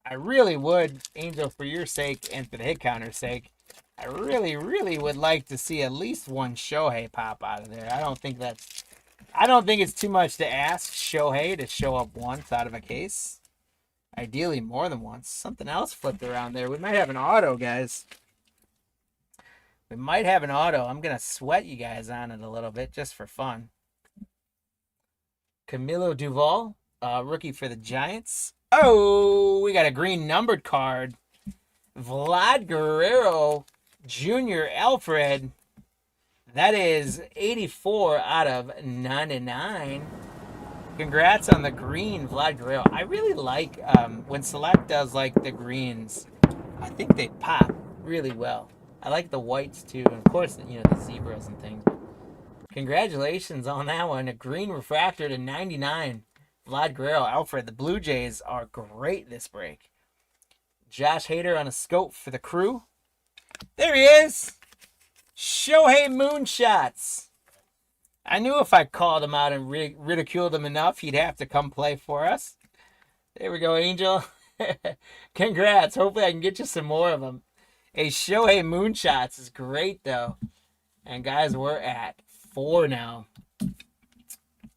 I really would, Angel, for your sake and for the hit counter's sake, I really, really would like to see at least one Shohei pop out of there. I don't think it's too much to ask Shohei to show up once out of a case. Ideally more than once. Something else flipped around there. We might have an auto, guys. We might have an auto. I'm going to sweat you guys on it a little bit just for fun. Camilo Duval, rookie for the Giants. Oh, we got a green numbered card. Vlad Guerrero Jr. Alfred. That is 84 out of 99. Congrats on the green, Vlad Guerrero. I really like when Select does like the greens. I think they pop really well. I like the whites too, and of course, you know, the zebras and things. Congratulations on that one. A green refractor to 99. Vlad Guerrero, Alfred. The Blue Jays are great this break. Josh Hader on a scope for the Crew. There he is. Shohei Moonshots. I knew if I called him out and ridiculed him enough, he'd have to come play for us. There we go, Angel. Congrats. Hopefully I can get you some more of them. A Shohei Moonshots is great, though. And, guys, we're at 4 now.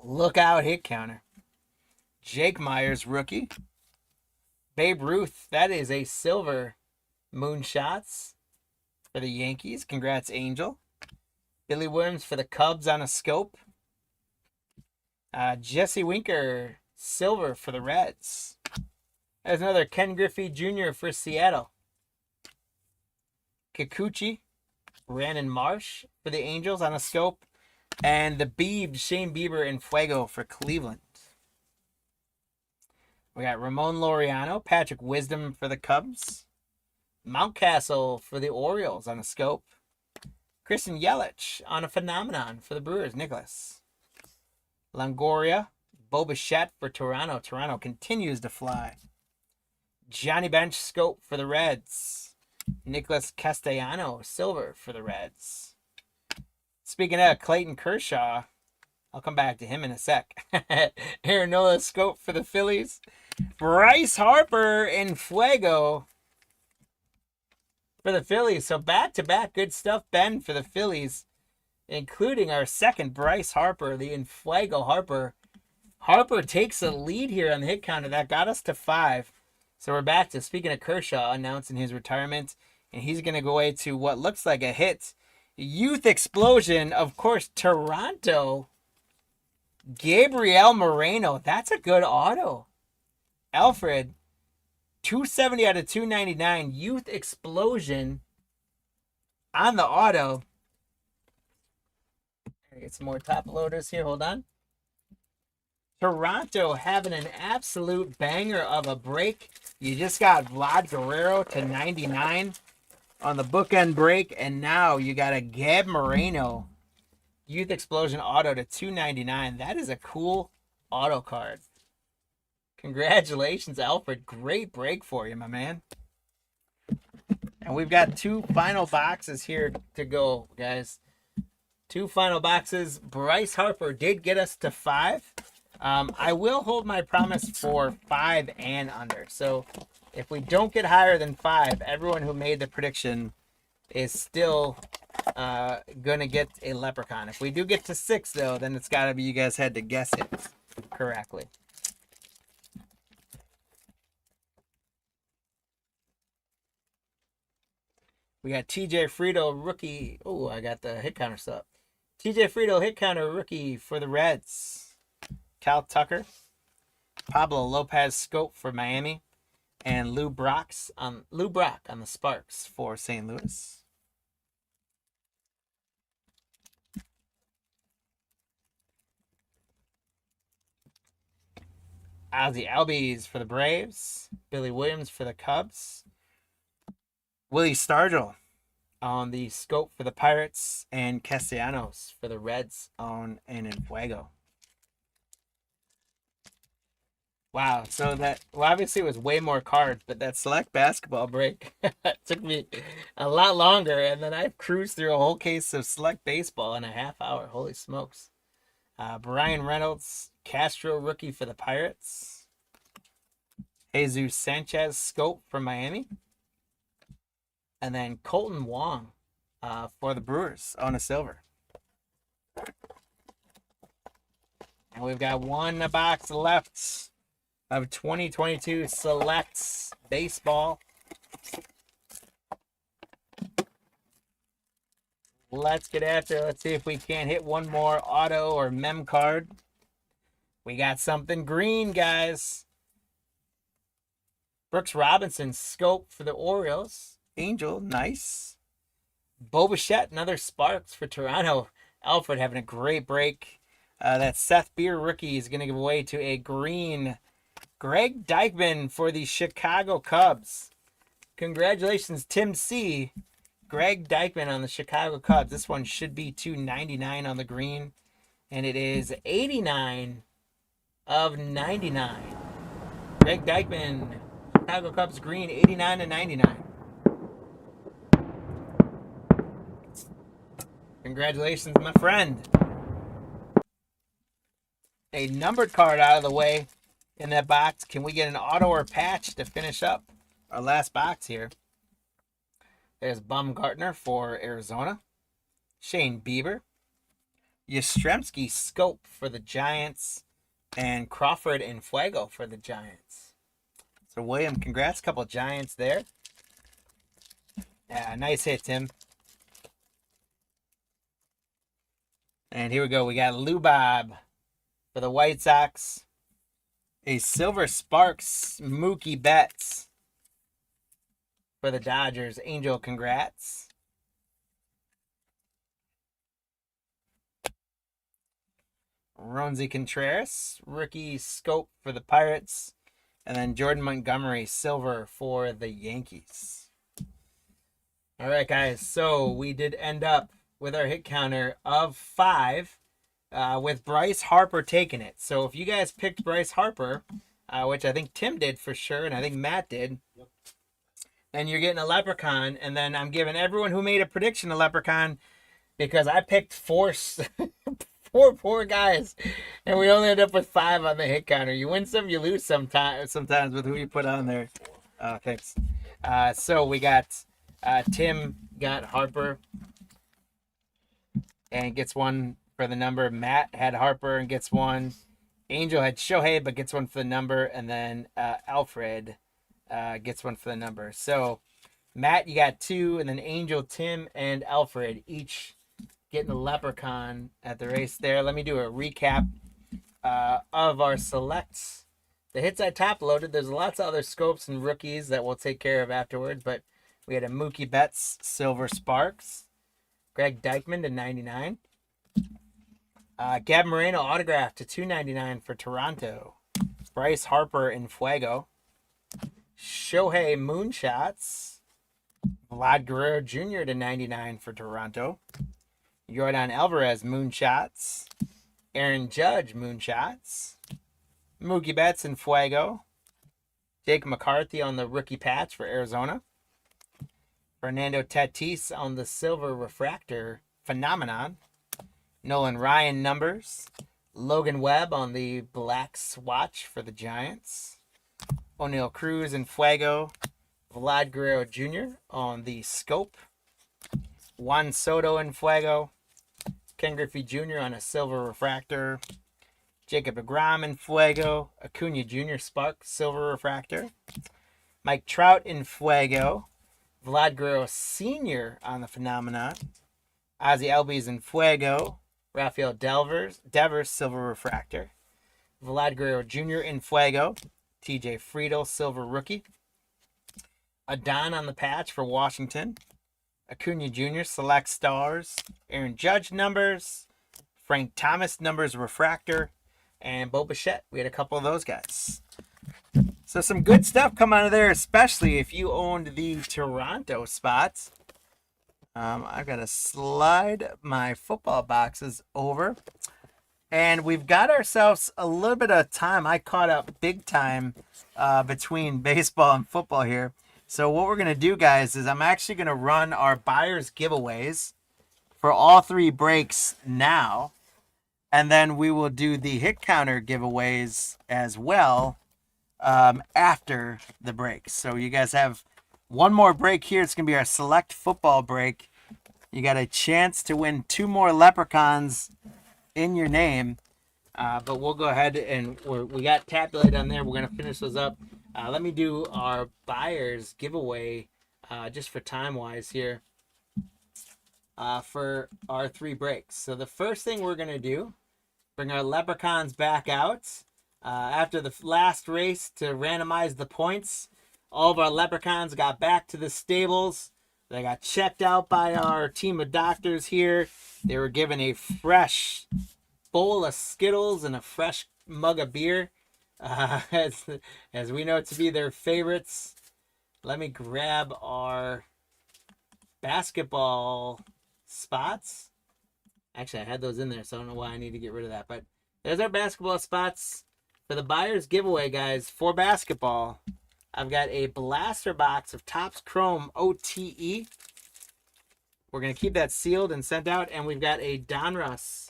Look out, hit counter. Jake Myers, rookie. Babe Ruth, that is a silver Moonshots for the Yankees. Congrats, Angel. Billy Williams for the Cubs on a scope. Jesse Winker, silver for the Reds. There's another Ken Griffey Jr. for Seattle. Kikuchi, Brandon Marsh for the Angels on a scope. And the Beebs, Shane Bieber and Fuego for Cleveland. We got Ramon Laureano, Patrick Wisdom for the Cubs. Mountcastle for the Orioles on a scope. Christian Yelich on a phenomenon for the Brewers, Nicholas. Longoria, Bo Bichette for Toronto. Toronto continues to fly. Johnny Bench scope for the Reds. Nicholas Castellano, silver for the Reds. Speaking of Clayton Kershaw, I'll come back to him in a sec. Aaron Nola scope for the Phillies. Bryce Harper in Fuego for the Phillies. So back-to-back good stuff, Ben, for the Phillies, including our second Bryce Harper, the Infuego Harper. Harper takes a lead here on the hit counter. That got us to 5. So we're back to, speaking of Kershaw, announcing his retirement. And he's going to go away to what looks like a hit. Youth Explosion, of course, Toronto. Gabriel Moreno. That's a good auto. Alfred, 270 out of 299. Youth Explosion on the auto. Get some more top loaders here. Hold on. Toronto having an absolute banger of a break. You just got Vlad Guerrero to 99 on the bookend break, and now you got a Gab Moreno Youth Explosion auto to 299. That is a cool auto card. Congratulations, Alfred. Great break for you, my man. And we've got 2 final boxes here to go, guys. 2 final boxes. Bryce Harper did get us to 5. I will hold my promise for 5 and under. So if we don't get higher than 5, everyone who made the prediction is still going to get a leprechaun. If we do get to 6, though, then it's got to be you guys had to guess it correctly. We got TJ Friedl, rookie. Oh, I got the hit counter stuff. TJ Friedl, hit counter rookie for the Reds. Cal Tucker, Pablo Lopez Scope for Miami, and Lou Brock on the Sparks for St. Louis. Ozzie Albies for the Braves, Billy Williams for the Cubs, Willie Stargell on the Scope for the Pirates, and Castellanos for the Reds on and in Fuego. Wow, so that, well, obviously it was way more cards, but that select basketball break took me a lot longer, and then I cruised through a whole case of select baseball in a half hour. Holy smokes. Brian Reynolds, Castro rookie for the Pirates. Jesus Sanchez Scope for Miami. And then Colton Wong for the Brewers on a silver. And we've got one box left of 2022 Selects Baseball. Let's get after it. Let's see if we can't hit one more auto or mem card. We got something green, guys. Brooks Robinson Scope for the Orioles. Angel, nice. Bo Bichette, another Sparks for Toronto. Alfred having a great break. That Seth Beer rookie is going to give away to a green Greg Dykman for the Chicago Cubs. Congratulations, Tim C. Greg Dykman on the Chicago Cubs. This one should be $2.99 on the green. And it is 89 of 99. Greg Dykman, Chicago Cubs green, 89 to 99. Congratulations, my friend. A numbered card out of the way in that box. Can we get an auto or patch to finish up our last box here? There's Baumgartner for Arizona. Shane Bieber. Yastrzemski Scope for the Giants. And Crawford and Fuego for the Giants. So, William, congrats. Couple Giants there. Yeah, nice hit, Tim. And here we go. We got Lou Bob for the White Sox. A Silver Sparks Mookie Betts for the Dodgers. Angel, congrats. Ronzi Contreras, rookie Scope for the Pirates. And then Jordan Montgomery, silver for the Yankees. All right, guys. So we did end up with our hit counter of 5, with Bryce Harper taking it. So if you guys picked Bryce Harper, which I think Tim did for sure, and I think Matt did, then you're getting a Leprechaun. And then I'm giving everyone who made a prediction a Leprechaun, because I picked four guys, and we only end up with 5 on the hit counter. You win some, you lose sometimes with who you put on there. Thanks. So we got Tim got Harper and gets one for the number. Matt had Harper and gets one. Angel had Shohei but gets one for the number. And then Alfred gets one for the number. So Matt, you got 2, and then Angel, Tim, and Alfred each getting the Leprechaun at the race there. Let me do a recap of our selects. The hits I top loaded. There's lots of other scopes and rookies that we'll take care of afterward, but we had a Mookie Betts Silver Sparks, Greg Dykman to 99, Gab Moreno autograph to 299 for Toronto, Bryce Harper in Fuego, Shohei Moonshots, Vlad Guerrero Jr. to 99 for Toronto, Yordan Alvarez Moonshots, Aaron Judge Moonshots, Mookie Betts in Fuego, Jake McCarthy on the rookie patch for Arizona, Fernando Tatis on the Silver Refractor Phenomenon, Nolan Ryan numbers, Logan Webb on the Black Swatch for the Giants, O'Neal Cruz in Fuego, Vlad Guerrero Jr. on the Scope, Juan Soto in Fuego, Ken Griffey Jr. on a Silver Refractor, Jacob DeGrom in Fuego, Acuna Jr. Spark Silver Refractor, Mike Trout in Fuego, Vlad Guerrero Sr. on the Phenomenon, Ozzie Albies in Fuego, Rafael Devers Silver Refractor, Vlad Guerrero Jr. in Fuego. TJ Friedel, silver rookie. Adon on the patch for Washington. Acuna Jr. select stars. Aaron Judge numbers. Frank Thomas numbers refractor. And Bo Bichette. We had a couple of those guys. So some good stuff come out of there, especially if you owned the Toronto spots. I've got to slide my football boxes over. And we've got ourselves a little bit of time. I caught up big time between baseball and football here. So what we're going to do, guys, is I'm actually going to run our buyers giveaways for all 3 breaks now. And then we will do the hit counter giveaways as well after the breaks. So you guys have one more break here. It's going to be our select football break. You got a chance to win 2 more leprechauns in your name. But we'll go ahead and we got tabulated on there. We're going to finish those up. Let me do our buyers giveaway just for time wise here for our 3 breaks. So the first thing we're going to do, bring our leprechauns back out. After the last race to randomize the points, all of our leprechauns got back to the stables. They got checked out by our team of doctors here. They were given a fresh bowl of Skittles and a fresh mug of beer, as we know to be their favorites. Let me grab our basketball spots. Actually, I had those in there, so I don't know why I need to get rid of that. But there's our basketball spots. For the buyer's giveaway, guys, for basketball, I've got a blaster box of Topps Chrome OTE. We're going to keep that sealed and sent out. And we've got a Donruss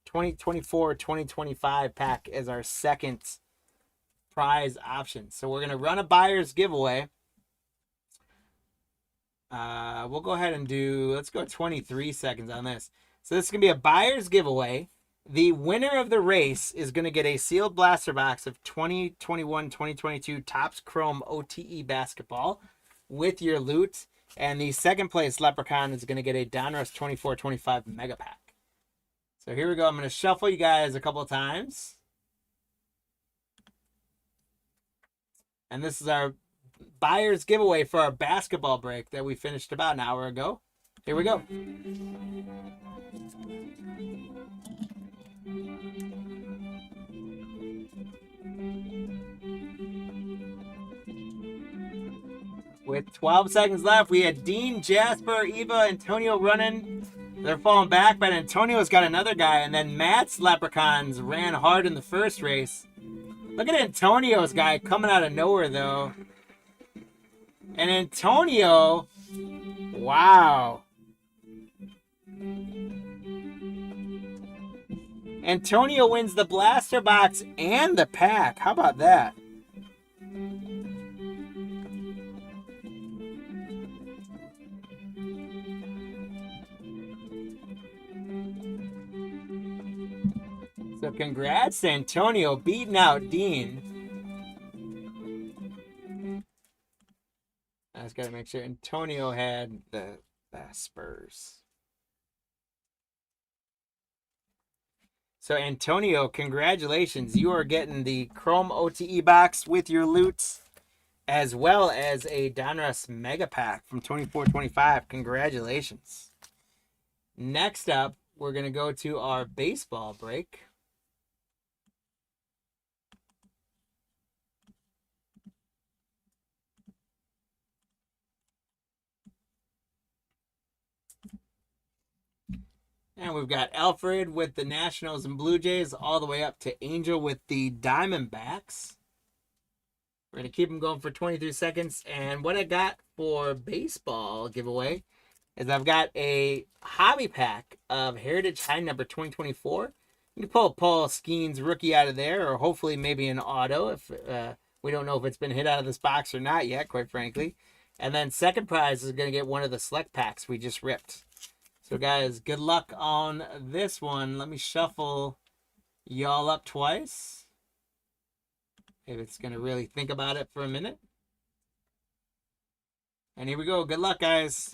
2024-2025 pack as our second prize option. So we're going to run a buyer's giveaway. We'll go ahead and let's go 23 seconds on this. So this is going to be a buyer's giveaway. The winner of the race is going to get a sealed blaster box of 2021-2022 Topps Chrome OTE basketball with your loot. And the second place leprechaun is going to get a Donruss 24-25 mega pack. So here we go. I'm going to shuffle you guys a couple of times. And this is our buyer's giveaway for our basketball break that we finished about an hour ago. Here we go. With 12 seconds left, we had Dean, Jasper, Eva, Antonio running. They're falling back, but Antonio's got another guy. And then Matt's Leprechauns ran hard in the first race. Look at Antonio's guy coming out of nowhere, though. And Antonio, wow. Antonio wins the blaster box and the pack. How about that? So congrats to Antonio beating out Dean. I just got to make sure Antonio had the Spurs. So Antonio, congratulations. You are getting the Chrome OTE box with your loot, as well as a Donruss Mega Pack from 24-25. Congratulations. Next up, we're going to go to our baseball break. And we've got Alfred with the Nationals and Blue Jays all the way up to Angel with the Diamondbacks. We're going to keep them going for 23 seconds. And what I got for baseball giveaway is I've got a hobby pack of Heritage High Number 2024. You can pull Paul Skeens rookie out of there, or hopefully maybe an auto if we don't know if it's been hit out of this box or not yet, quite frankly. And then second prize is going to get one of the select packs we just ripped. So guys, good luck on this one. Let me shuffle y'all up twice. If it's going to really think about it for a minute. And here we go. Good luck, guys.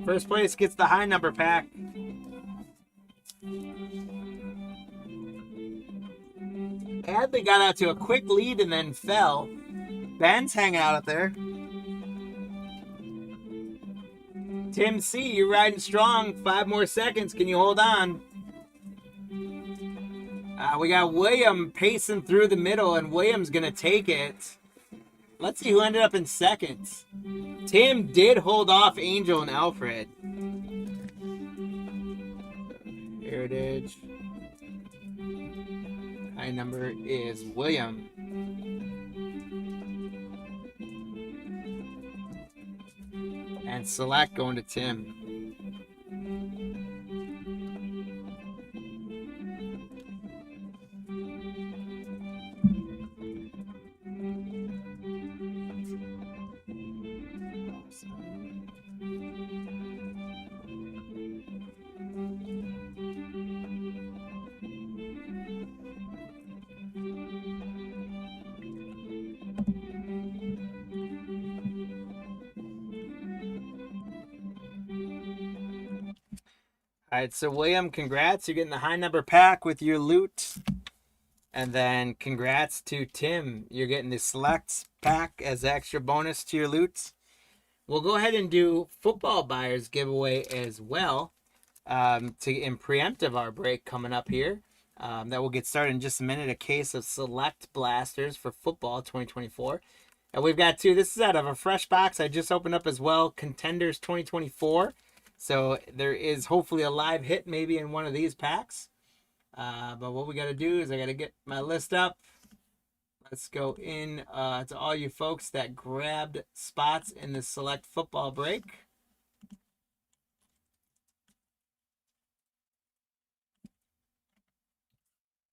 First place gets the high number pack. Adley got out to a quick lead and then fell. Ben's hanging out up there. Tim C, you're riding strong. 5 more seconds. Can you hold on? We got William pacing through the middle, and William's going to take it. Let's see who ended up in second. Tim did hold off Angel and Alfred. Heritage. High number is William. And Select going to Tim. All right, so William, congrats. You're getting the high number pack with your loot. And then congrats to Tim. You're getting the Selects pack as extra bonus to your loot. We'll go ahead and do football buyers giveaway as well in preemptive our break coming up here. That will get started in just a minute. A case of Select Blasters for football 2024. And we've got 2. This is out of a fresh box I just opened up as well. Contenders 2024. So there is hopefully a live hit maybe in one of these packs. But what we got to do is I got to get my list up. Let's go in to all you folks that grabbed spots in the Select football break.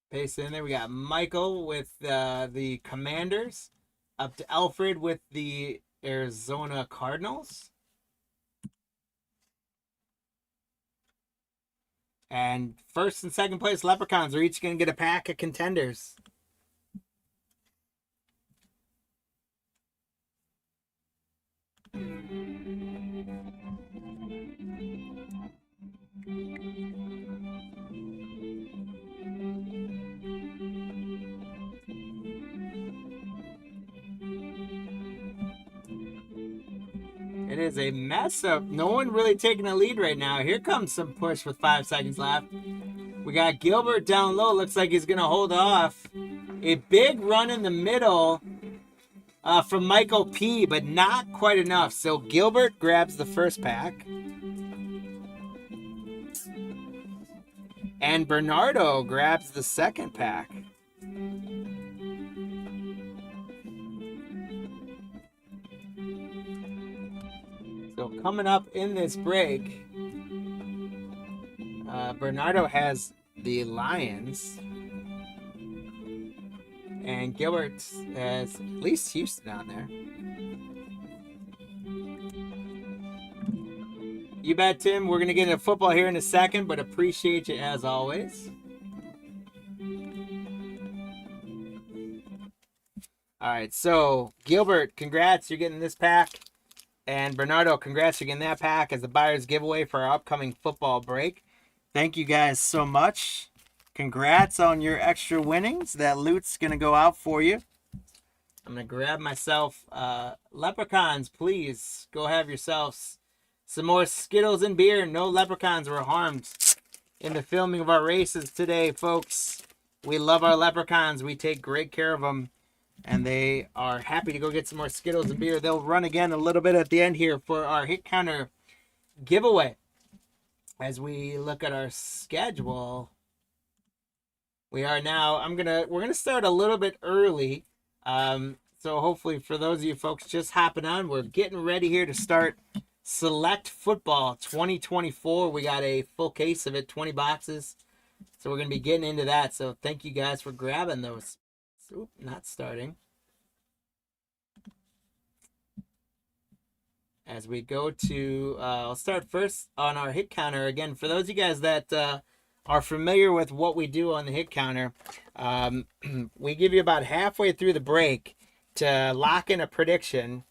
Paste in there. We got Michael with the Commanders. Up to Alfred with the Arizona Cardinals. And first and second place Leprechauns are each going to get a pack of Contenders. It is a mess up. No one really taking a lead right now. Here comes some push with 5 seconds left. We got Gilbert down low. Looks like he's going to hold off. A big run in the middle from Michael P, but not quite enough. So Gilbert grabs the first pack. And Bernardo grabs the second pack. So coming up in this break, Bernardo has the Lions. And Gilbert has at least Houston on there. You bet, Tim. We're going to get into football here in a second, but appreciate you as always. All right, so Gilbert, congrats. You're getting this pack. And Bernardo, congrats. You're getting that pack as the buyer's giveaway for our upcoming football break. Thank you guys so much. Congrats on your extra winnings. That loot's going to go out for you. I'm going to grab myself Leprechauns, please. Go have yourselves some more Skittles and beer. No Leprechauns were harmed in the filming of our races today, folks. We love our Leprechauns. We take great care of them. And they are happy to go get some more Skittles and beer. They'll run again a little bit at the end here for our hit counter giveaway. As we look at our schedule, we are now, we're gonna start a little bit early. So hopefully for those of you folks just hopping on, we're getting ready here to start Select Football 2024. We got a full case of it, 20 boxes. So we're gonna be getting into that. So thank you guys for grabbing those. Oop, not starting. As we go to, I'll start first on our hit counter. Again, for those of you guys that are familiar with what we do on the hit counter, we give you about halfway through the break to lock in a prediction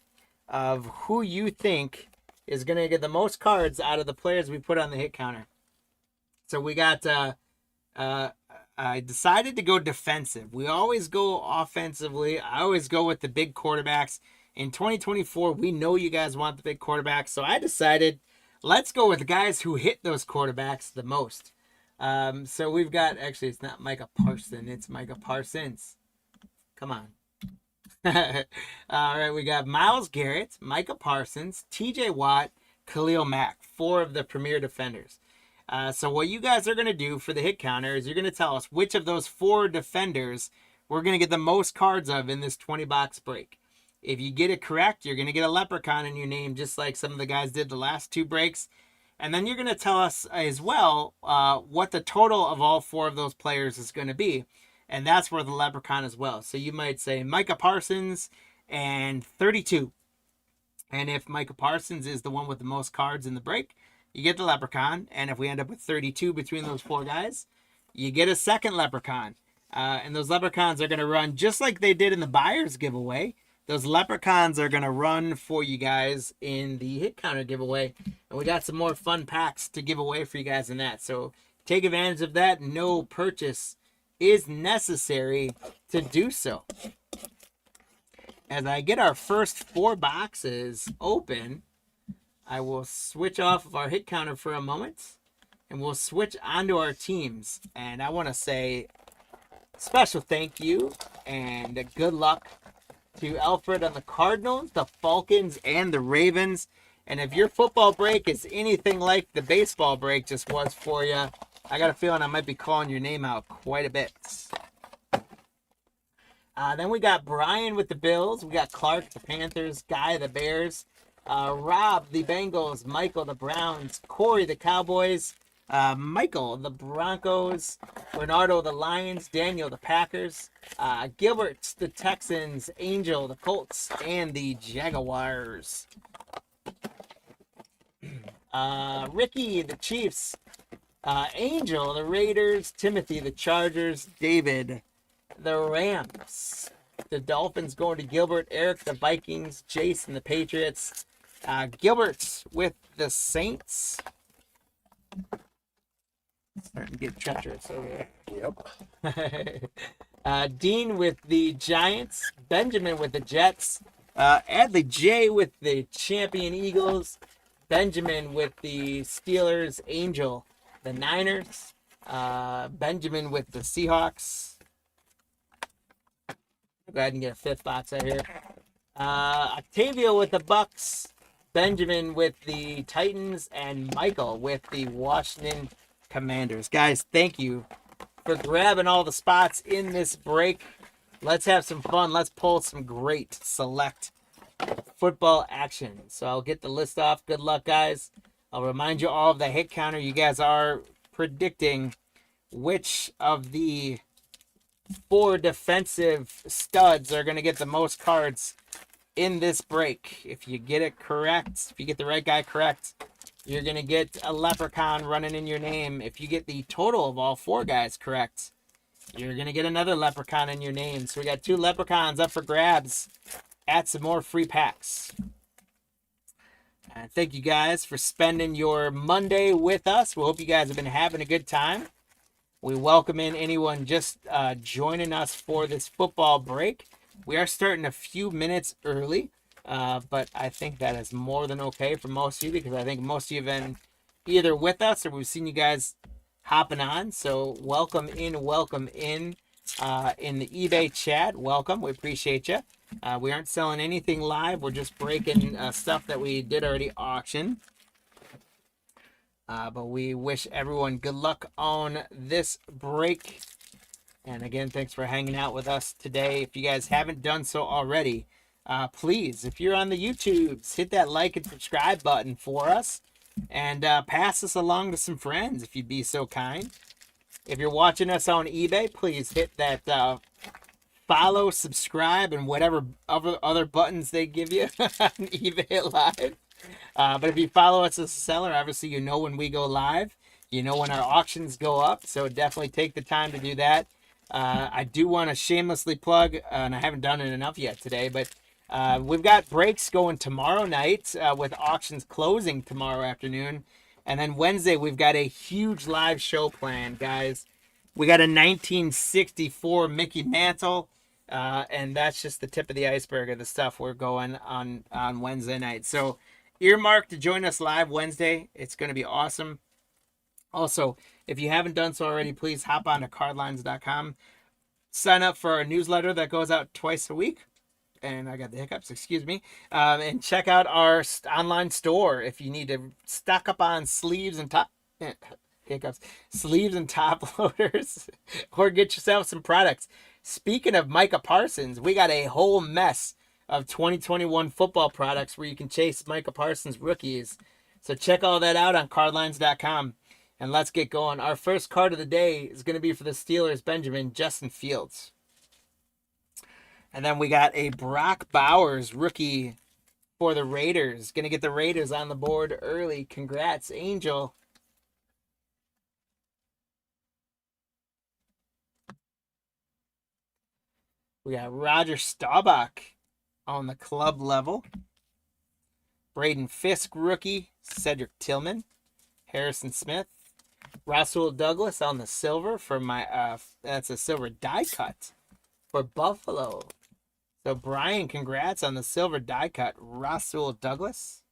of who you think is going to get the most cards out of the players we put on the hit counter. So we got I decided to go defensive. We always go offensively. I always go with the big quarterbacks. In 2024, we know you guys want the big quarterbacks, so I decided let's go with the guys who hit those quarterbacks the most. So we've got, actually, it's not Micah Parsons, it's Micah Parsons. Come on. All right, we got Myles Garrett, Micah Parsons, TJ Watt, Khalil Mack, four of the premier defenders. So what you guys are going to do for the hit counter is you're going to tell us which of those four defenders we're going to get the most cards of in this 20-box break. If you get it correct, you're going to get a leprechaun in your name, just like some of the guys did the last two breaks. And then you're going to tell us as well what the total of all four of those players is going to be. And that's where the leprechaun as well. So you might say Micah Parsons and 32. And if Micah Parsons is the one with the most cards in the break, you get the leprechaun. And if we end up with 32 between those four guys, you get a second leprechaun. And those leprechauns are going to run just like they did in the buyer's giveaway. Those leprechauns are going to run for you guys in the hit counter giveaway. And we got some more fun packs to give away for you guys in that. So take advantage of that. No purchase is necessary to do so. As I get our first four boxes open, I will switch off of our hit counter for a moment and we'll switch onto our teams. And I want to say special thank you and good luck to Alfred on the Cardinals, the Falcons, and the Ravens. And if your football break is anything like the baseball break just was for you, I got a feeling I might be calling your name out quite a bit. Then we got Brian with the Bills. We got Clark, the Panthers. Guy, the Bears. Rob, the Bengals. Michael, the Browns. Corey, the Cowboys. Michael, the Broncos. Bernardo, the Lions. Daniel, the Packers. Gilbert, the Texans. Angel, the Colts. And the Jaguars. Ricky, the Chiefs. Angel, the Raiders. Timothy, the Chargers. David, the Rams. The Dolphins going to Gilbert. Eric, the Vikings. Jason, the Patriots. Gilbert with the Saints. Starting to get treacherous over there. Yep. Dean with the Giants. Benjamin with the Jets. Adley J with the champion Eagles. Benjamin with the Steelers. Angel, the Niners. Benjamin with the Seahawks. Go ahead and get a fifth box out here. Octavio with the Bucks. Benjamin with the Titans. And Michael with the Washington Commanders. Guys, thank you for grabbing all the spots in this break. Let's have some fun. Let's pull some great select football action. So I'll get the list off. Good luck, guys. I'll remind you all of the hit counter. You guys are predicting which of the four defensive studs are going to get the most cards in this break. If you get it correct, if you get the right guy correct, you're going to get a leprechaun running in your name. If you get the total of all four guys correct, you're going to get another leprechaun in your name. So we got two leprechauns up for grabs at some more free packs. And thank you guys for spending your Monday with us. We hope you guys have been having a good time. We welcome in anyone just joining us for this football break. We are starting a few minutes early, but I think that is more than okay for most of you because I think most of you have been either with us or we've seen you guys hopping on. So welcome in the eBay chat. Welcome. We appreciate you. We aren't selling anything live. We're just breaking stuff that we did already auction. But we wish everyone good luck on this break. And again, thanks for hanging out with us today. If you guys haven't done so already, please, if you're on the YouTubes, hit that like and subscribe button for us. And pass us along to some friends if you'd be so kind. If you're watching us on eBay, please hit that follow, subscribe, and whatever other buttons they give you on eBay Live. But if you follow us as a seller, obviously you know when we go live. You know when our auctions go up. So definitely take the time to do that. I do want to shamelessly plug, and I haven't done it enough yet today, but we've got breaks going tomorrow night with auctions closing tomorrow afternoon. And then Wednesday, we've got a huge live show planned, guys. We got a 1964 Mickey Mantle. And that's just the tip of the iceberg of the stuff we're going on Wednesday night. So earmark to join us live Wednesday. It's going to be awesome. Also, if you haven't done so already, please hop on to cardlines.com. Sign up for our newsletter that goes out twice a week. And I got the hiccups, excuse me. And check out our online store if you need to stock up on sleeves and top hiccups, sleeves and top loaders, or get yourself some products. Speaking of Micah Parsons, we got a whole mess of 2021 football products where you can chase Micah Parsons rookies. So check all that out on cardlines.com. And let's get going. Our first card of the day is going to be for the Steelers, Benjamin Justin Fields. And then we got a Brock Bowers rookie for the Raiders. Going to get the Raiders on the board early. Congrats, Angel. We got Roger Staubach on the club level. Braden Fisk rookie. Cedric Tillman. Harrison Smith. Rasul Douglas on the silver for my, that's a silver die cut for Buffalo. So Brian, congrats on the silver die cut. Rasul Douglas.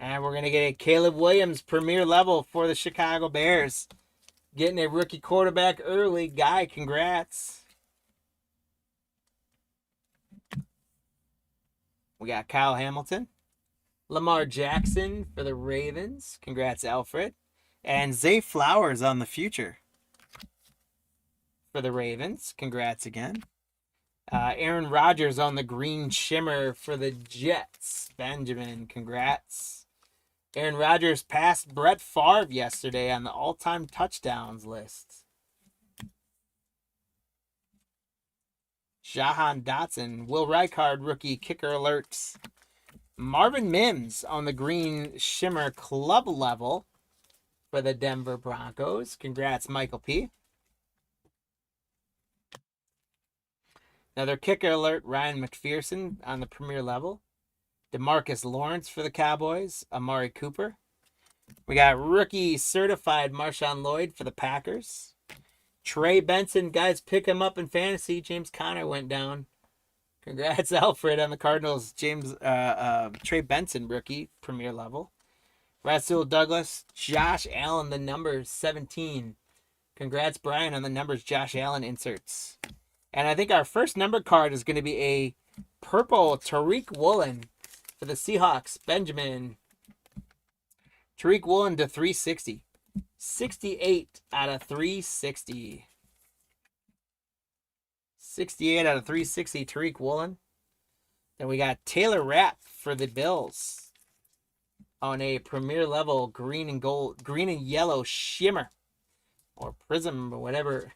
And we're going to get a Caleb Williams premier level for the Chicago Bears. Getting a rookie quarterback early. Guy, congrats. We got Kyle Hamilton. Lamar Jackson for the Ravens. Congrats, Alfred. And Zay Flowers on the future for the Ravens. Congrats again. Aaron Rodgers on the green shimmer for the Jets. Benjamin, congrats. Aaron Rodgers passed Brett Favre yesterday on the all-time touchdowns list. Jahan Dotson, Will Reichard rookie kicker alerts. Marvin Mims on the green shimmer club level for the Denver Broncos. Congrats, Michael P. Another kicker alert, Ryan McPherson on the premier level. DeMarcus Lawrence for the Cowboys. Amari Cooper. We got rookie certified Marshawn Lloyd for the Packers. Trey Benson, guys, pick him up in fantasy. James Conner went down. Congrats, Alfred, on the Cardinals. Trey Benson, rookie, premier level. Rasul Douglas, Josh Allen, the numbers 17. Congrats, Brian, on the numbers Josh Allen inserts. And I think our first number card is going to be a purple Tariq Woolen for the Seahawks. Benjamin. Tariq Woolen to 360. 68 out of 360. 68 out of 360, Tariq Woolen. Then we got Taylor Rapp for the Bills on a premier level green and yellow shimmer or prism or whatever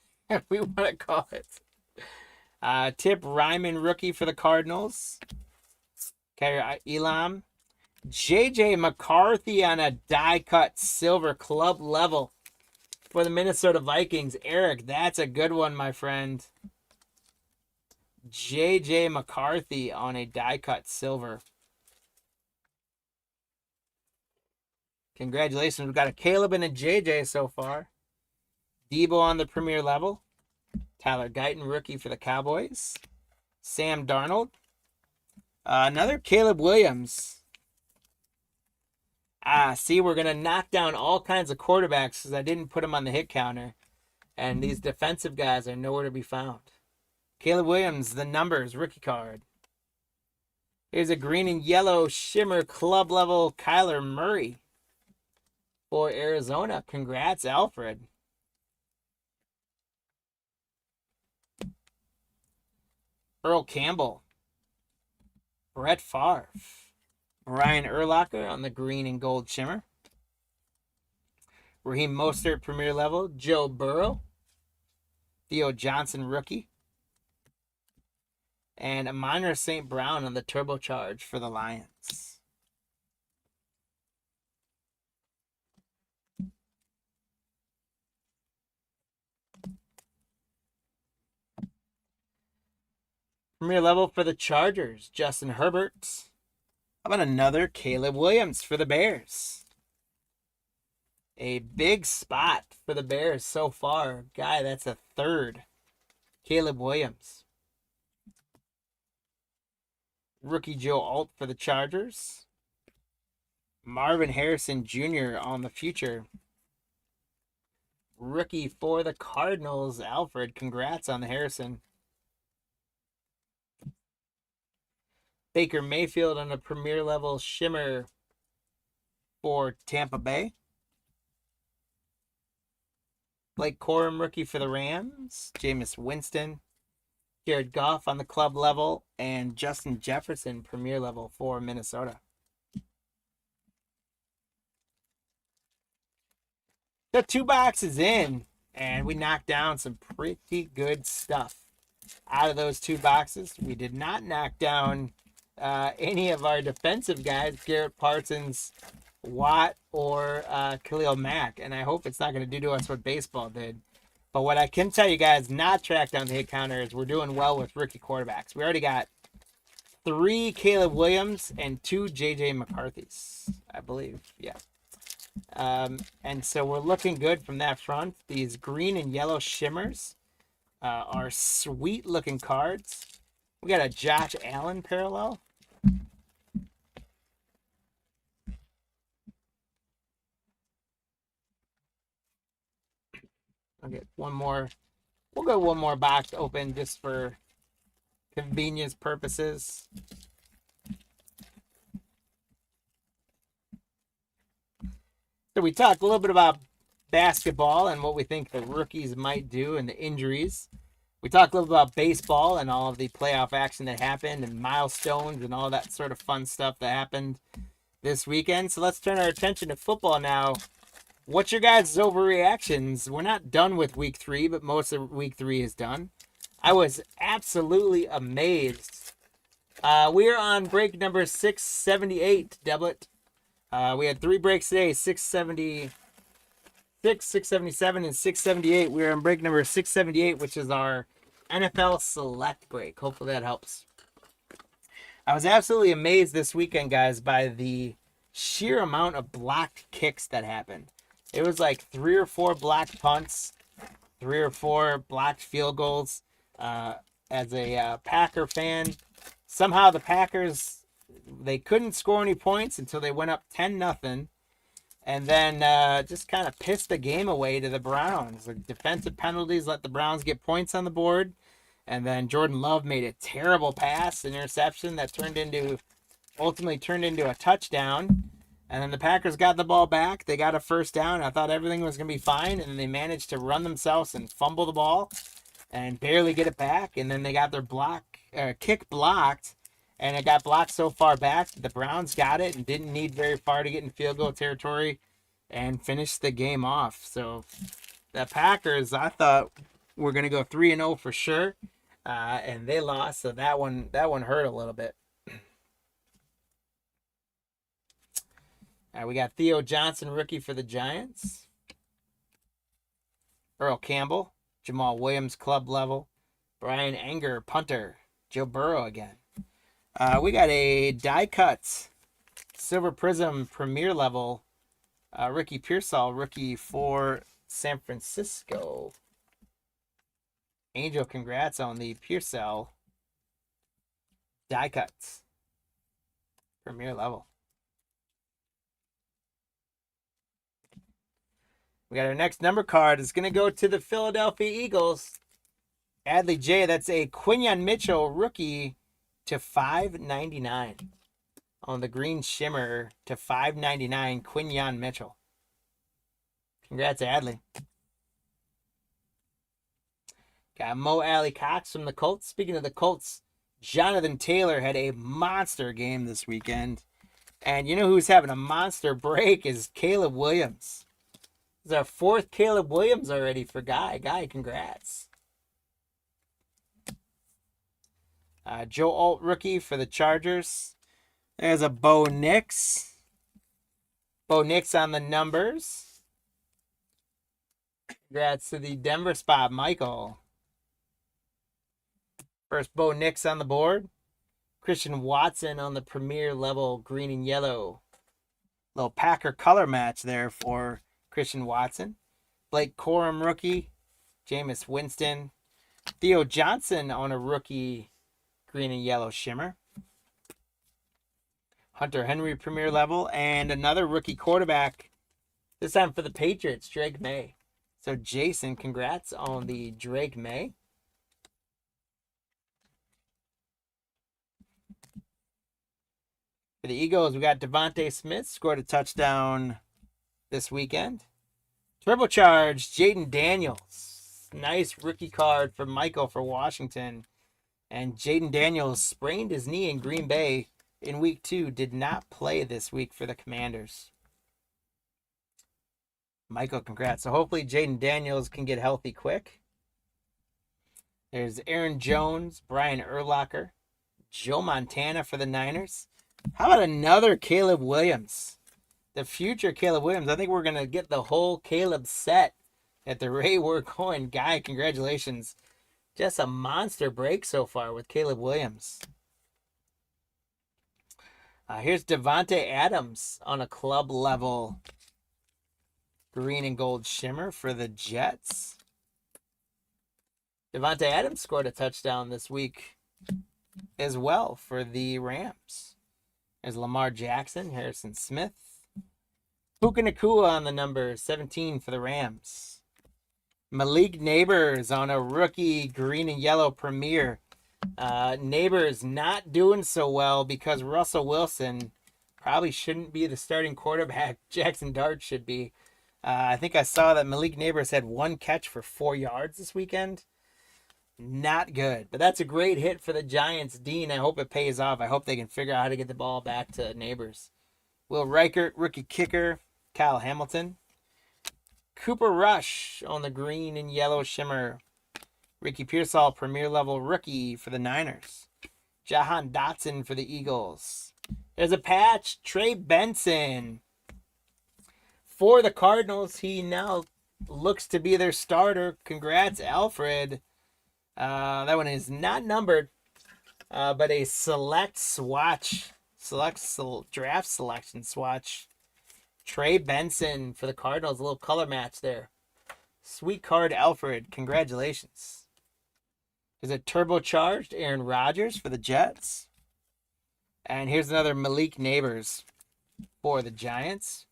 we want to call it. Tip Ryman rookie for the Cardinals. Kyrie Elam. JJ McCarthy on a die cut silver club level for the Minnesota Vikings. Eric, that's a good one, my friend. JJ McCarthy on a die cut silver. Congratulations. We've got a Caleb and a JJ so far. Debo on the premier level. Tyler Guyton, rookie for the Cowboys. Sam Darnold. Another Caleb Williams. See, we're going to knock down all kinds of quarterbacks because I didn't put them on the hit counter. And these defensive guys are nowhere to be found. Caleb Williams, the numbers, rookie card. Here's a green and yellow shimmer club level Kyler Murray for Arizona. Congrats, Alfred. Earl Campbell. Brett Favre. Ryan Urlacher on the green and gold shimmer. Raheem Mostert, premier level. Joe Burrow. Theo Johnson, rookie. And Amon St. Brown on the turbocharge for the Lions. Premier level for the Chargers, Justin Herbert. How about another Caleb Williams for the Bears? A big spot for the Bears so far. Guy, that's a third. Caleb Williams. Rookie Joe Alt for the Chargers. Marvin Harrison Jr. on the future. Rookie for the Cardinals, Alfred. Congrats on the Harrison. Baker Mayfield on a premier level shimmer for Tampa Bay. Blake Corum, rookie for the Rams. Jameis Winston. Jared Goff on the club level. And Justin Jefferson, premier level for Minnesota. So 2 boxes in, and we knocked down some pretty good stuff out of those 2 boxes. We did not knock down any of our defensive guys, Garrett Parsons, Watt, or Khalil Mack, and I hope it's not going to do to us what baseball did. But what I can tell you guys, not track down the hit counter, is we're doing well with rookie quarterbacks. We already got 3 Caleb Williams and 2 J.J. McCarthy's, I believe. Yeah. And so we're looking good from that front. These green and yellow shimmers are sweet looking cards. We got a Josh Allen parallel. I'll get one more. We'll go one more box open just for convenience purposes. So we talked a little bit about basketball and what we think the rookies might do and the injuries. We talked a little bit about baseball and all of the playoff action that happened and milestones and all that sort of fun stuff that happened this weekend. So let's turn our attention to football now. What's your guys' overreactions? We're not done with week 3, but most of week 3 is done. I was absolutely amazed. We are on break number 678, Doublet. We had 3 breaks today, 676, 677, and 678. We're on break number 678, which is our NFL Select break. Hopefully that helps. I was absolutely amazed this weekend, guys, by the sheer amount of blocked kicks that happened. It was like 3 or 4 blocked punts, 3 or 4 blocked field goals. As a Packer fan, somehow the Packers, they couldn't score any points until they went up 10-0, and then just kind of pissed the game away to the Browns. The defensive penalties let the Browns get points on the board, and then Jordan Love made a terrible pass, an interception that ultimately turned into a touchdown. And then the Packers got the ball back. They got a first down. I thought everything was going to be fine, and then they managed to run themselves and fumble the ball and barely get it back. And then they got their kick blocked, and it got blocked so far back the Browns got it and didn't need very far to get in field goal territory and finish the game off. So the Packers, I thought, were going to go 3-0 for sure, and they lost. So that one hurt a little bit. We got Theo Johnson, rookie for the Giants. Earl Campbell, Jamal Williams, club level. Brian Anger, punter. Joe Burrow again. We got a die cut Silver Prism Premier level. Ricky Pearsall, rookie for San Francisco. Angel, congrats on the Pearsall die cuts. Premier level. We got our next number card. It's going to go to the Philadelphia Eagles. Adley J. That's a Quinyon Mitchell rookie to $5.99 on the green shimmer to $5.99. Quinyon Mitchell. Congrats, Adley. Got Mo Alley Cox from the Colts. Speaking of the Colts, Jonathan Taylor had a monster game this weekend. And you know who's having a monster break is Caleb Williams. This is our 4th Caleb Williams already for Guy. Guy, congrats. Joe Alt rookie for the Chargers. There's a Bo Nix. Bo Nix on the numbers. Congrats to the Denver spot, Michael. First Bo Nix on the board. Christian Watson on the premier level green and yellow. Little Packer color match there for Christian Watson. Blake Corum rookie. Jameis Winston. Theo Johnson on a rookie green and yellow shimmer. Hunter Henry premier level. And another rookie quarterback. This time for the Patriots, Drake May. So Jason, congrats on the Drake May. For the Eagles, we got Devontae Smith, scored a touchdown this weekend. Turbocharged, Jaden Daniels. Nice rookie card for Michael for Washington. And Jaden Daniels sprained his knee in Green Bay in week 2. Did not play this week for the Commanders. Michael, congrats. So hopefully Jaden Daniels can get healthy quick. There's Aaron Jones, Brian Urlacher, Joe Montana for the Niners. How about another Caleb Williams? The future Caleb Williams. I think we're going to get the whole Caleb set at the rate we're going. Guy, congratulations. Just a monster break so far with Caleb Williams. Here's Devontae Adams on a club level green and gold shimmer for the Jets. Devontae Adams scored a touchdown this week as well for the Rams. There's Lamar Jackson, Harrison Smith. Puka Nacua on the number 17 for the Rams. Malik Neighbors on a rookie green and yellow premier. Neighbors not doing so well because Russell Wilson probably shouldn't be the starting quarterback. Jackson Dart should be. I think I saw that Malik Neighbors had 1 catch for 4 yards this weekend. Not good. But that's a great hit for the Giants. Dean, I hope it pays off. I hope they can figure out how to get the ball back to Neighbors. Will Reichert, rookie kicker. Kyle Hamilton. Cooper Rush on the green and yellow shimmer. Ricky Pearsall, premier level rookie for the Niners. Jahan Dotson for the Eagles. There's a patch. Trey Benson. For the Cardinals, he now looks to be their starter. Congrats, Alfred. That one is not numbered, but a select draft selection swatch. Trey Benson for the Cardinals, a little color match there. Sweet card, Alfred. Congratulations. There's a turbocharged Aaron Rodgers for the Jets. And here's another Malik Neighbors for the Giants.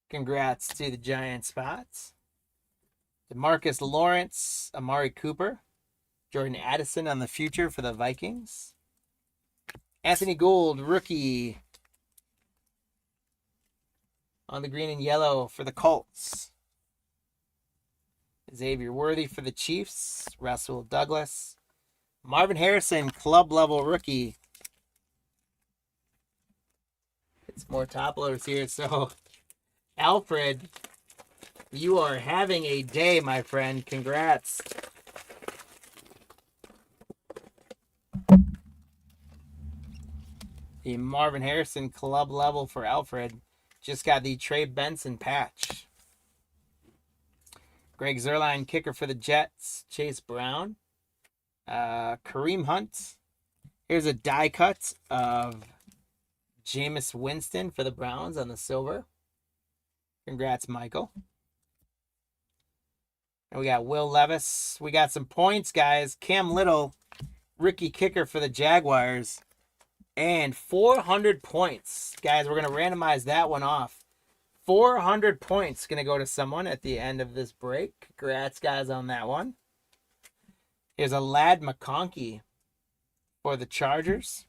Congrats to the Giant spots. DeMarcus Lawrence, Amari Cooper, Jordan Addison on the future for the Vikings. Anthony Gould, rookie on the green and yellow for the Colts. Xavier Worthy for the Chiefs. Russell Douglas. Marvin Harrison, club level rookie. It's more top loaders here, so Alfred, you are having a day, my friend. Congrats. The Marvin Harrison club level for Alfred. Just got the Trey Benson patch. Greg Zuerlein, kicker for the Jets. Chase Brown. Kareem Hunt. Here's a die cut of Jameis Winston for the Browns on the silver. Congrats, Michael. And we got Will Levis. We got some points, guys. Cam Little, rookie kicker for the Jaguars. And 400 points. Guys, we're going to randomize that one off. 400 points going to go to someone at the end of this break. Congrats, guys, on that one. Here's a Lad McConkey for the Chargers.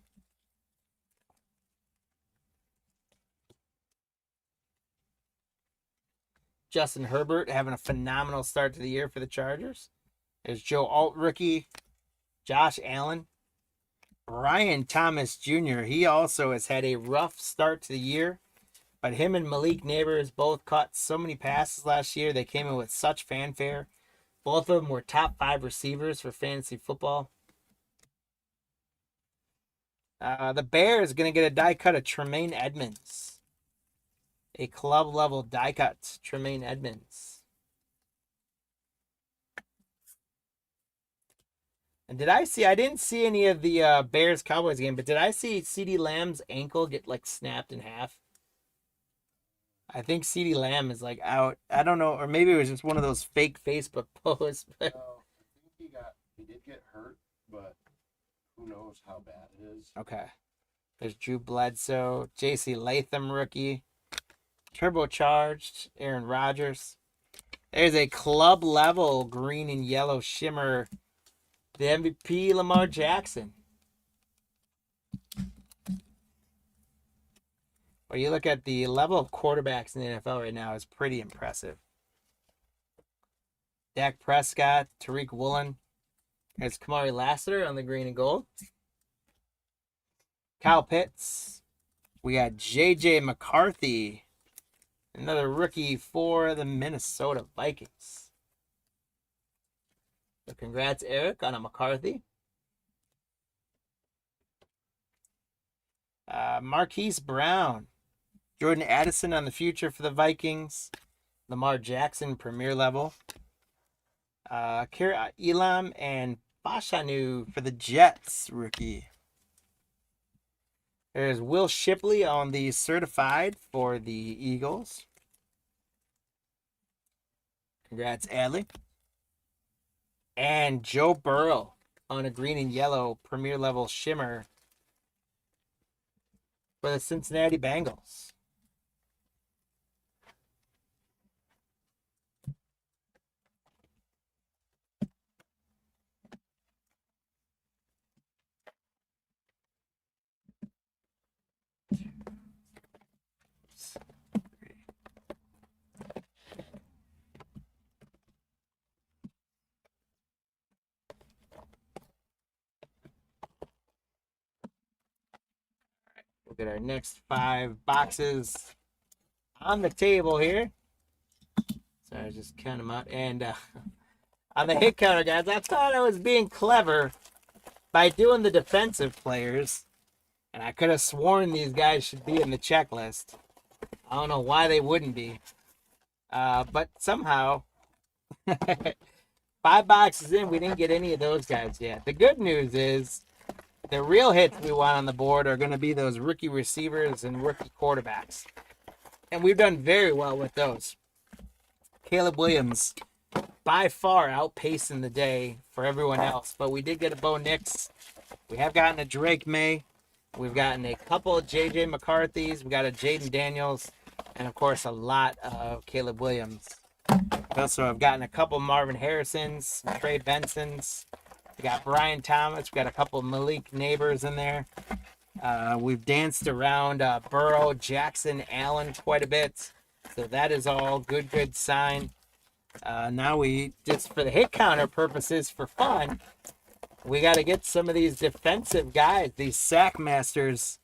Justin Herbert having a phenomenal start to the year for the Chargers. There's Joe Alt rookie. Josh Allen. Brian Thomas Jr. He also has had a rough start to the year. But him and Malik Neighbors both caught so many passes last year. They came in with such fanfare. Both of them were top 5 receivers for fantasy football. The Bears going to get a die cut of Tremaine Edmonds. A club level die cut, Tremaine Edmonds. And did I see? I didn't see any of the Bears Cowboys game, but did I see CeeDee Lamb's ankle get like snapped in half? I think CeeDee Lamb is like out. I don't know, or maybe it was just one of those fake Facebook posts. But... No, I think he did get hurt, but who knows how bad it is. Okay. There's Drew Bledsoe, J.C. Latham rookie, turbocharged Aaron Rodgers. There's a club level green and yellow shimmer. The MVP Lamar Jackson. When you look at the level of quarterbacks in the NFL right now, is pretty impressive. Dak Prescott, Tariq Woolen. There's Kamari Lassiter on the green and gold. Kyle Pitts. We got J.J. McCarthy, another rookie for the Minnesota Vikings. So congrats, Eric, on a McCarthy. Marquise Brown. Jordan Addison on the future for the Vikings. Lamar Jackson, premier level. Kira Elam and Bashanu for the Jets, rookie. There's Will Shipley on the certified for the Eagles. Congrats, Adley. And Joe Burrow on a green and yellow premier level shimmer for the Cincinnati Bengals. We'll get our next 5 boxes on the table here. So I just count them out. And on the hit counter, guys, I thought I was being clever by doing the defensive players. And I could have sworn these guys should be in the checklist. I don't know why they wouldn't be. But somehow, 5 boxes in, we didn't get any of those guys yet. The good news is the real hits we want on the board are going to be those rookie receivers and rookie quarterbacks. And we've done very well with those. Caleb Williams, by far outpacing the day for everyone else. But we did get a Bo Nix. We have gotten a Drake May. We've gotten a couple of J.J. McCarthy's. We got a Jaden Daniels. And, of course, a lot of Caleb Williams. We also have gotten a couple Marvin Harrisons, Trey Bensons. We got Brian Thomas. We got a couple Malik Neighbors in there. We've danced around Burrow, Jackson, Allen quite a bit. So that is all good sign. Now we, just for the hit counter purposes, for fun, we got to get some of these defensive guys, these sack masters,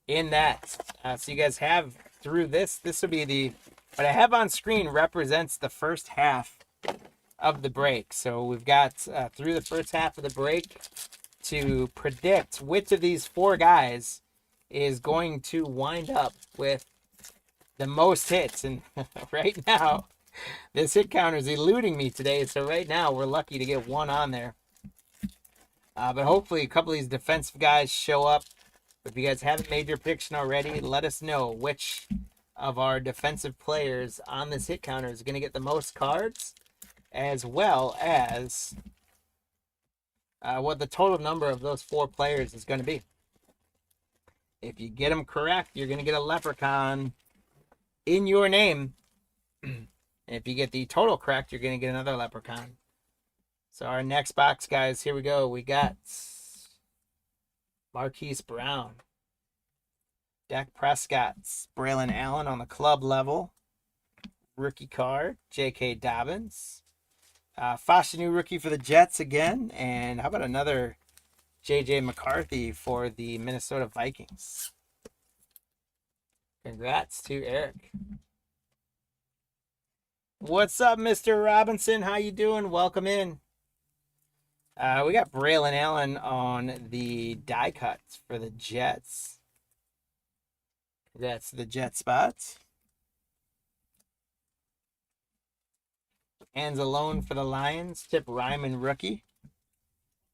in that. So you guys have through this will be the, what I have on screen represents the first half of the break. So we've got through the first half of the break to predict which of these 4 guys is going to wind up with the most hits. And right now, this hit counter is eluding me today. So right now, we're lucky to get 1 on there. But hopefully a couple of these defensive guys show up. If you guys haven't made your prediction already, let us know which of our defensive players on this hit counter is going to get the most cards, as well as what the total number of those 4 players is going to be. If you get them correct, you're going to get a leprechaun in your name. And if you get the total correct, you're going to get another leprechaun. So our next box, guys, here we go. We got Marquise Brown, Dak Prescott, Braylon Allen on the club level, rookie card, J.K. Dobbins, Fashanu rookie for the Jets again, and how about another J.J. McCarthy for the Minnesota Vikings? Congrats to Eric. What's up, Mr. Robinson? How you doing? Welcome in. We got Braylon Allen on the die cuts for the Jets. That's the Jet spots. Anzalone for the Lions. Tip Ryman rookie.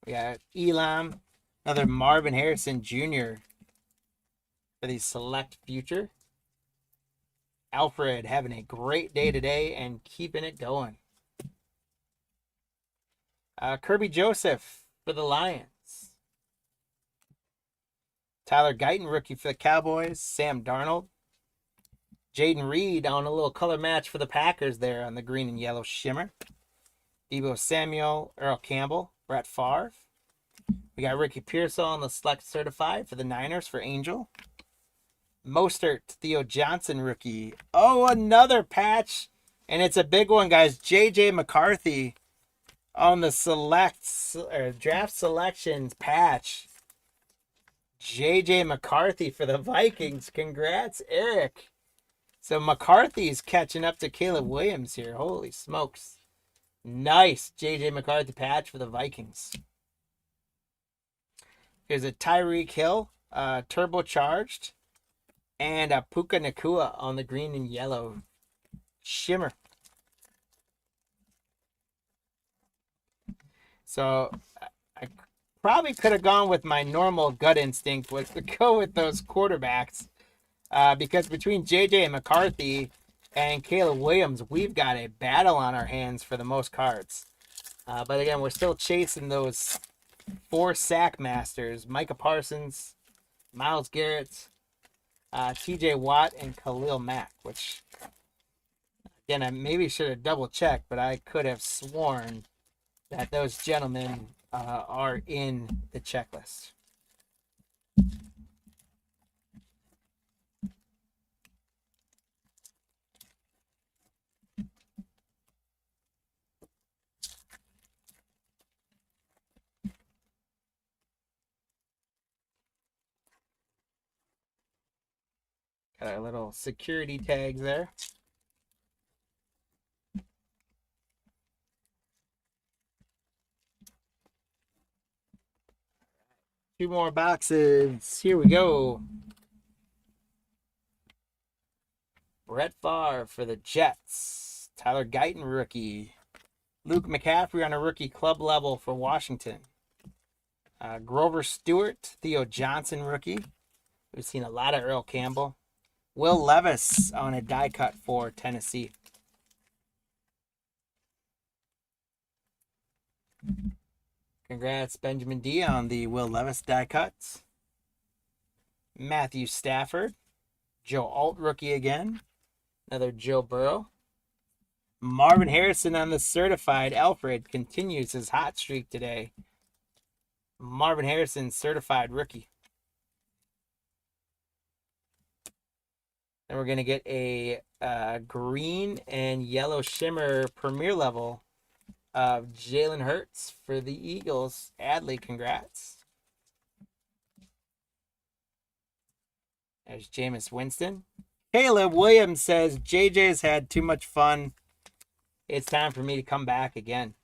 We got Elam, another Marvin Harrison Jr. for the Select Future. Alfred having a great day today and keeping it going. Kirby Joseph for the Lions. Tyler Guyton, rookie for the Cowboys. Sam Darnold. Jaden Reed on a little color match for the Packers there on the green and yellow shimmer. Deebo Samuel, Earl Campbell, Brett Favre. We got Ricky Pearsall on the Select Certified for the Niners for Angel. Mostert, Theo Johnson rookie. Oh, another patch. And it's a big one, guys. J.J. McCarthy on the draft selections patch. J.J. McCarthy for the Vikings. Congrats, Eric. So McCarthy's catching up to Caleb Williams here. Holy smokes. Nice J.J. McCarthy patch for the Vikings. Here's a Tyreek Hill, turbocharged. And a Puka Nakua on the green and yellow shimmer. So I probably could have gone with my normal gut instinct was to go with those quarterbacks. Because between JJ McCarthy and Caleb Williams, we've got a battle on our hands for the most cards. But again, we're still chasing those 4 sack masters. Micah Parsons, Myles Garrett, TJ Watt, and Khalil Mack, which, again, I maybe should have double checked, but I could have sworn that those gentlemen are in the checklist. Got our little security tags there. Two more boxes. Here we go. Brett Favre for the Jets. Tyler Guyton, rookie. Luke McCaffrey on a rookie club level for Washington. Grover Stewart, Theo Johnson, rookie. We've seen a lot of Earl Campbell. Will Levis on a die cut for Tennessee. Congrats, Benjamin D, on the Will Levis die cuts. Matthew Stafford. Joe Alt, rookie again. Another Joe Burrow. Marvin Harrison on the certified. Alfred continues his hot streak today. Marvin Harrison, certified rookie. And we're going to get a green and yellow shimmer premier level of Jalen Hurts for the Eagles. Adley, congrats. There's Jameis Winston. Caleb Williams says, JJ's had too much fun. It's time for me to come back again.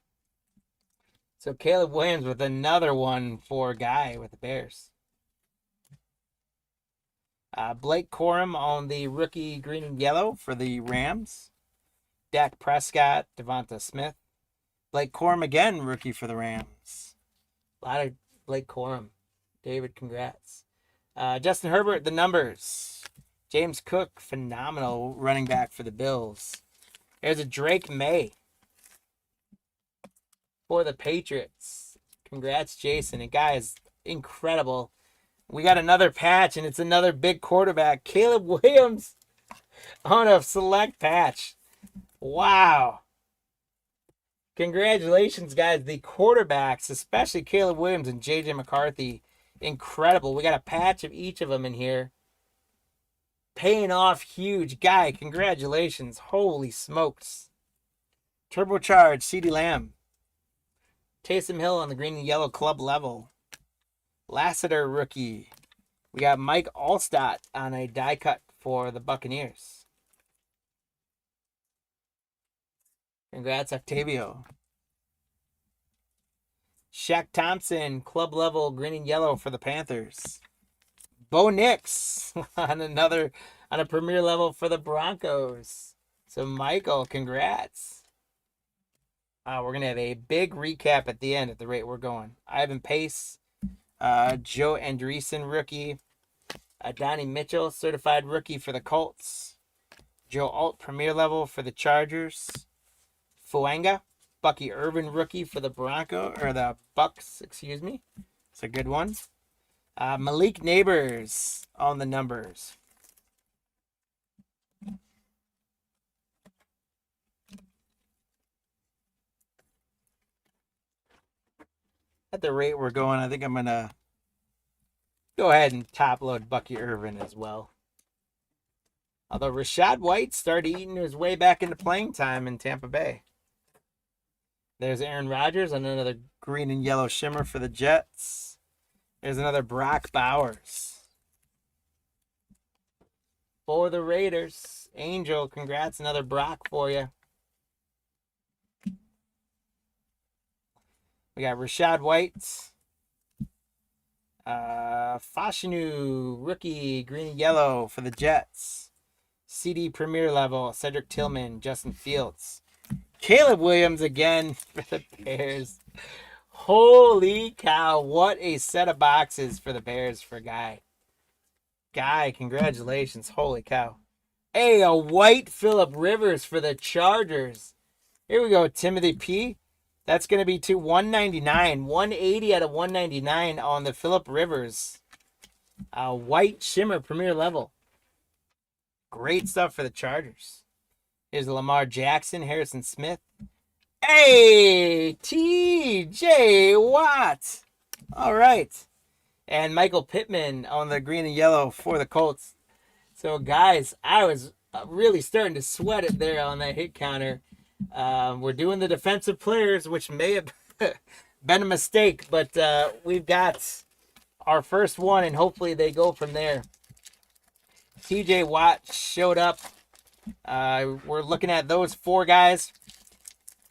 So Caleb Williams with another one for Guy with the Bears. Blake Corum on the rookie green and yellow for the Rams. Dak Prescott, Devonta Smith. Blake Corum again, rookie for the Rams. A lot of Blake Corum. David, congrats. Justin Herbert, the numbers. James Cook, phenomenal running back for the Bills. There's a Drake May for the Patriots. Congrats, Jason. And guys, incredible. We got another patch, and it's another big quarterback. Caleb Williams on a select patch. Wow. Congratulations, guys. The quarterbacks, especially Caleb Williams and J.J. McCarthy, incredible. We got a patch of each of them in here. Paying off huge. Guy, congratulations. Holy smokes. Turbocharged, CeeDee Lamb. Taysom Hill on the green and yellow club level. Lassiter, rookie. We got Mike Allstott on a die cut for the Buccaneers. Congrats, Octavio. Shaq Thompson, club level, green and yellow for the Panthers. Bo Nix on a premier level for the Broncos. So Michael, congrats. We're going to have a big recap at the end at the rate we're going. Ivan Pace, Joe Andreessen, rookie. Donnie Mitchell, certified rookie for the Colts. Joe Alt, premier level for the Chargers. Fuanga, Bucky Irvin, rookie for the the Bucks, excuse me. It's a good one. Malik Neighbors on the numbers. At the rate we're going, I think I'm going to go ahead and top load Bucky Irvin as well. Although Rashad White started eating his way back into playing time in Tampa Bay. There's Aaron Rodgers on another green and yellow shimmer for the Jets. There's another Brock Bowers for the Raiders. Angel, congrats, another Brock for you. We got Rashad White. Fashanu, rookie, green and yellow for the Jets. CD Premier level, Cedric Tillman, Justin Fields. Caleb Williams again for the Bears. Holy cow, what a set of boxes for the Bears for Guy. Guy, congratulations. Holy cow. Hey, a white Phillip Rivers for the Chargers. Here we go, Timothy P. That's going to be to 199. 180 out of 199 on the Phillip Rivers. White shimmer, premier level. Great stuff for the Chargers. Here's Lamar Jackson, Harrison Smith. Hey, T.J. Watt. All right. And Michael Pittman on the green and yellow for the Colts. So, guys, I was really starting to sweat it there on that hit counter. We're doing the defensive players, which may have been a mistake, but we've got our first one, and hopefully they go from there. TJ Watt showed up. We're looking at those four guys.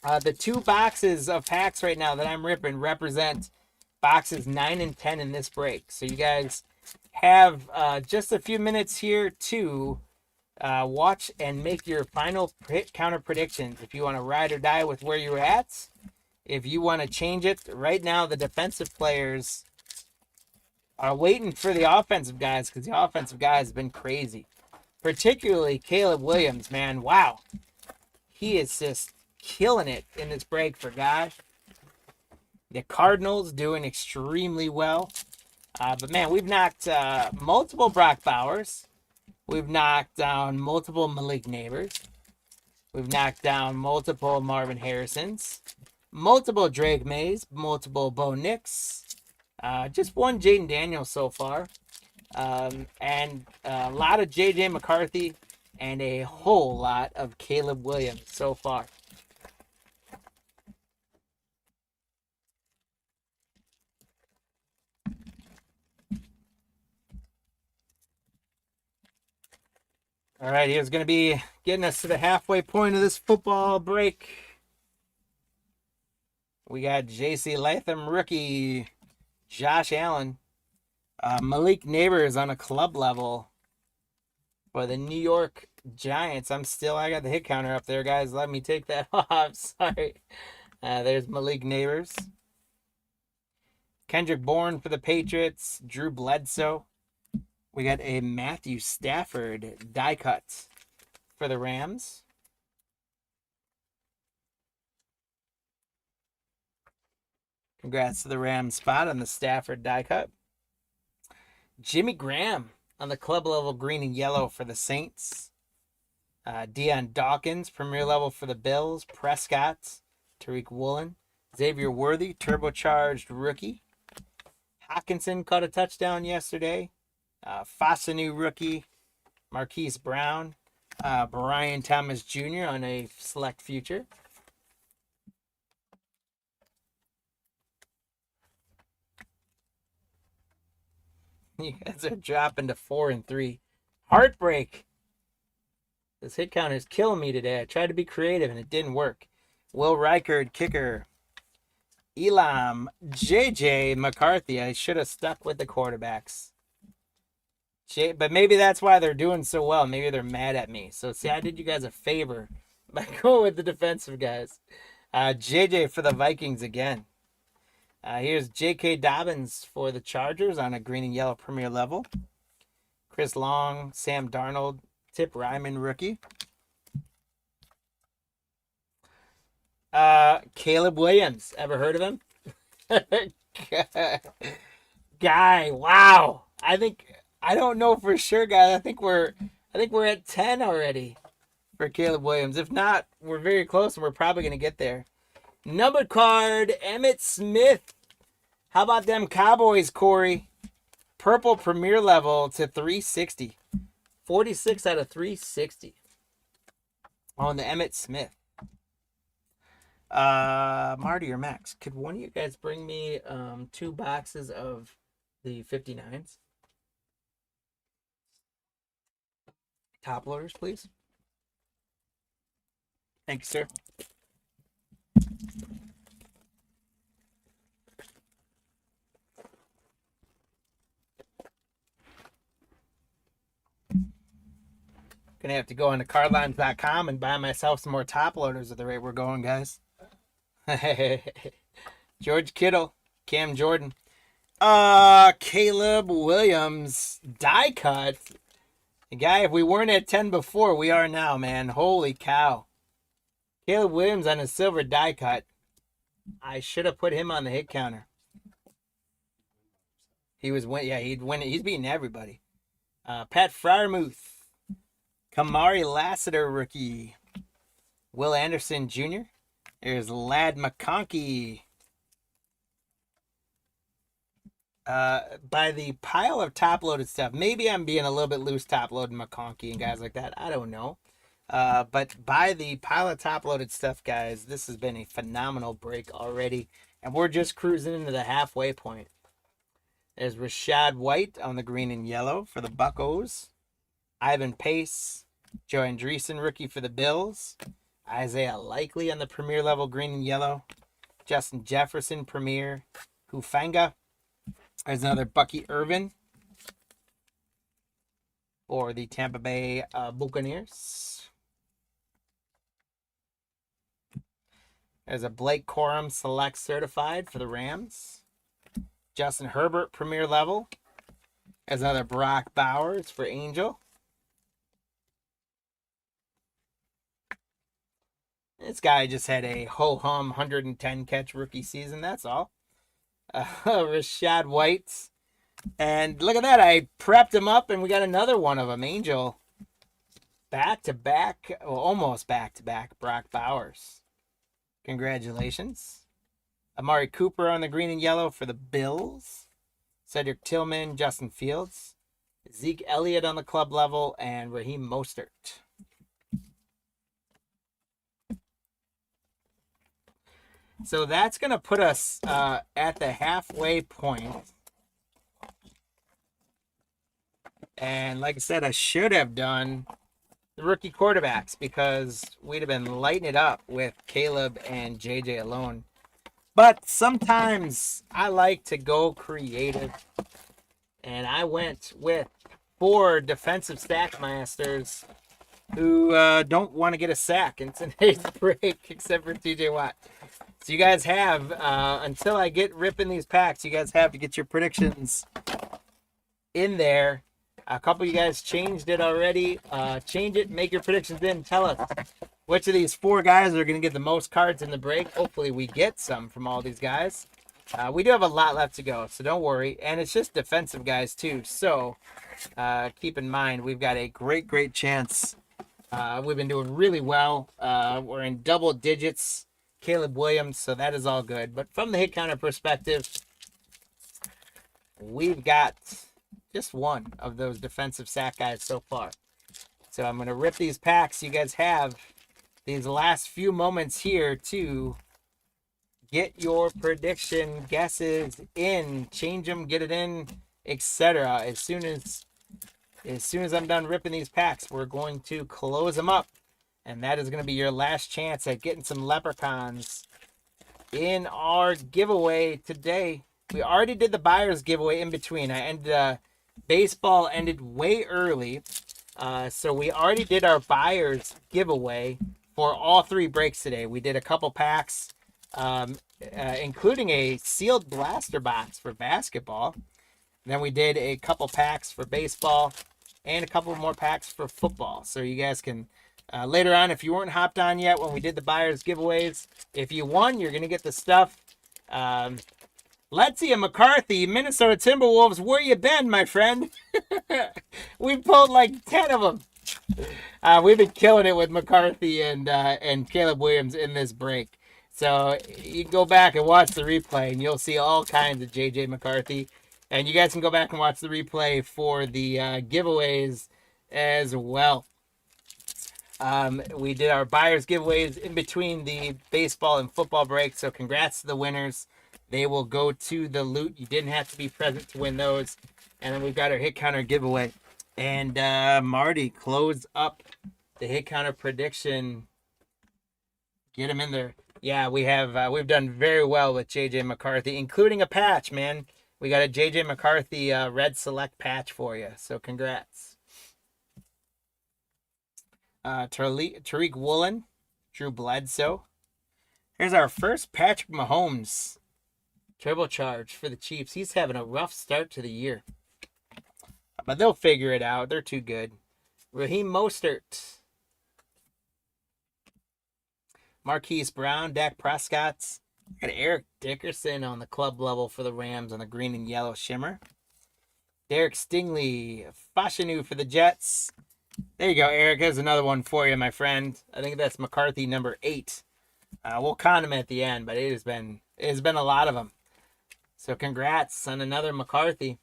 The two boxes of packs right now that I'm ripping represent boxes 9 and 10 in this break. So you guys have just a few minutes here to watch and make your final hit counter predictions. If you want to ride or die with where you're at, if you want to change it, right now the defensive players are waiting for the offensive guys because the offensive guys have been crazy. Particularly Caleb Williams, man. Wow. He is just killing it in this break for Guy. The Cardinals doing extremely well. But, man, we've knocked multiple Brock Bowers. We've knocked down multiple Malik Neighbors. We've knocked down multiple Marvin Harrisons. Multiple Drake Mays. Multiple Bo Nix. Just one Jaden Daniels so far. And a lot of J.J. McCarthy. And a whole lot of Caleb Williams so far. All right, here's going to be getting us to the halfway point of this football break. We got J.C. Latham, rookie. Josh Allen. Malik Neighbors on a club level for the New York Giants. I got the hit counter up there, guys. Let me take that off. Sorry. There's Malik Neighbors. Kendrick Bourne for the Patriots. Drew Bledsoe. We got a Matthew Stafford die cut for the Rams. Congrats to the Rams spot on the Stafford die cut. Jimmy Graham on the club level green and yellow for the Saints. Deion Dawkins, premier level for the Bills. Prescott, Tariq Woolen. Xavier Worthy, turbocharged rookie. Hawkinson caught a touchdown yesterday. Fasanu rookie. Marquise Brown. Brian Thomas Jr. on a select future. You guys are dropping to 4 and 3. Heartbreak. This hit counter is killing me today. I tried to be creative and it didn't work. Will Reichard, kicker. Elam, J.J. McCarthy. I should have stuck with the quarterbacks. But maybe that's why they're doing so well. Maybe they're mad at me. So, see, I did you guys a favor by going with the defensive guys. JJ for the Vikings again. Here's J.K. Dobbins for the Chargers on a green and yellow premier level. Chris Long, Sam Darnold, Tip Ryman rookie. Caleb Williams. Ever heard of him? Guy, wow. I don't know for sure, guys. I think we're at 10 already for Caleb Williams. If not, we're very close and we're probably gonna get there. Numbered card, Emmitt Smith. How about them Cowboys, Corey? Purple premier level to 360. 46 out of 360 on the Emmitt Smith. Marty or Max, could one of you guys bring me 2 boxes of the 59s? Top loaders, please. Thanks, sir. Gonna have to go on to cardlines.com and buy myself some more top loaders at the rate we're going, guys. George Kittle, Cam Jordan. Caleb Williams, die cut. Guy, if we weren't at 10 before, we are now, man. Holy cow. Caleb Williams on a silver die cut. I should have put him on the hit counter. He was he'd win it. He's beating everybody. Pat Freiermuth. Kamari Lassiter rookie. Will Anderson Jr. There's Ladd McConkey. By the pile of top-loaded stuff, maybe I'm being a little bit loose top-loading McConkey and guys like that. I don't know. But by the pile of top-loaded stuff, guys, this has been a phenomenal break already. And we're just cruising into the halfway point. There's Rashad White on the green and yellow for the Buccos. Ivan Pace. Joe Andreessen, rookie for the Bills. Isaiah Likely on the premier level, green and yellow. Justin Jefferson, premier. Hufanga. There's another Bucky Irvin for the Tampa Bay Buccaneers. There's a Blake Corum Select Certified for the Rams. Justin Herbert, premier level. There's another Brock Bowers for Angel. This guy just had a ho-hum 110 catch rookie season, that's all. Rashad White. And look at that, I prepped him up and we got another one of them. Angel. Back-to-back, well, almost back-to-back, Brock Bowers. Congratulations. Amari Cooper on the green and yellow for the Bills. Cedric Tillman, Justin Fields. Zeke Elliott on the club level, and Raheem Mostert. So that's going to put us at the halfway point. And like I said, I should have done the rookie quarterbacks because we'd have been lighting it up with Caleb and JJ alone. But sometimes I like to go creative. And I went with 4 defensive sack masters who don't want to get a sack in today's break, except for TJ Watt. So you guys have, until I get ripping these packs, you guys have to get your predictions in there. A couple of you guys changed it already. Change it, make your predictions in. Tell us which of these 4 guys are going to get the most cards in the break. Hopefully we get some from all these guys. We do have a lot left to go, so don't worry. And it's just defensive guys too. So keep in mind, we've got a great chance. We've been doing really well. We're in double digits. Caleb Williams, so that is all good. But from the hit counter perspective, we've got just one of those defensive sack guys so far. So I'm going to rip these packs. You guys have these last few moments here to get your prediction guesses in, change them, get it in, etc. As soon as I'm done ripping these packs, we're going to close them up. And that is going to be your last chance at getting some leprechauns in our giveaway today. We already did the buyer's giveaway in between. Baseball ended way early. So we already did our buyer's giveaway for all 3 breaks today. We did a couple packs, including a sealed blaster box for basketball. Then we did a couple packs for baseball and a couple more packs for football. So you guys can, later on, if you weren't hopped on yet when we did the buyers giveaways, if you won, you're going to get the stuff. Let's McCarthy, Minnesota Timberwolves, where you been, my friend? We pulled like 10 of them. We've been killing it with McCarthy and Caleb Williams in this break. So you can go back and watch the replay, and you'll see all kinds of JJ McCarthy. And you guys can go back and watch the replay for the giveaways as well. We did our buyers giveaways in between the baseball and football breaks. So congrats to the winners. They will go to the loot. You didn't have to be present to win those. And then we've got our hit counter giveaway. And Marty, close up the hit counter prediction. Get him in there. Yeah, we've done very well with JJ McCarthy, including a patch, man. We got a JJ McCarthy red select patch for you. So congrats. Tariq Woolen, Drew Bledsoe. Here's our first Patrick Mahomes turbocharge for the Chiefs. He's having a rough start to the year, but they'll figure it out. They're too good. Raheem Mostert, Marquise Brown, Dak Prescott's. Got Eric Dickerson on the club level for the Rams on the green and yellow shimmer. Derek Stingley, Fashanu for the Jets. There you go, Eric. There's another one for you, my friend. I think that's McCarthy number 8. We'll count them at the end, but it has been a lot of them. So congrats on another McCarthy.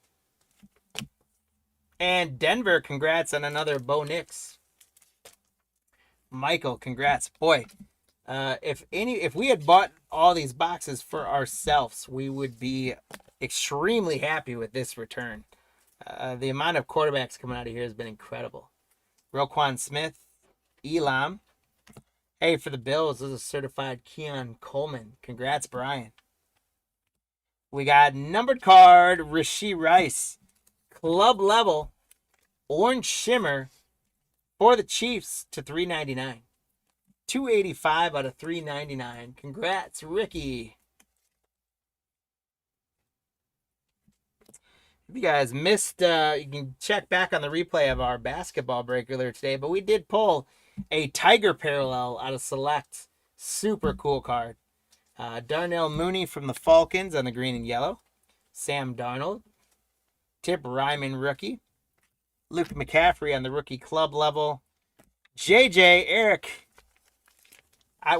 And Denver, congrats on another Bo Nix. Michael, congrats. Boy, if we had bought all these boxes for ourselves, we would be extremely happy with this return. The amount of quarterbacks coming out of here has been incredible. Roquan Smith, Elam. Hey, for the Bills, this is a certified Keon Coleman. Congrats, Brian. We got numbered card, Rashee Rice. Club level, orange shimmer for the Chiefs to $3.99. 285 out of 399. Congrats, Ricky. If you guys missed, you can check back on the replay of our basketball break earlier today, but we did pull a Tiger parallel out of Select. Super cool card. Darnell Mooney from the Falcons on the green and yellow. Sam Darnold. Tip Ryman rookie. Luke McCaffrey on the rookie club level. JJ, Eric.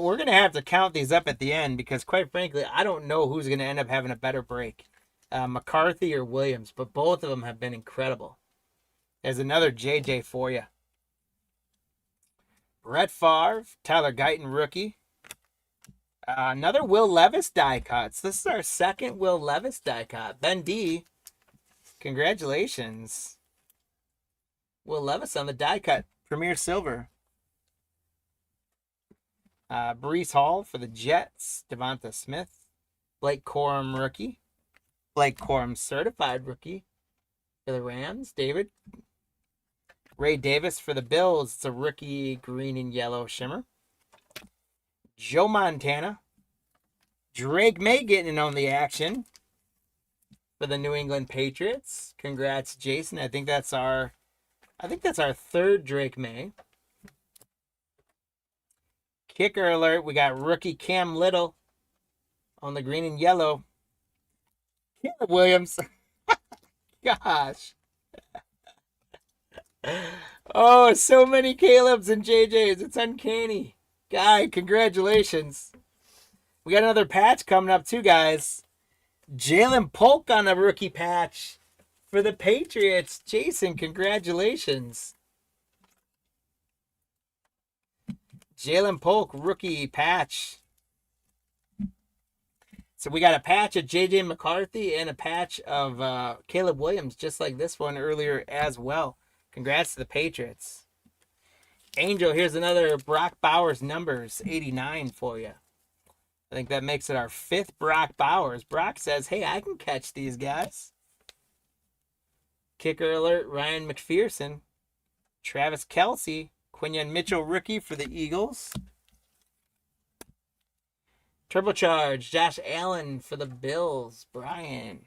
We're going to have to count these up at the end because, quite frankly, I don't know who's going to end up having a better break. McCarthy or Williams, but both of them have been incredible. There's another JJ for you. Brett Favre, Tyler Guyton rookie. Another Will Levis die cuts. This is our second Will Levis die cut. Ben D, congratulations. Will Levis on the die cut. Premier Silver. Breece Hall for the Jets. Devonta Smith. Blake Corum rookie. Blake Corum certified rookie for the Rams. David. Ray Davis for the Bills. It's a rookie green and yellow shimmer. Joe Montana. Drake May getting in on the action for the New England Patriots. Congrats, Jason. I think that's our third Drake May. Kicker alert. We got rookie Cam Little on the green and yellow. Caleb Williams. Gosh. Oh, so many Calebs and JJs. It's uncanny. Guy, congratulations. We got another patch coming up too, guys. Jalen Polk on a rookie patch for the Patriots. Jason, congratulations. Jalen Polk rookie patch. So we got a patch of JJ McCarthy and a patch of Caleb Williams, just like this one earlier as well. Congrats to the Patriots. Angel, here's another Brock Bowers numbers, 89 for you. I think that makes it our 5th Brock Bowers. Brock says, hey, I can catch these guys. Kicker alert, Ryan McPherson. Travis Kelce, Quinyon Mitchell rookie for the Eagles. Turbocharged, Josh Allen for the Bills. Brian.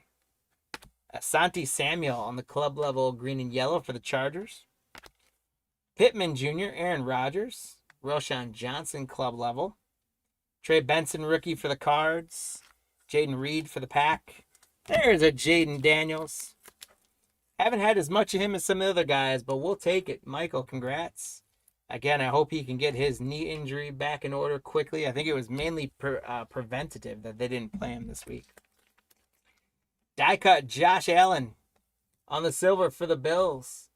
Asante Samuel on the club level, green and yellow for the Chargers. Pittman Jr., Aaron Rodgers. Roshan Johnson, club level. Trey Benson, rookie for the Cards. Jaden Reed for the Pack. There's a Jaden Daniels. Haven't had as much of him as some of the other guys, but we'll take it. Michael, congrats. Again, I hope he can get his knee injury back in order quickly. I think it was mainly preventative that they didn't play him this week. Die cut Josh Allen on the silver for the Bills.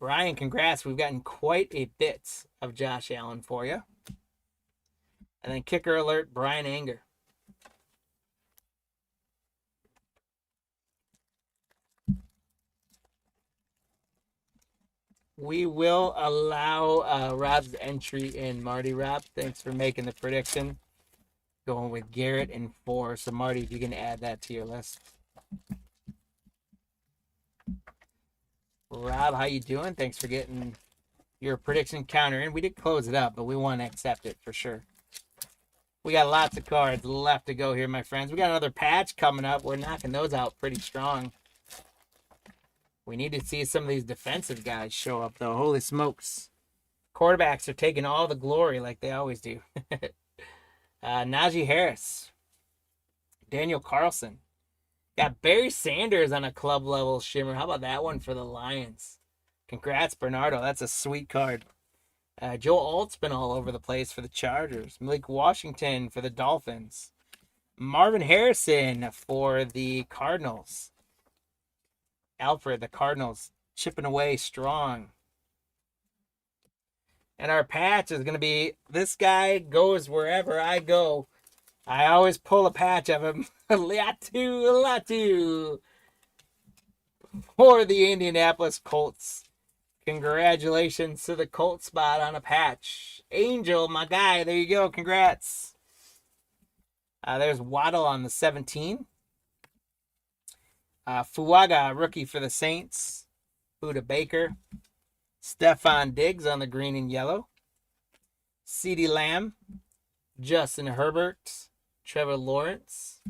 Brian, congrats. We've gotten quite a bit of Josh Allen for you. And then kicker alert, Brian Anger. We will allow Rob's entry in. Marty, Rob, thanks for making the prediction. Going with Garrett in 4. So, Marty, if you can add that to your list. Rob, how you doing? Thanks for getting your prediction counter in. We did close it up, but we want to accept it for sure. We got lots of cards left to go here, my friends. We got another patch coming up. We're knocking those out pretty strong. We need to see some of these defensive guys show up, though. Holy smokes. Quarterbacks are taking all the glory like they always do. Najee Harris. Daniel Carlson. Got Barry Sanders on a club level shimmer. How about that one for the Lions? Congrats, Bernardo. That's a sweet card. Joe Alt's been all over the place for the Chargers. Malik Washington for the Dolphins. Marvin Harrison for the Cardinals. Alfred, the Cardinals, chipping away strong. And our patch is going to be, this guy goes wherever I go. I always pull a patch of him. Latu. For the Indianapolis Colts. Congratulations to the Colts spot on a patch. Angel, my guy, there you go. Congrats. There's Waddle on the 17. Fuaga, rookie for the Saints. Buda Baker. Stephon Diggs on the green and yellow. CeeDee Lamb. Justin Herbert. Trevor Lawrence.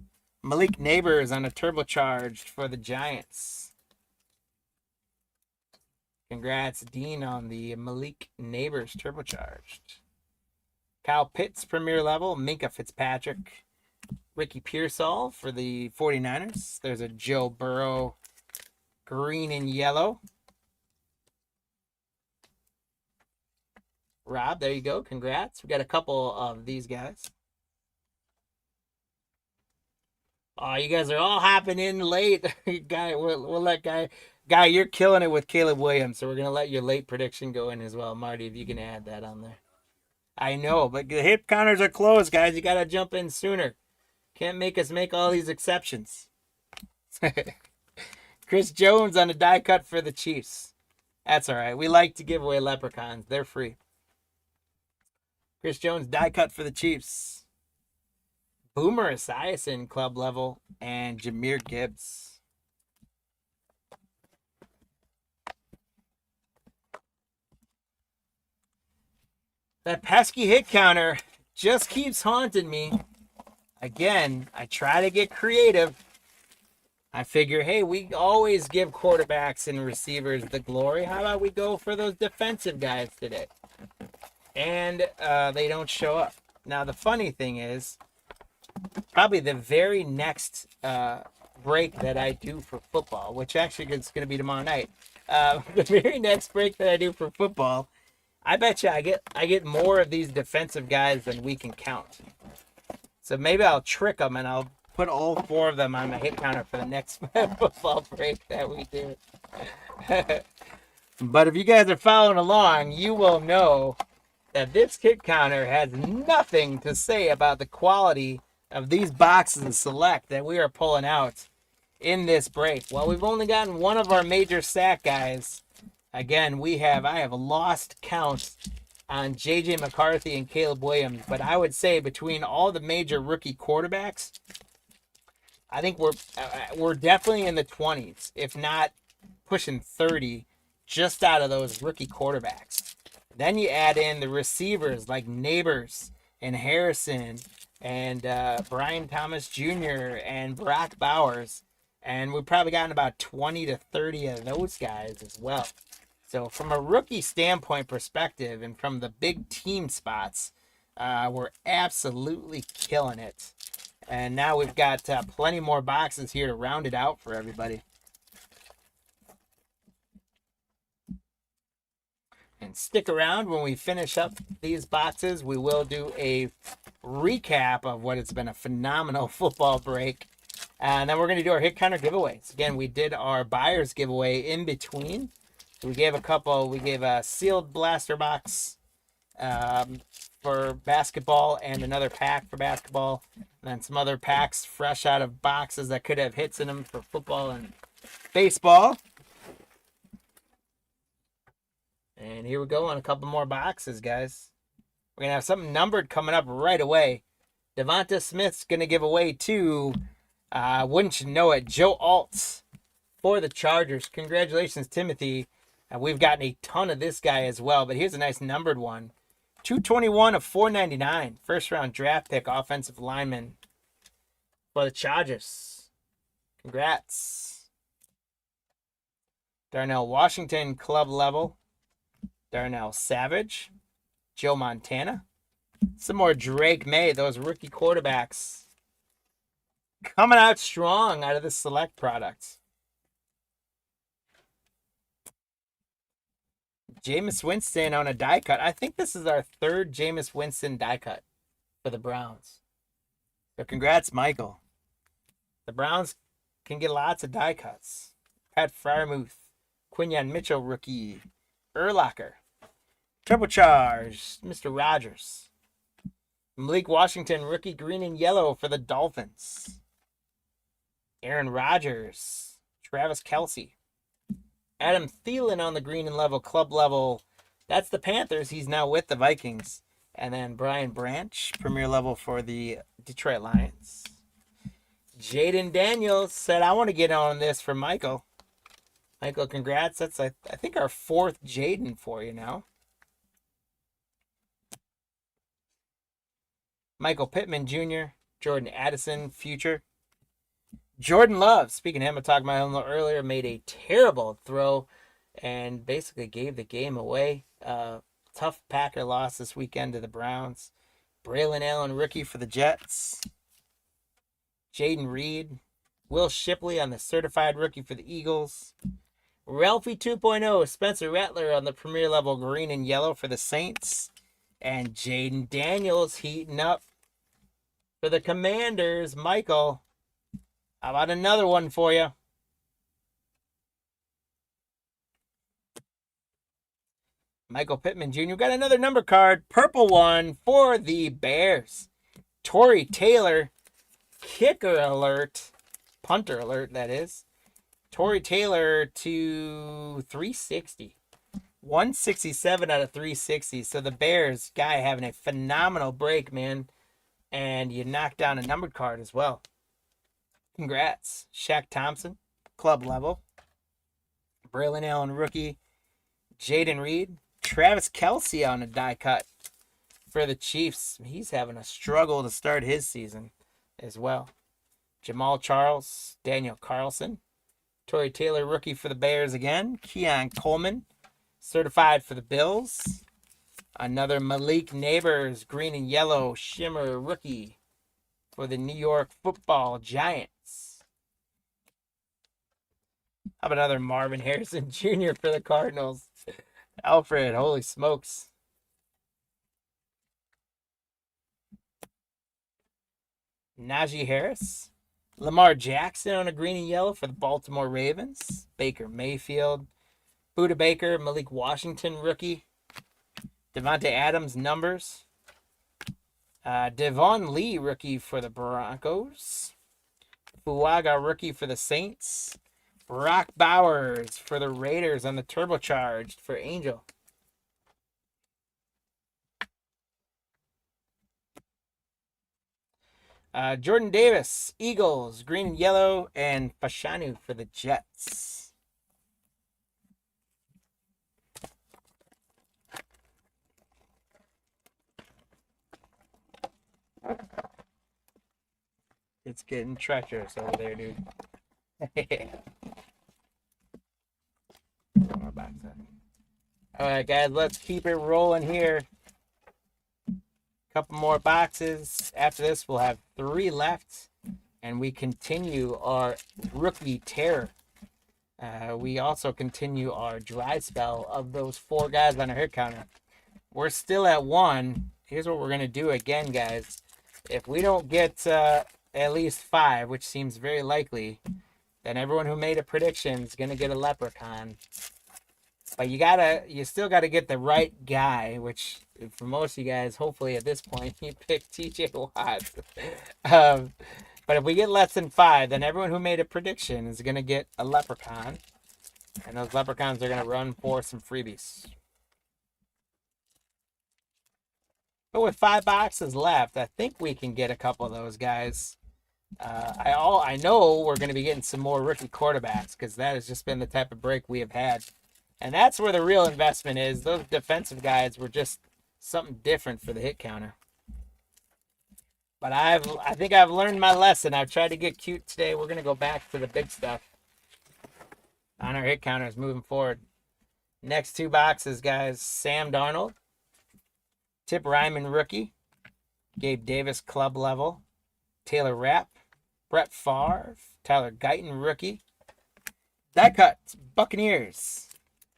Malik Neighbors on a turbocharged for the Giants. Congrats, Dean, on the Malik Neighbors turbocharged. Kyle Pitts, premier level. Minka Fitzpatrick. Ricky Pearsall for the 49ers. There's a Joe Burrow green and yellow. Rob, there you go. Congrats. We got a couple of these guys. Oh, you guys are all hopping in late. Guy, we'll let Guy, you're killing it with Caleb Williams, so we're going to let your late prediction go in as well. Marty, if you can add that on there. I know, but the hit counters are closed, guys. You got to jump in sooner. Can't make us make all these exceptions. Chris Jones on a die cut for the Chiefs. That's all right. We like to give away leprechauns. They're free. Chris Jones die cut for the Chiefs. Boomer Esiason club level and Jahmyr Gibbs. That pesky hit counter just keeps haunting me. Again, I try to get creative. I figure, hey, we always give quarterbacks and receivers the glory. How about we go for those defensive guys today? And they don't show up. Now, the funny thing is, probably the very next break that I do for football, which actually is going to be tomorrow night, the very next break that I do for football, I bet you I get more of these defensive guys than we can count. So maybe I'll trick them and I'll put all 4 of them on my hit counter for the next football break that we do. But if you guys are following along, you will know that this hit counter has nothing to say about the quality of these boxes of Select that we are pulling out in this break. Well, we've only gotten one of our major sack guys. Again, I have lost count on J.J. McCarthy and Caleb Williams, but I would say between all the major rookie quarterbacks, I think we're definitely in the 20s, if not pushing 30, just out of those rookie quarterbacks. Then you add in the receivers like Neighbors and Harrison and Brian Thomas Jr. and Brock Bowers. And we've probably gotten about 20 to 30 of those guys as well. So from a rookie standpoint perspective and from the big team spots, we're absolutely killing it. And now we've got plenty more boxes here to round it out for everybody. And stick around when we finish up these boxes. We will do a recap of what has been a phenomenal football break. And then we're going to do our hit counter giveaways. Again, we did our buyer's giveaway in between. So we gave a sealed blaster box for basketball and another pack for basketball. And then some other packs fresh out of boxes that could have hits in them for football and baseball. And here we go on a couple more boxes, guys. We're going to have something numbered coming up right away. Devonta Smith's going to give away to, wouldn't you know it, Joe Alt for the Chargers. Congratulations, Timothy. We've gotten a ton of this guy as well, but here's a nice numbered one. 221 of 499. First round draft pick, offensive lineman for the Chargers. Congrats. Darnell Washington, club level. Darnell Savage. Joe Montana. Some more Drake May, those rookie quarterbacks. Coming out strong out of the select products. Jameis Winston on a die cut. I think this is our third Jameis Winston die cut for the Browns. So congrats, Michael. The Browns can get lots of die cuts. Pat Fryermuth, Quinyon Mitchell rookie, Urlacher, Turbocharged, Mr. Rogers, Malik Washington rookie green and yellow for the Dolphins, Aaron Rodgers, Travis Kelce, Adam Thielen on the green and level, club level. That's the Panthers. He's now with the Vikings. And then Brian Branch, premier level for the Detroit Lions. Jaden Daniels said, I want to get on this for Michael. Michael, congrats. That's, I think, our fourth Jaden for you now. Michael Pittman Jr., Jordan Addison, future. Jordan Love, speaking of him, I talked about him a little earlier, made a terrible throw and basically gave the game away. Tough Packer loss this weekend to the Browns. Braylon Allen, rookie for the Jets. Jaden Reed. Will Shipley on the certified rookie for the Eagles. Ralphie 2.0, Spencer Rattler on the premier level green and yellow for the Saints. And Jaden Daniels heating up for the Commanders. Michael, how about another one for you? Michael Pittman Jr. Got another number card. Purple one for the Bears. Torrey Taylor. Kicker alert. Punter alert, that is. Torrey Taylor to 360. 167 out of 360. So the Bears guy having a phenomenal break, man. And you knocked down a numbered card as well. Congrats. Shaq Thompson, club level. Braylon Allen, rookie. Jaden Reed. Travis Kelce on a die cut for the Chiefs. He's having a struggle to start his season as well. Jamal Charles. Daniel Carlson. Torrey Taylor, rookie for the Bears again. Keon Coleman, certified for the Bills. Another Malik Neighbors, green and yellow shimmer rookie for the New York Football Giants. How about another Marvin Harrison Jr. for the Cardinals? Alfred, holy smokes. Najee Harris. Lamar Jackson on a green and yellow for the Baltimore Ravens. Baker Mayfield. Buda Baker, Malik Washington rookie. Devontae Adams numbers. Devon Lee rookie for the Broncos. Fuaga rookie for the Saints. Brock Bowers for the Raiders on the turbocharged for Angel. Jordan Davis, Eagles, green and yellow, and Fashanu for the Jets. It's getting treacherous over there, dude. All right, guys, let's keep it rolling here. Couple more boxes. After this, we'll have 3 left, and we continue our rookie terror. We also continue our dry spell of those 4 guys on our hit counter. We're still at 1. Here's what we're going to do again, guys. If we don't get at least 5, which seems very likely, then everyone who made a prediction is going to get a leprechaun. But you still gotta get the right guy, which for most of you guys, hopefully at this point, you pick TJ Watt. But if we get less than 5, then everyone who made a prediction is gonna get a leprechaun. And those leprechauns are gonna run for some freebies. But with 5 boxes left, I think we can get a couple of those guys. I know we're gonna be getting some more rookie quarterbacks, because that has just been the type of break we have had. And that's where the real investment is. Those defensive guys were just something different for the hit counter. But I think I've learned my lesson. I've tried to get cute today. We're going to go back to the big stuff on our hit counters moving forward. Next 2 boxes, guys. Sam Darnold. Tip Ryman rookie. Gabe Davis club level. Taylor Rapp. Brett Favre. Tyler Guyton rookie. Die cut. Buccaneers.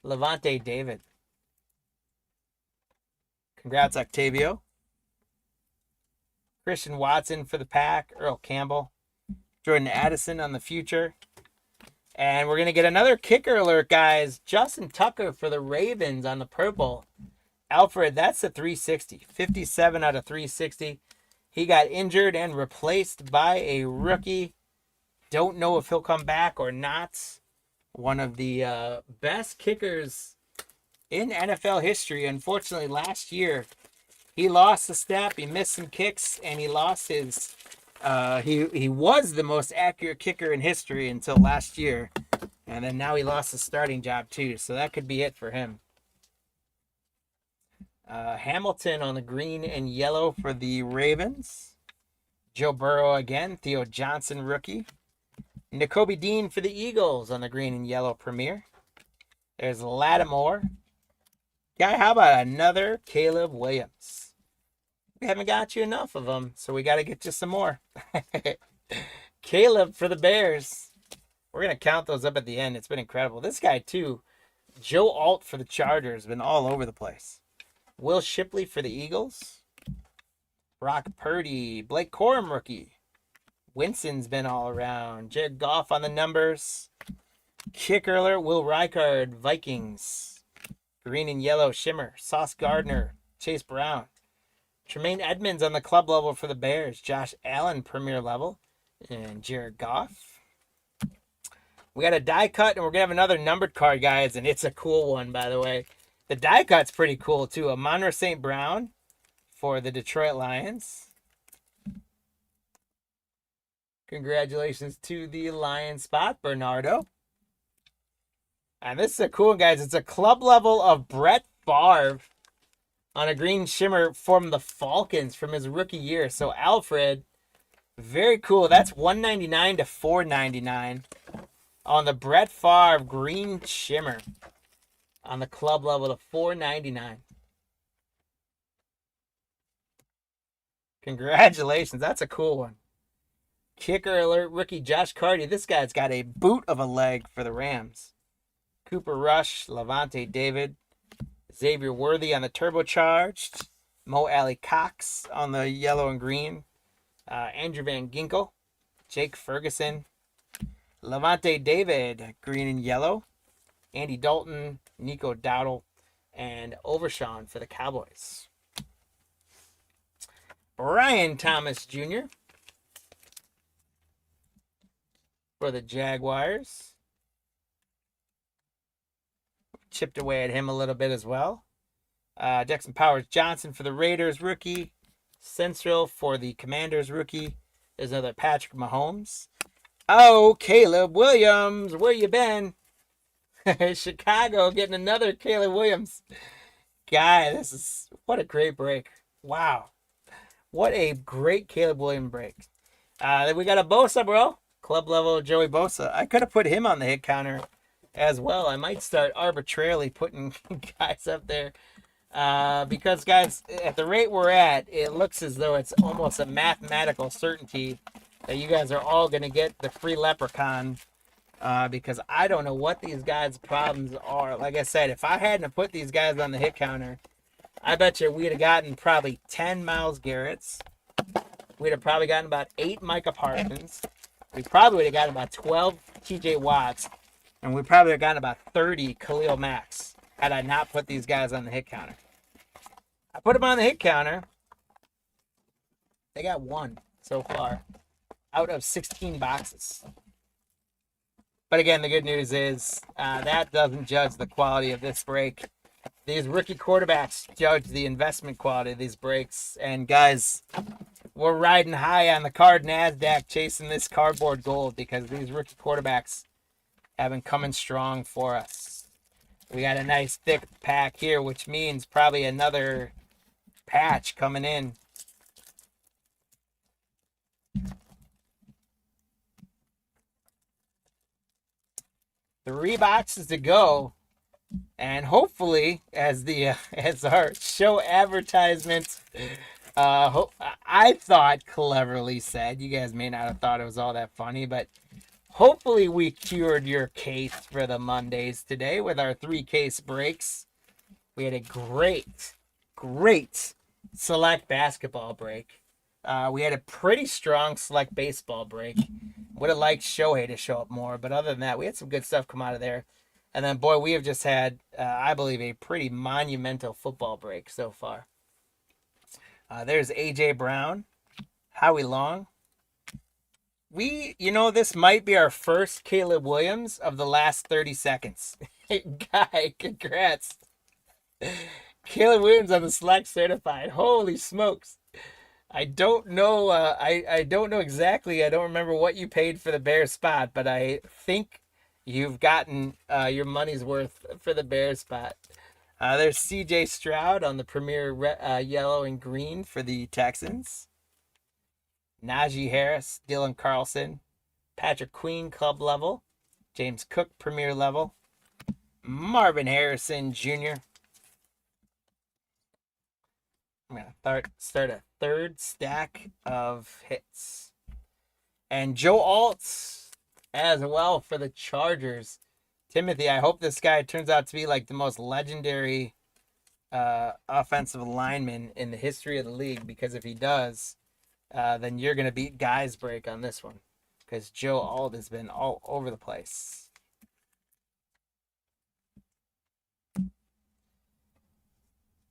Levante David. Congrats, Octavio. Christian Watson for the Pack. Earl Campbell. Jordan Addison on the future. And we're going to get another kicker alert, guys. Justin Tucker for the Ravens on the purple. Alfred, that's the 360. 57 out of 360. He got injured and replaced by a rookie. Don't know if he'll come back or not. One of the best kickers in NFL history. Unfortunately, last year, he lost the step. He missed some kicks, and he lost his... He was the most accurate kicker in history until last year. And then now he lost his starting job, too. So that could be it for him. Hamilton on the green and yellow for the Ravens. Joe Burrow again. Theo Johnson, rookie. N'Kobe Dean for the Eagles on the green and yellow premier. There's Lattimore. Guy, how about another Caleb Williams? We haven't got you enough of them, so we got to get you some more. Caleb for the Bears. We're going to count those up at the end. It's been incredible. This guy, too. Joe Alt for the Chargers. Been all over the place. Will Shipley for the Eagles. Brock Purdy. Blake Corum, rookie. Winston's been all around. Jared Goff on the numbers. Kicker alert, Will Reichard, Vikings. Green and yellow, Shimmer. Sauce Gardner, Chase Brown. Tremaine Edmonds on the club level for the Bears. Josh Allen, premier level. And Jared Goff. We got a die cut, and we're going to have another numbered card, guys. And it's a cool one, by the way. The die cut's pretty cool, too. Amon-Ra St. Brown for the Detroit Lions. Congratulations to the Lion spot, Bernardo. And this is a cool one, guys. It's a club level of Brett Favre on a green shimmer from the Falcons from his rookie year. So Alfred, very cool. That's $199 to $499 on the Brett Favre green shimmer on the club level to $499. Congratulations. That's a cool one. Kicker alert, rookie Josh Carty. This guy's got a boot of a leg for the Rams. Cooper Rush, Levante David, Xavier Worthy on the turbocharged, Mo Alley Cox on the yellow and green, Andrew Van Ginkel, Jake Ferguson, Levante David, green and yellow, Andy Dalton, Nico Dowdle, and Overshawn for the Cowboys. Brian Thomas Jr. for the Jaguars. Chipped away at him a little bit as well. Jackson Powers Johnson for the Raiders rookie. Central for the Commanders rookie. There's another Patrick Mahomes. Oh, Caleb Williams, where you been? Chicago getting another Caleb Williams. Guy, what a great break. Wow. What a great Caleb Williams break. Then we got a Bosa, bro. Club level Joey Bosa. I could have put him on the hit counter as well. I might start arbitrarily putting guys up there. Because, guys, at the rate we're at, it looks as though it's almost a mathematical certainty that you guys are all going to get the free Leprechaun. Because I don't know what these guys' problems are. Like I said, if I hadn't put these guys on the hit counter, I bet you we'd have gotten probably 10 Myles Garretts. We'd have probably gotten about 8 Micah Parsons. We probably would have gotten about 12 TJ Watts. And we probably would have gotten about 30 Khalil Macks had I not put these guys on the hit counter. I put them on the hit counter. They got 1 so far out of 16 boxes. But again, the good news is that doesn't judge the quality of this break. These rookie quarterbacks judge the investment quality of these breaks. And guys, we're riding high on the card NASDAQ chasing this cardboard gold because these rookie quarterbacks have been coming strong for us. We got a nice thick pack here, which means probably another patch coming in. Three boxes to go, and hopefully, as our show advertisement, I thought cleverly said, you guys may not have thought it was all that funny, but hopefully we cured your case for the Mondays today with our 3-case breaks. We had a great select basketball break. We had a pretty strong select baseball break. Would have liked Shohei to show up more, but other than that, we had some good stuff come out of there. And then, boy, we have just had, I believe, a pretty monumental football break so far. There's A.J. Brown, Howie Long. This might be our first Caleb Williams of the last 30 seconds. Guy, congrats. Caleb Williams on the select certified. Holy smokes. I don't know. I don't know exactly. I don't remember what you paid for the Bears spot, but I think you've gotten your money's worth for the Bears spot. There's C.J. Stroud on the premier yellow and green for the Texans. Najee Harris, Dylan Carlson, Patrick Queen club level, James Cook premier level, Marvin Harrison Jr. I'm going to start a third stack of hits. And Joe Alt as well for the Chargers. Timothy, I hope this guy turns out to be like the most legendary offensive lineman in the history of the league, because if he does, then you're going to beat Guy's break on this one, because Joe Alt has been all over the place.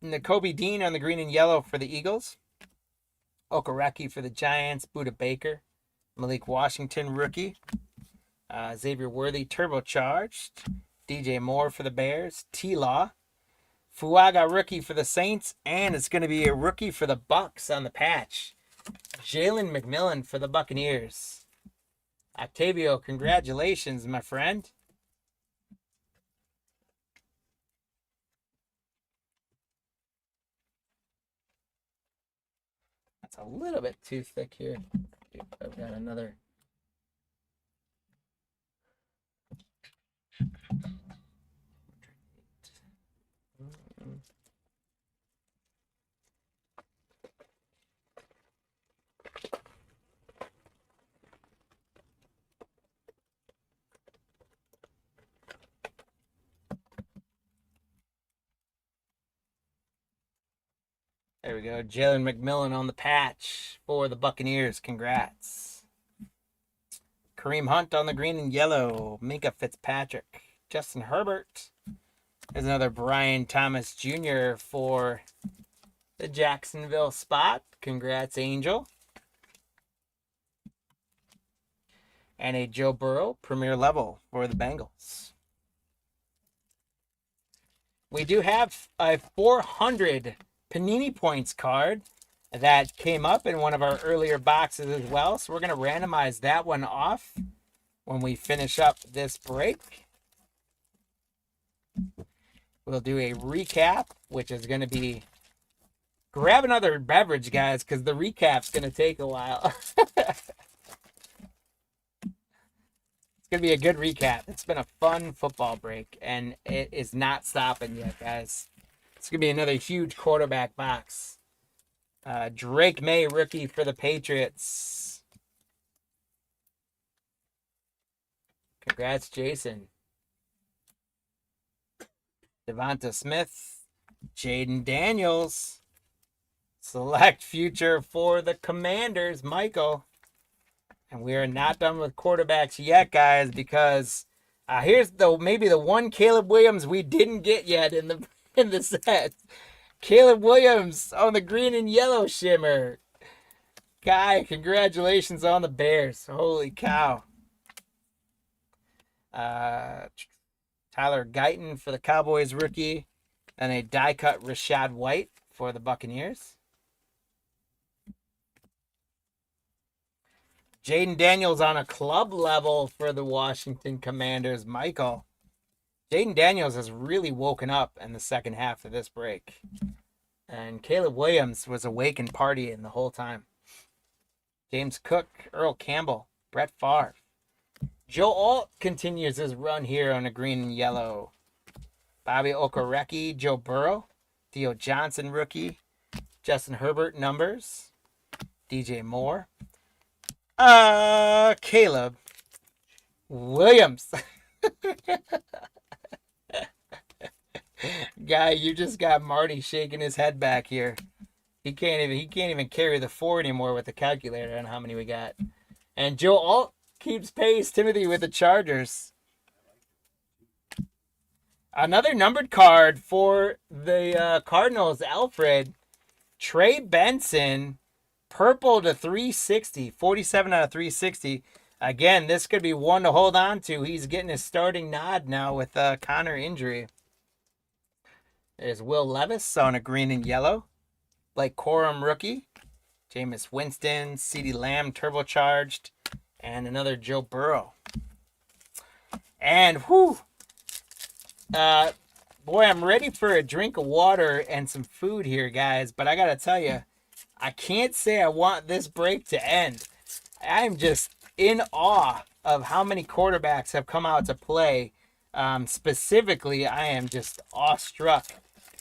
Nakobe Dean on the green and yellow for the Eagles. Okereke for the Giants. Budda Baker. Malik Washington, rookie. Xavier Worthy, turbocharged. DJ Moore for the Bears. T-Law. Fuaga, rookie for the Saints. And it's going to be a rookie for the Bucks on the patch. Jalen McMillan for the Buccaneers. Octavio, congratulations, my friend. That's a little bit too thick here. I've got another. There we go. Jalen McMillan on the patch for the Buccaneers. Congrats. Kareem Hunt on the green and yellow. Minka Fitzpatrick. Justin Herbert. There's another Brian Thomas Jr. for the Jacksonville spot. Congrats, Angel. And a Joe Burrow premier level for the Bengals. We do have a 400 Panini Points card that came up in one of our earlier boxes as well. So we're going to randomize that one off when we finish up this break. We'll do a recap, which is going to be Grab another beverage, guys, because the recap's going to take a while. It's going to be a good recap. It's been a fun football break, and it is not stopping yet, guys. It's going to be another huge quarterback box. Drake May, rookie for the Patriots. Congrats, Jason. Devonta Smith. Jaden Daniels. Select future for the Commanders, Michael. And we are not done with quarterbacks yet, guys, because here's maybe the one Caleb Williams we didn't get yet in the set. Caleb Williams on the green and yellow shimmer. Guy, congratulations on the Bears. Holy cow. Tyler Guyton for the Cowboys rookie. And a die cut Rashad White for the Buccaneers. Jaden Daniels on a club level for the Washington Commanders, Michael. Jaden Daniels has really woken up in the second half of this break. And Caleb Williams was awake and partying the whole time. James Cook, Earl Campbell, Brett Favre. Joe Alt continues his run here on a green and yellow. Bobby Okereke, Joe Burrow. Theo Johnson, rookie. Justin Herbert, numbers. DJ Moore. Caleb Williams. Guy, you just got Marty shaking his head back here. He can't even carry the 4 anymore with the calculator on how many we got. And Joe Alt keeps pace, Timothy, with the Chargers. Another numbered card for the Cardinals, Alfred. Trey Benson, purple to 360, 47 out of 360. Again, this could be one to hold on to. He's getting his starting nod now with Connor injury. There's Will Levis on a green and yellow. Blake Corum, rookie. Jameis Winston, CeeDee Lamb, turbocharged. And another Joe Burrow. And, boy, I'm ready for a drink of water and some food here, guys. But I got to tell you, I can't say I want this break to end. I'm just in awe of how many quarterbacks have come out to play. Specifically, I am just awestruck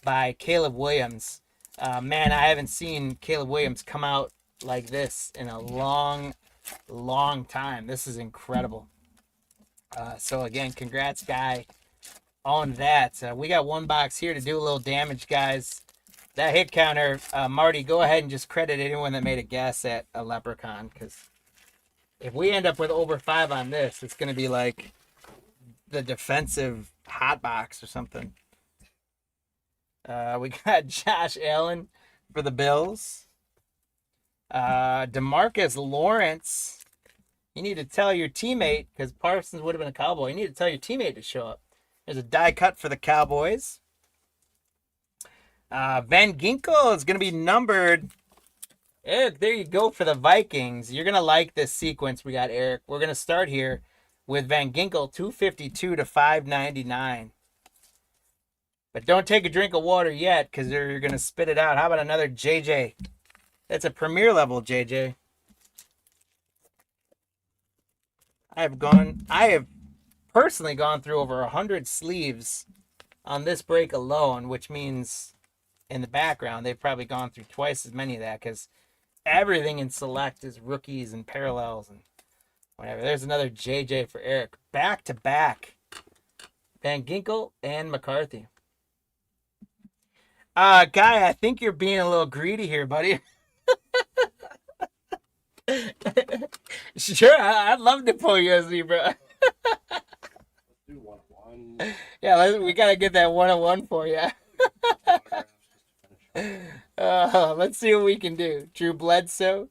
by Caleb Williams. Man, I haven't seen Caleb Williams come out like this in a long time. This is incredible. So again, congrats, guy, on that. We got one box here to do a little damage, guys. That hit counter, Marty, go ahead and just credit anyone that made a guess at a Leprechaun, because if we end up with over 5 on this, it's going to be like the defensive hot box or something. We got Josh Allen for the Bills. DeMarcus Lawrence. You need to tell your teammate, because Parsons would have been a Cowboy, you need to tell your teammate to show up. There's a die cut for the Cowboys. Van Ginkel is going to be numbered. Eric, there you go for the Vikings. You're going to like this sequence we got, Eric. We're going to start here with Van Ginkel, 252 to 599. But don't take a drink of water yet, because you're going to spit it out. How about another JJ? That's a premier level JJ. I have personally gone through over 100 sleeves on this break alone, which means in the background they've probably gone through twice as many of that, because everything in select is rookies and parallels and whatever. There's another JJ for Eric. Back to back. Van Ginkel and McCarthy. Guy, I think you're being a little greedy here, buddy. Sure, I'd love to pull you a zebra. Let's do 1-1. Yeah, we gotta get that 1-on-1 for you. Let's see what we can do. Drew Bledsoe,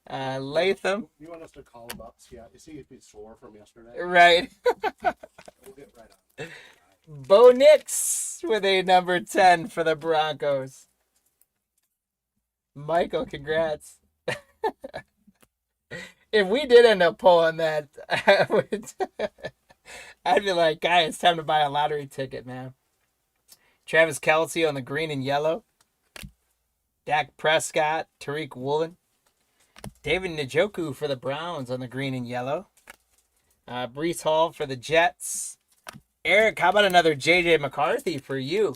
Latham. You want us to call him up? See if he's sore from yesterday? Right. We'll get right on. Bo Nix with a number 10 for the Broncos. Michael, congrats. If we did end up pulling that, I'd be like, guy, it's time to buy a lottery ticket, man. Travis Kelce on the green and yellow. Dak Prescott, Tariq Woolen. David Njoku for the Browns on the green and yellow. Brees Hall for the Jets. Eric, how about another J.J. McCarthy for you?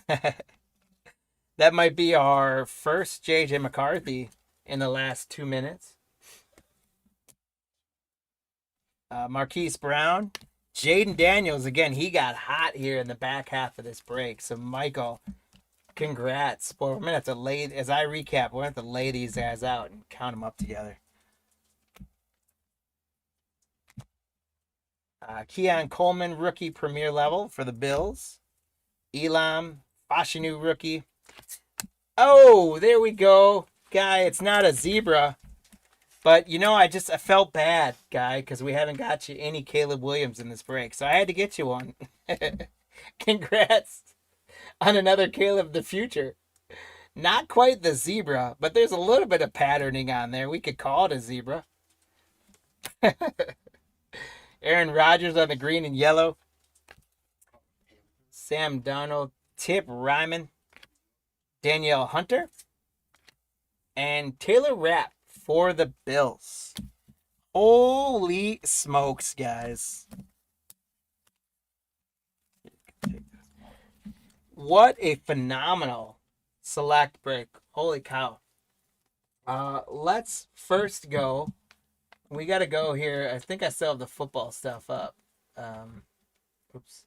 That might be our first J.J. McCarthy in the last 2 minutes. Marquise Brown. Jaden Daniels, again, he got hot here in the back half of this break. So, Michael, congrats. Boy, we're going to have to lay, as I recap, we're going to have to lay these guys out and count them up together. Keon Coleman, rookie premier level for the Bills. Elam Fashanu, rookie. Oh, there we go. Guy, it's not a zebra. But, you know, I felt bad, guy, because we haven't got you any Caleb Williams in this break. So I had to get you one. Congrats on another Caleb the future. Not quite the zebra, but there's a little bit of patterning on there. We could call it a zebra. Aaron Rodgers on the green and yellow. Sam Darnold, Tip Ryman, Danielle Hunter, and Taylor Rapp for the Bills. Holy smokes, guys. What a phenomenal select break. Holy cow. Let's first go. We got to go here. I think I still have the football stuff up. Oops.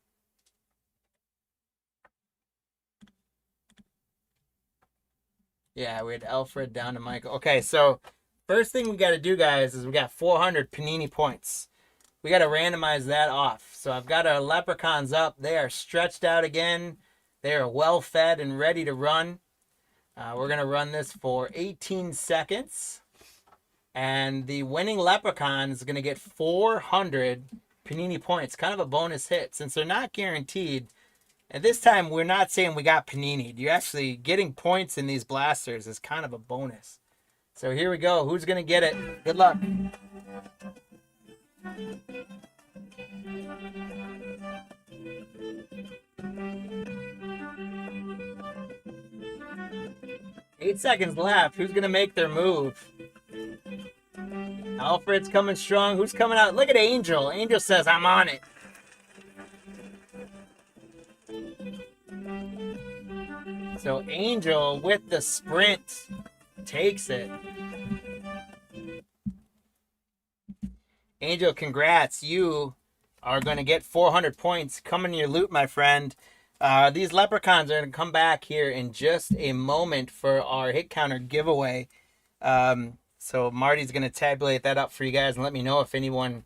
Yeah, we had Alfred down to Michael. Okay, so first thing we got to do, guys, is we got 400 Panini points. We got to randomize that off. So I've got our leprechauns up. They are stretched out again. They are well fed and ready to run. We're going to run this for 18 seconds. And the winning leprechaun is going to get 400 Panini points. Kind of a bonus hit since they're not guaranteed. And this time, we're not saying we got Panini. You're actually getting points in these blasters is kind of a bonus. So here we go. Who's going to get it? Good luck. Eight seconds left. Who's going to make their move? Alfred's coming strong. Who's coming out? Look at Angel. Angel says, I'm on it. So Angel with the sprint takes it. Angel, congrats. You are going to get 400 points. Come in your loot, my friend. These leprechauns are going to come back here in just a moment for our hit counter giveaway. So Marty's going to tabulate that up for you guys and let me know if anyone,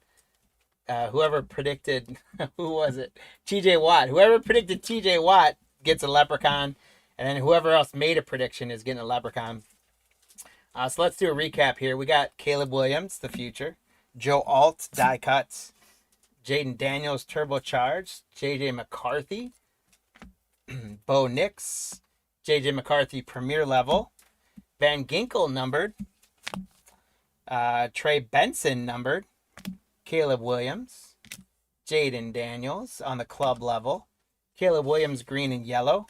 whoever predicted, who was it? TJ Watt. Whoever predicted TJ Watt gets a leprechaun. And then whoever else made a prediction is getting a leprechaun. So let's do a recap here. We got Caleb Williams, the future. Joe Alt, die cuts. Jaden Daniels, turbocharged. JJ McCarthy. Bo Nix. JJ McCarthy, premier level. Van Ginkel, numbered. Trey Benson, numbered. Caleb Williams. Jaden Daniels on the club level. Caleb Williams, green and yellow.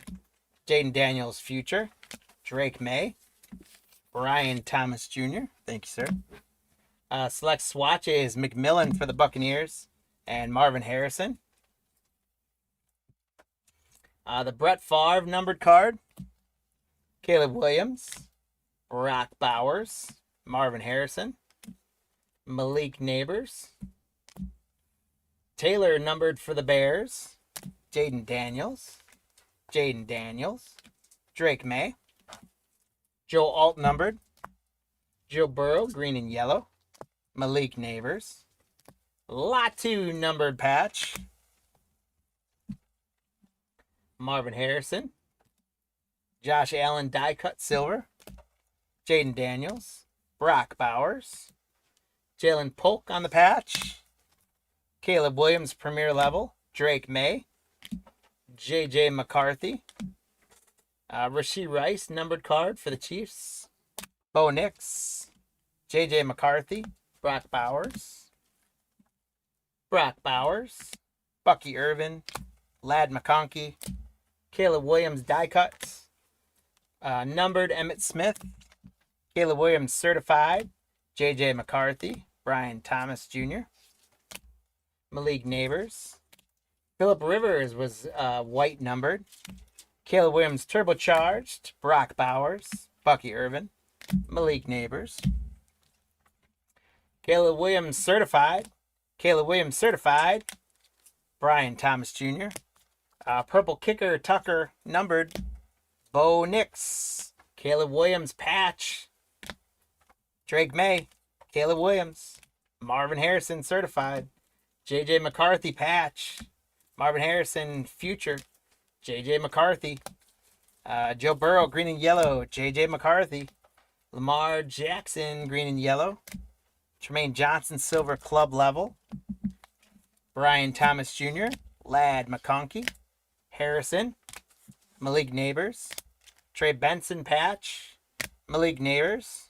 Jaden Daniels, future. Drake May. Brian Thomas Jr. Thank you, sir. Select swatches, McMillan for the Buccaneers. And Marvin Harrison. The Brett Favre numbered card. Caleb Williams. Brock Bowers. Marvin Harrison. Malik Neighbors. Taylor numbered for the Bears. Jaden Daniels. Jaden Daniels. Drake May. Joe Alt numbered. Joe Burrow, green and yellow. Malik Neighbors. Latu numbered patch. Marvin Harrison. Josh Allen die cut silver. Jaden Daniels. Brock Bowers. Jalen Polk on the patch. Caleb Williams premier level. Drake May. JJ McCarthy. Rashee Rice, numbered card for the Chiefs. Bo Nix. JJ McCarthy. Brock Bowers. Brock Bowers. Bucky Irvin. Lad McConkey. Caleb Williams die cuts. Numbered Emmitt Smith, Caleb Williams certified, J.J. McCarthy, Brian Thomas Jr., Malik Neighbors. Phillip Rivers was white numbered. Caleb Williams turbocharged, Brock Bowers, Bucky Irvin, Malik Neighbors. Caleb Williams certified, Brian Thomas Jr. Purple Kicker Tucker numbered, Bo Nix. Caleb Williams patch, Drake May, Caleb Williams. Marvin Harrison certified, J.J. McCarthy patch, Marvin Harrison future, J.J. McCarthy. Joe Burrow green and yellow, J.J. McCarthy. Lamar Jackson green and yellow. Tremaine Johnson silver club level. Brian Thomas Jr., Ladd McConkey, Harrison, Malik Neighbors, Trey Benson patch, Malik Neighbors,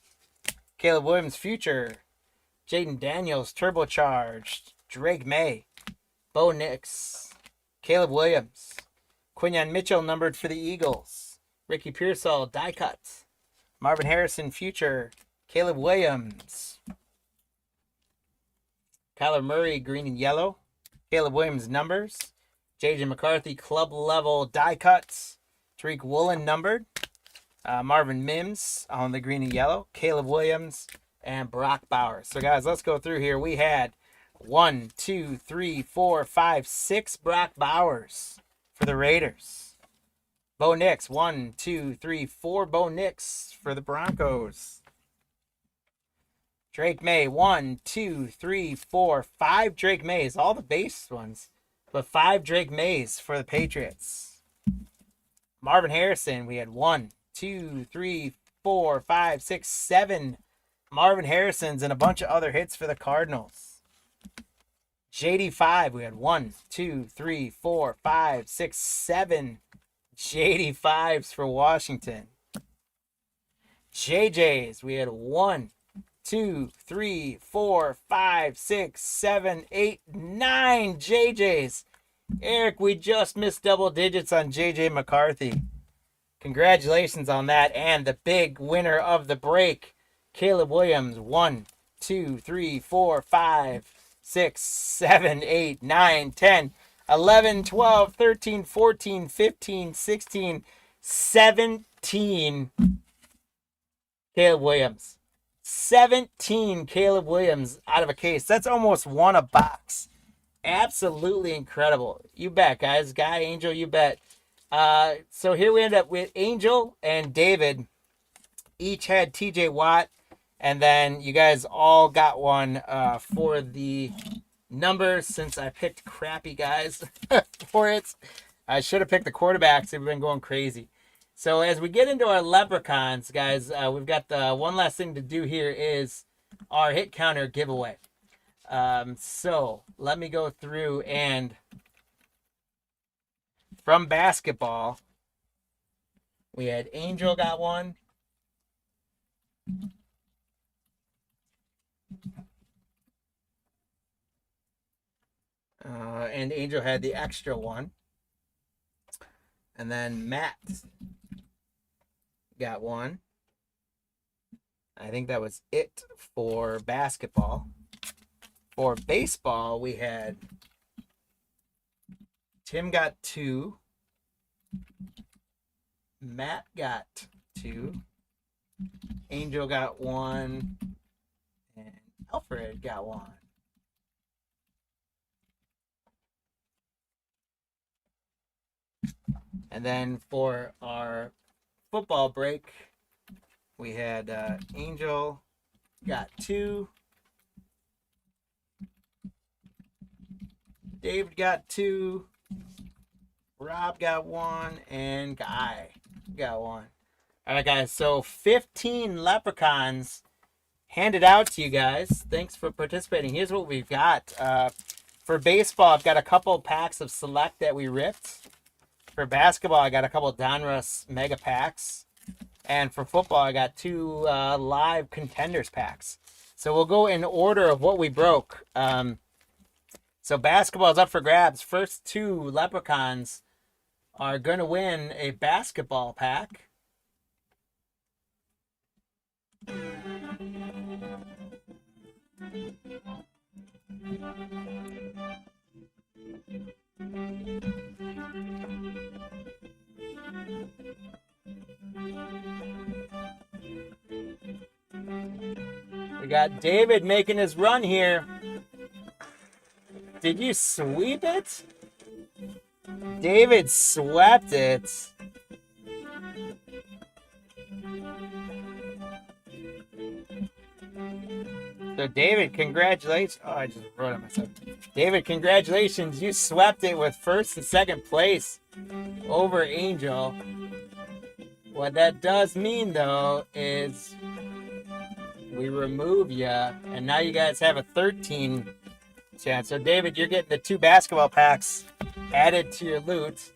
Caleb Williams future, Jaden Daniels turbocharged, Drake May, Bo Nix, Caleb Williams, Quinyon Mitchell numbered for the Eagles, Ricky Pearsall die cut, Marvin Harrison future, Caleb Williams, Kyler Murray green and yellow, Caleb Williams numbers, J.J. McCarthy club level die cuts, Tariq Woolen numbered, Marvin Mims on the green and yellow, Caleb Williams, and Brock Bowers. So guys, let's go through here. We had 1, 2, 3, 4, 5, 6 Brock Bowers for the Raiders. Bo Nix, 1, 2, 3, 4 Bo Nix for the Broncos. Drake May, 1, 2, 3, 4, 5 Drake Mays, all the base ones, but 5 Drake Mays for the Patriots. Marvin Harrison, we had 1, 2, 3, 4, 5, 6, 7 Marvin Harrisons and a bunch of other hits for the Cardinals. JD5, we had 1, 2, 3, 4, 5, 6, 7 JD5s for Washington. JJs, we had 1, 2, 3, 4, 5, 6, 7, 8, 9 JJs. Eric, we just missed double digits on JJ McCarthy. Congratulations on that. And the big winner of the break, Caleb Williams, 1, 2, 3, 4, 5, 6, 7, 8, 9, 10, 11, 12, 13, 14, 15, 16, 17 Caleb Williams. 17 Caleb Williams out of a case. That's almost one a box. Absolutely incredible. You bet, guys. Guy, Angel, you bet. So here we end up with Angel and David. Each had TJ Watt. And then you guys all got one for the numbers since I picked crappy guys for it. I should have picked the quarterbacks. They've been going crazy. So as we get into our leprechauns, guys, we've got the one last thing to do here is our hit counter giveaway. So let me go through and from basketball, we had Angel got one. And Angel had the extra one. And then Matt got one. I think that was it for basketball. For baseball, we had Tim got 2. Matt got 2. Angel got 1. And Alfred got 1. And then for our football break, we had Angel got 2. David got 2. Rob got 1. And Guy got 1. All right, guys. So 15 leprechauns handed out to you guys. Thanks for participating. Here's what we've got. For baseball, I've got a couple packs of Select that we ripped. For basketball, I got a couple Donruss mega packs. And for football, I got 2 live contenders packs. So we'll go in order of what we broke. So basketball is up for grabs. First 2 leprechauns are going to win a basketball pack. We got David making his run here. Did you sweep it? David swept it. So David, congratulations. Oh, I just wrote it myself. David, congratulations. You swept it with first and second place over Angel. What that does mean, though, is we remove you, and now you guys have a 13 chance. So, David, you're getting the 2 basketball packs added to your loot.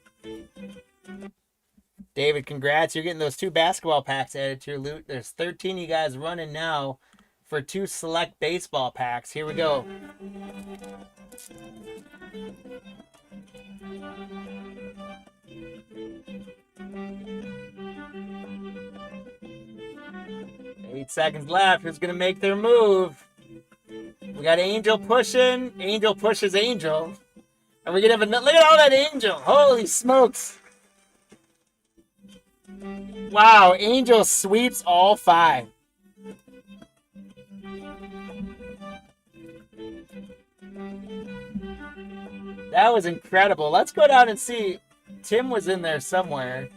David, congrats. You're getting those 2 basketball packs added to your loot. There's 13 you guys running now for 2 select baseball packs. Here we go. Eight seconds left. Who's going to make their move? We got Angel pushing. Angel pushes Angel. And we're going to have a look at all that Angel. Holy smokes. Wow, Angel sweeps all 5. That was incredible. Let's go down and see. Tim was in there somewhere.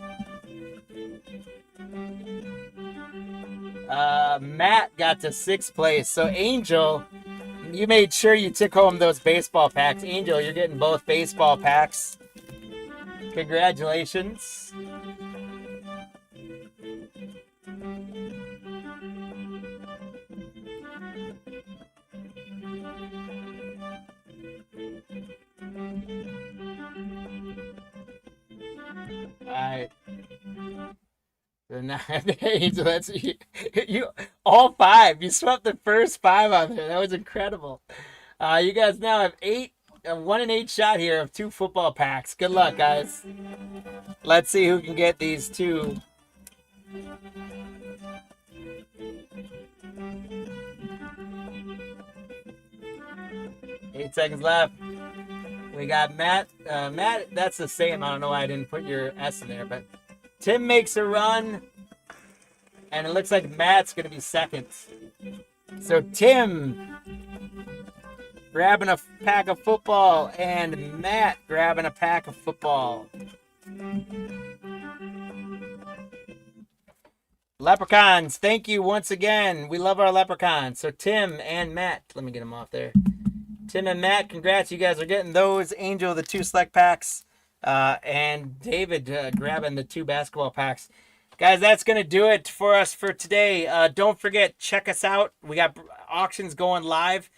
Matt got to 6th place. So, Angel, you made sure you took home those baseball packs. Angel, you're getting both baseball packs. Congratulations. Alright. So now, Angel, that's you all 5. You swept the first 5 on there. That was incredible. You guys now have 8, a 1 in 8 shot here of 2 football packs. Good luck, guys. Let's see who can get these 2. Eight seconds left. We got Matt. Matt, that's the same. I don't know why I didn't put your S in there, but Tim makes a run, and it looks like Matt's going to be second. So Tim grabbing a pack of football, and Matt grabbing a pack of football. Leprechauns, thank you once again. We love our leprechauns. So Tim and Matt, let me get them off there. Tim and Matt, congrats. You guys are getting those. Angel, the 2 select packs. And David grabbing the 2 basketball packs. Guys, that's going to do it for us for today. Don't forget, check us out. We got auctions going live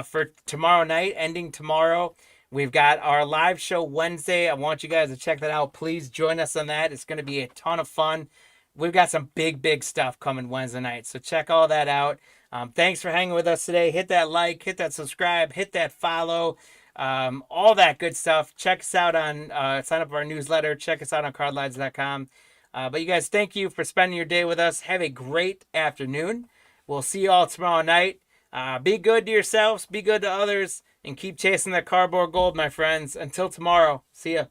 for tomorrow night, ending tomorrow. We've got our live show Wednesday. I want you guys to check that out. Please join us on that. It's going to be a ton of fun. We've got some big stuff coming Wednesday night. So check all that out. Thanks for hanging with us today. Hit that like, hit that subscribe, hit that follow, all that good stuff. Check us out on, sign up for our newsletter. Check us out on cardlines.com. But you guys, thank you for spending your day with us. Have a great afternoon. We'll see you all tomorrow night. Be good to yourselves, be good to others, and keep chasing that cardboard gold, my friends. Until tomorrow, see ya.